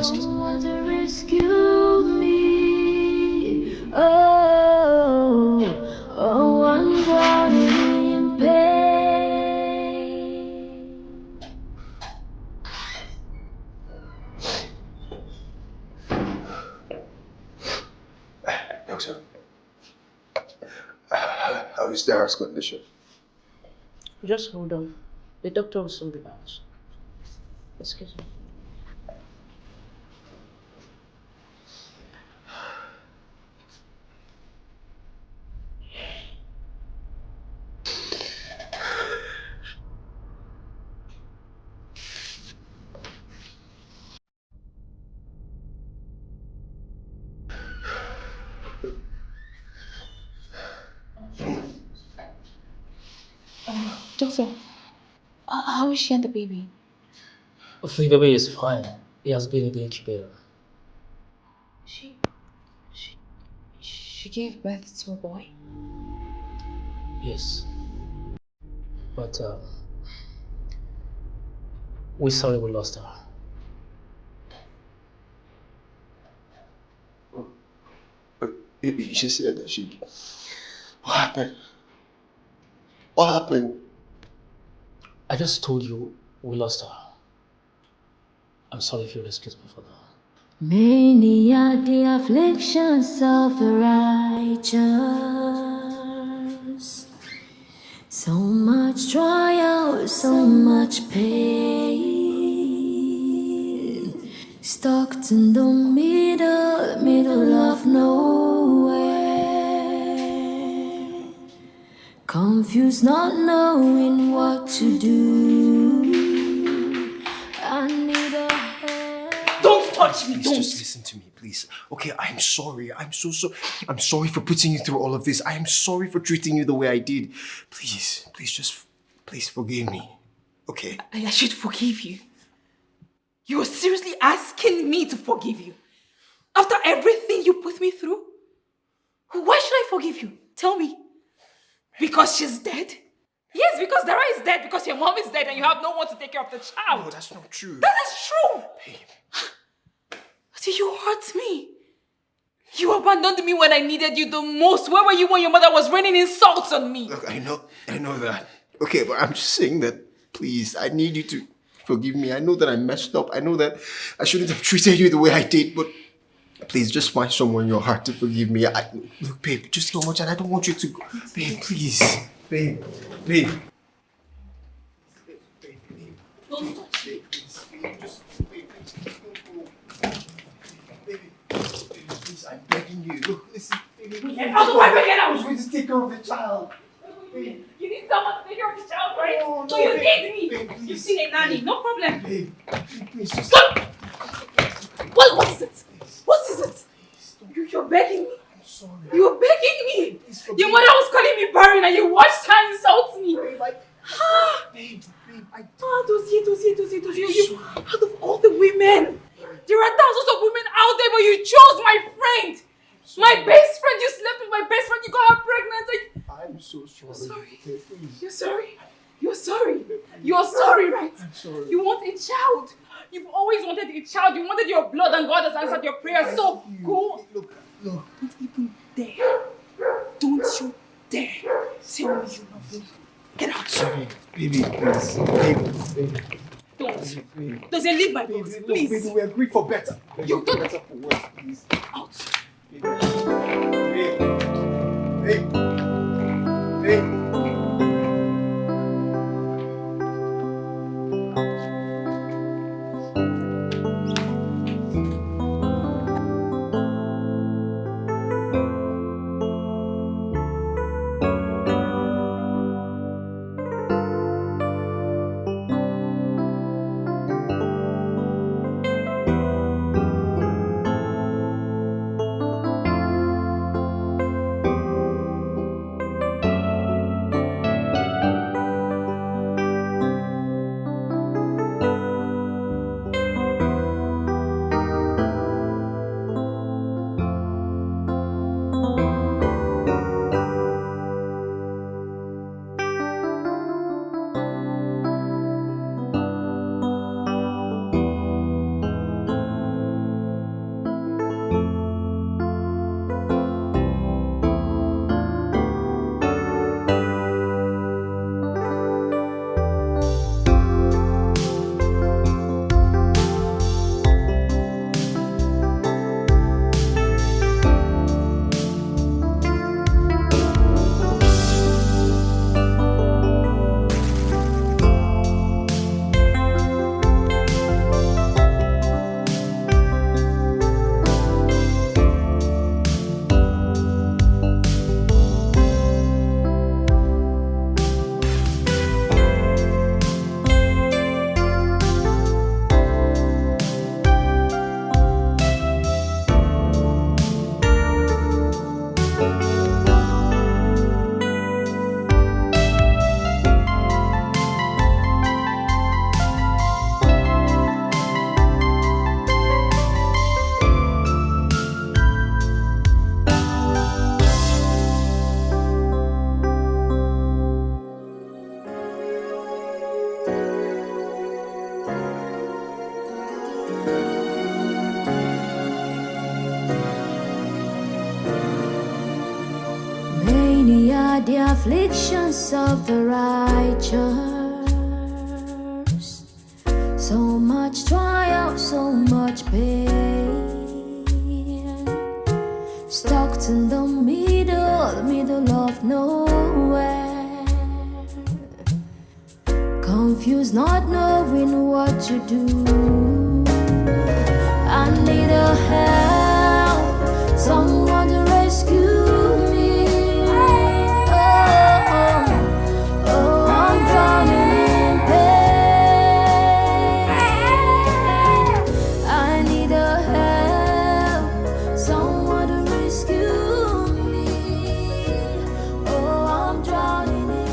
Someone to rescue me. Oh, oh, I'm drowning in pain. Doctor, how is Dara's condition? Just hold on. The doctor will soon be back. Excuse me. Doctor, how is she and the baby? The baby is fine. He has been in the incubator. She gave birth to a boy? Yes. But we're sorry we lost her. You said that she... What happened? What happened? I just told you we lost her. I'm sorry if you'll excuse me for that. Many are the afflictions of the righteous. So much trial, so much pain. Stuck in the middle of nowhere. Confused, not knowing what to do. I need a hand. Don't touch me! Please, just listen to me, please. Okay, I'm sorry. I'm so sorry. I'm sorry for putting you through all of this. I am sorry for treating you the way I did. Please, please forgive me. Okay? I should forgive you. You are seriously asking me to forgive you? After everything you put me through? Why should I forgive you? Tell me. Because she's dead? Yes, because Dara is dead, because your mom is dead and you have no one to take care of the child. No, that's not true. That is true! Babe. You hurt me. You abandoned me when I needed you the most. Where were you when your mother was raining insults on me? Look, I know that. Okay, but I'm just saying that, please, I need you to forgive me. I know that I messed up. I know that I shouldn't have treated you the way I did, but please, just find someone in your heart to forgive me. Look, babe, just so much, and I don't want you to go. Babe, please. Babe. Don't touch me. Please, I'm begging you. Look, listen, baby. Get out of my bed, get out! I was going to take care of the child. You need someone to take care of the child, right? No, So you babe. need me. Babe, please. You've seen a nanny, no problem. Babe, please just... Stop! What is it? What is it? You're begging me. I'm sorry. You're begging me. Please Your mother was calling me barren and you watched her insult me. Babe, Dozie. You, out of all the women, there are thousands of women out there, but you chose my friend. My best friend. You slept with my best friend. You got her pregnant. I'm so sorry. Sorry. Okay, please. You're sorry. You're sorry. You're sorry, right? I'm sorry. You want a child. You've always wanted a child. You wanted your blood and God has answered your prayers. So go. Look. Don't even dare. Don't you dare tell me you love me. Get out. Sorry, baby, please. Baby. Don't. Baby. Does it leave my box, please? Baby, we agreed for better. You don't. Better for worse, please. Out. Babe. are the afflictions of the righteous. So much trial, so much pain. Stuck in the middle of nowhere. Confused, not knowing what to do. I need a help, someone to rescue me. Oh, I'm drowning in pain. I need a help, someone to rescue me. Oh, I'm drowning in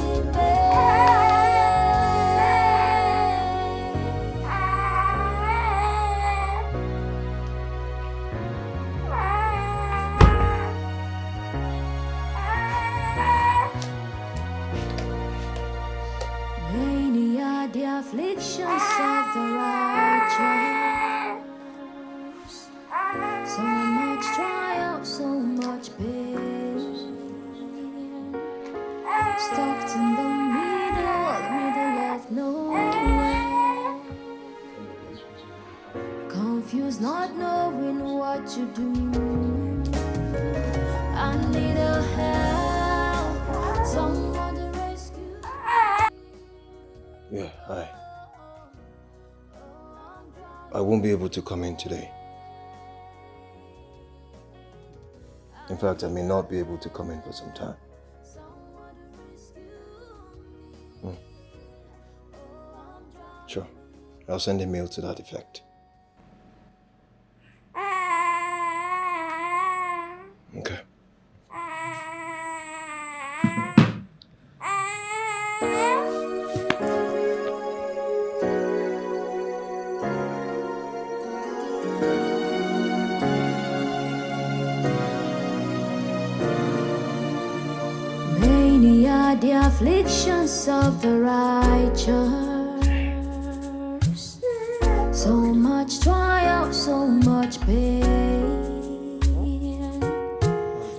Many are the afflictions of the righteous. So much trial, so much pain. Stuck in the middle of nowhere. Confused, not knowing what to do. I need a help, someone to rescue. Yeah, hi. I won't be able to come in today. In fact, I may not be able to come in for some time. Sure. I'll send a mail to that effect. Okay. Many are the afflictions of the righteous. So much trial, so much pain.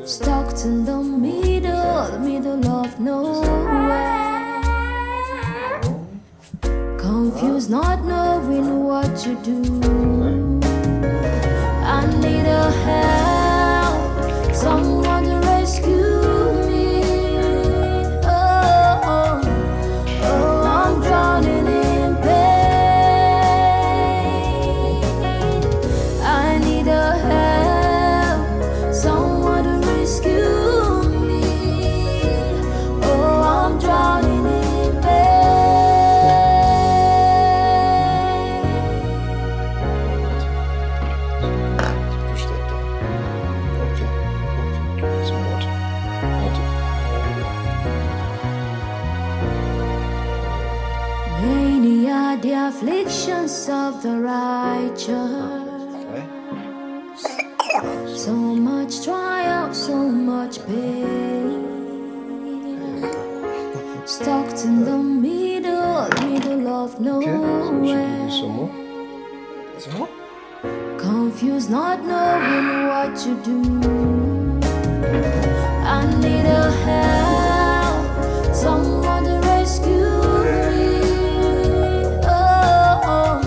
Stuck in the middle of nowhere. Confused, not knowing what to do. I need a help, someone to rescue me. Oh, I'm drowning in pain. I need a help, someone to rescue me. Oh, I'm drowning in Push that down. Okay. Some water. Many are the afflictions of the righteous. So much trial, so much pain. Stuck in the middle of nowhere. Some more? Some more? Confused, not knowing what to do. I need a help, someone to rescue me. Oh,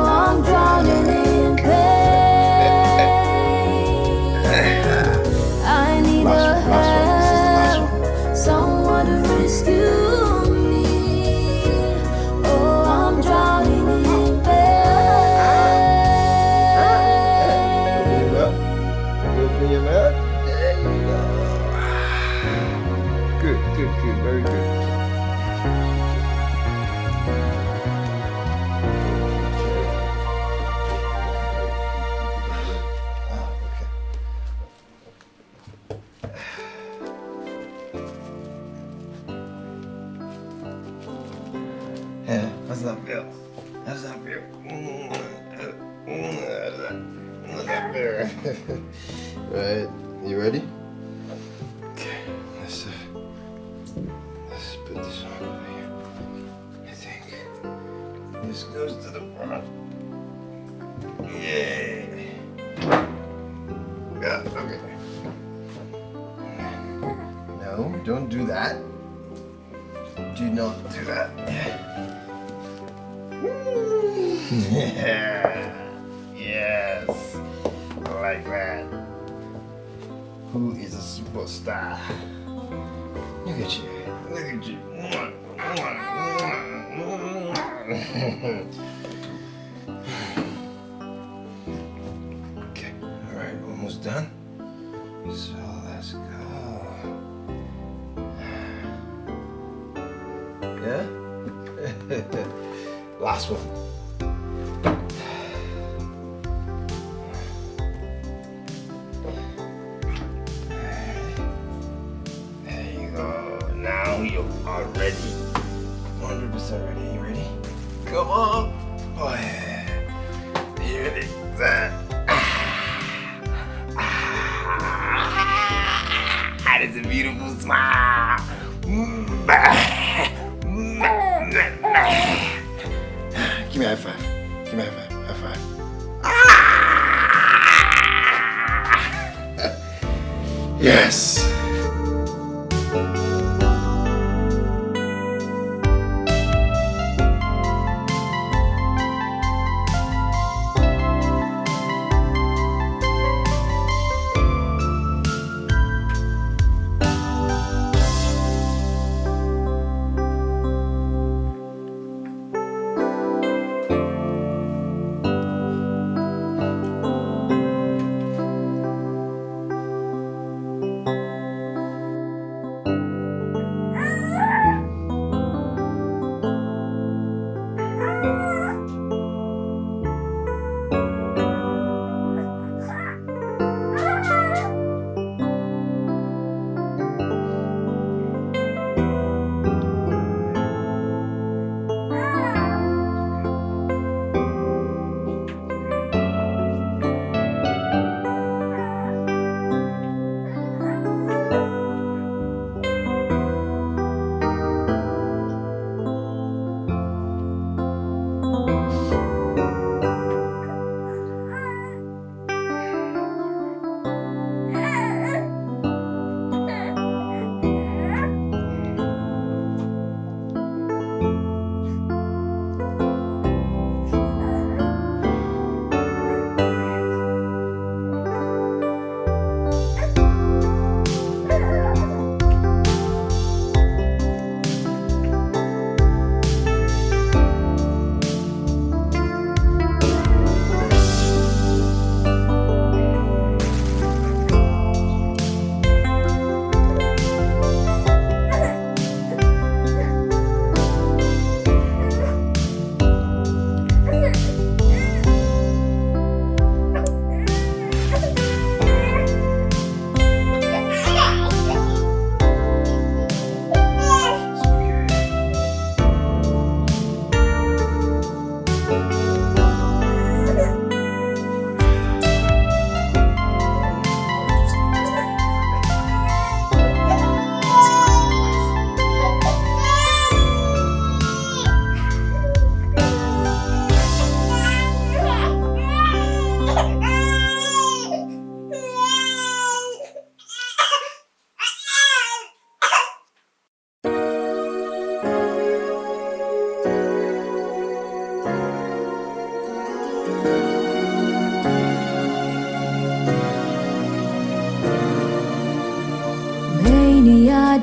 I'm drowning in pain. I need a help, someone to rescue me. Oh, I'm drowning in Open your mouth. There you go. Good, very good. Yeah, how's that feel? How's that feel? How's that feel? Right, you ready? Okay, let's put this on over here. I think this goes to the front. Yeah. Yeah, okay. No. don't do that. Do not do that. Yes. I like that. Who is a superstar? Look at you. Look at you. Okay. All right. Almost done. So let's go. Yeah? Last one. There you go. Now you are ready. 100% ready. You ready? Come on. Oh yeah. You ready? That. That is a beautiful smile. Give me a high five. Give me a high five. High five. Yes.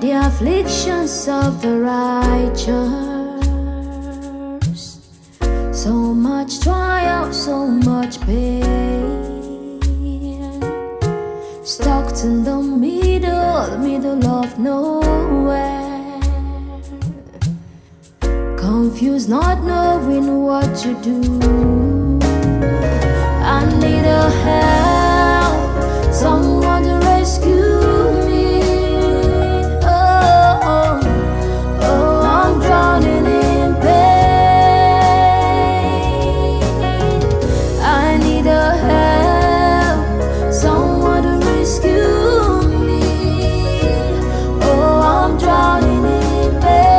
The afflictions of the righteous, so much trial, so much pain, stuck in the middle of nowhere, confused, not knowing what to do. I need a help, someone to rescue me. I'm drowning in pain. I need a help, someone to rescue me. Oh, I'm drowning in pain.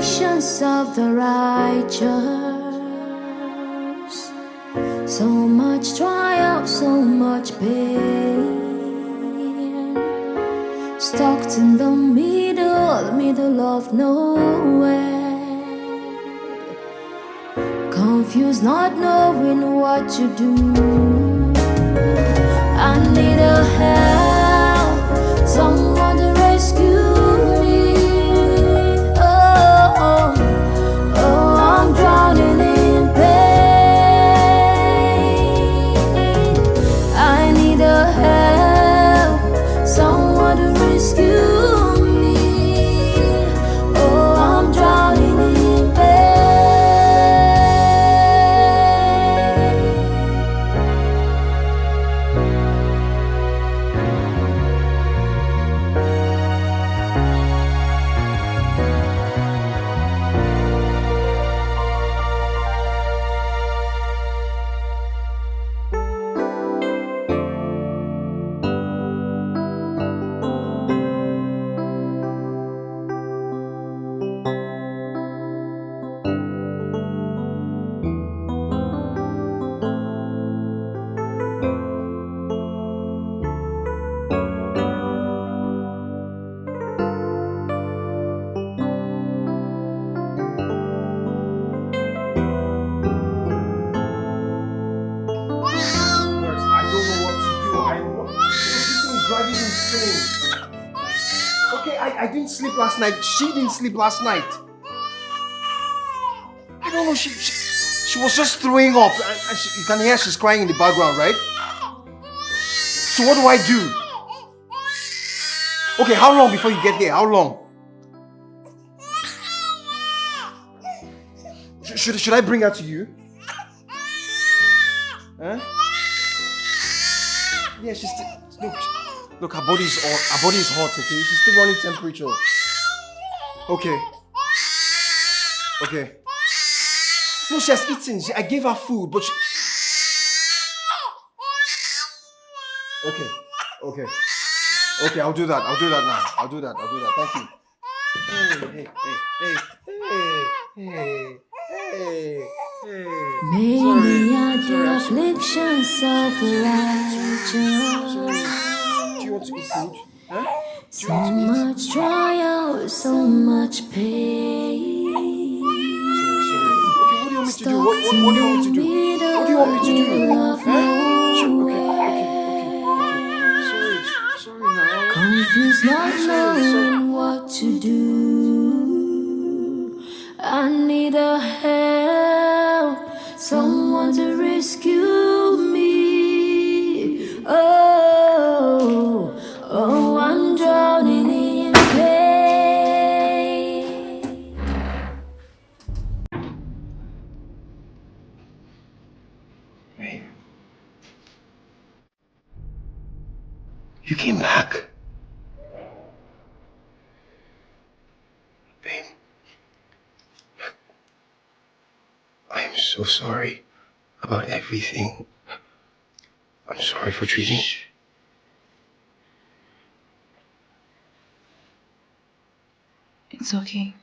afflictions of the righteous. So much trial, so much pain. Stuck in the middle of nowhere. Confused, not knowing what to do. I need a help, someone to rescue me. Oh, oh, oh, I'm drowning in pain. I need a help, someone to rescue me. Oh, I'm drowning in pain. I didn't sleep last night. She didn't sleep last night. I don't know. She was just throwing up. And you can hear she's crying in the background, right? So what do I do? Okay, how long before you get there? How long? Should I bring her to you? Huh? Yeah, she's still... Look, her body is hot, okay? She's still running temperature. Okay. No, she has eaten. I gave her food, but she... Okay, I'll do that now. I'll do that. Thank you. Hey. Many are the afflictions of the righteous. Do you want to eat food? Huh? So much trial, so much pain. Sorry. Okay, what do you want me to do? What do you want me to do? What do you want me to do? Huh? Okay. Sorry now. Confused, not knowing what to do. I need a help, someone to rescue me. Oh, I'm drowning in pain. Babe. You came back. Babe. I am so sorry about everything. I'm sorry for treating... It's okay.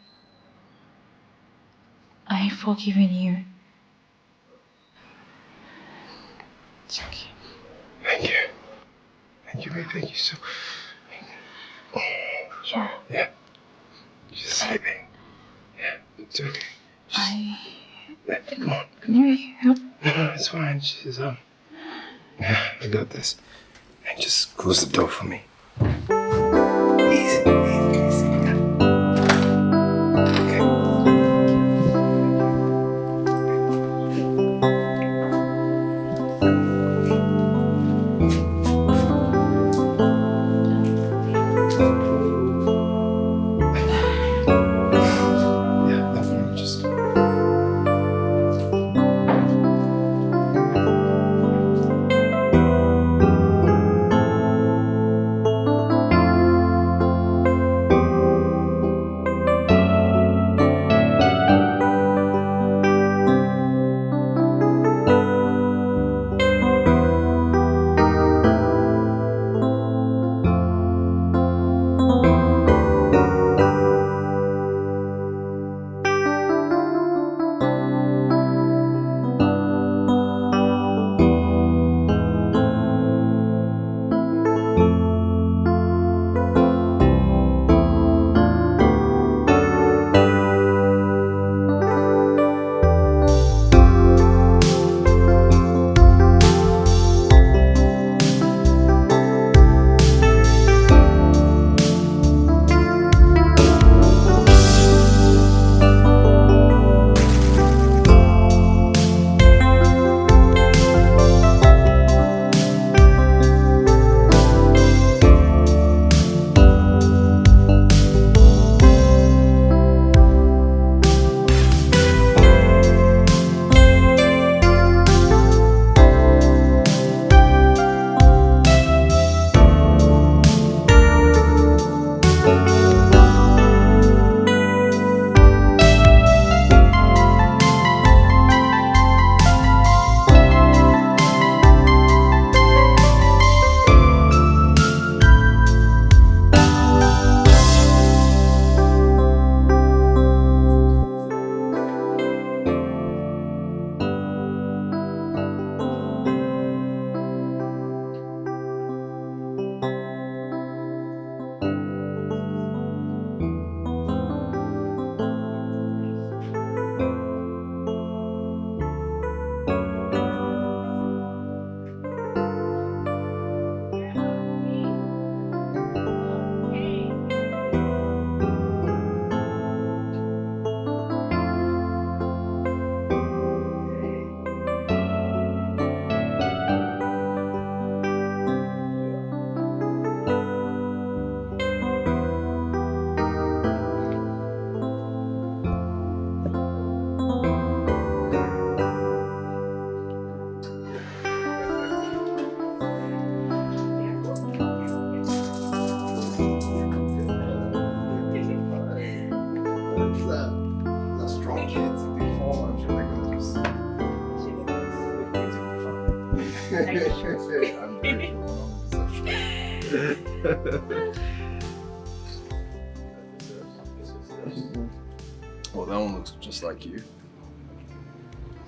I've forgiven you. It's okay. Thank you, babe. Thank you so... Sorry. Yeah. She's sleeping. Yeah, it's okay. Come on. Can you help? No, it's fine. She's yeah, I got this. And just close the door for me. Easy. very Oh, that one looks just like you.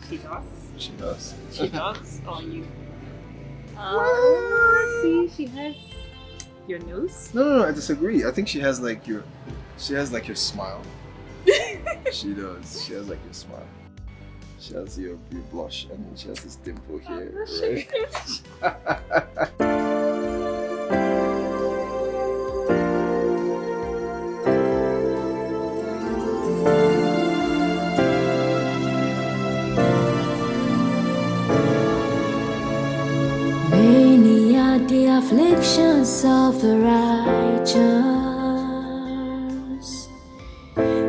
She does. She does. She does. Or you? See, she has your nose. No, I disagree. I think she has like your smile. She does. She has like your smile. She has your blush and she has this dimple here, right? Many are the afflictions of the righteous,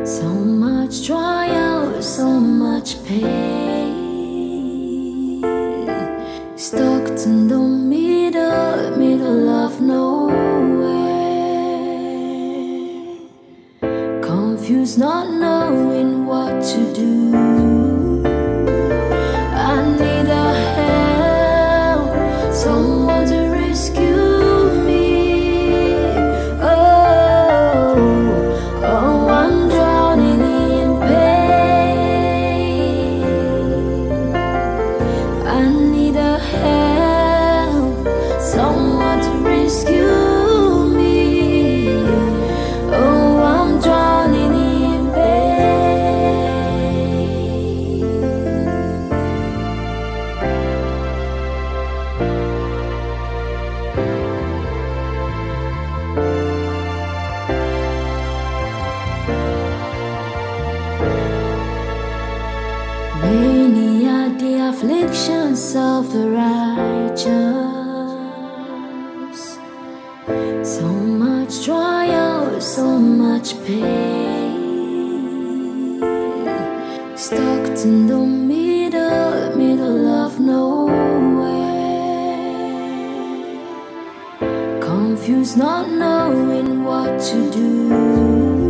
so much trial, so much pain, stuck in the middle of nowhere, confused, not knowing what to do. I need a help, someone to rescue me. Oh, I'm drowning in pain. I need a help, someone to rescue me. Oh, I'm drowning in pain. Many are the afflictions of the righteous, so much trial, so much pain, stuck in the middle of nowhere, confused, not knowing what to do.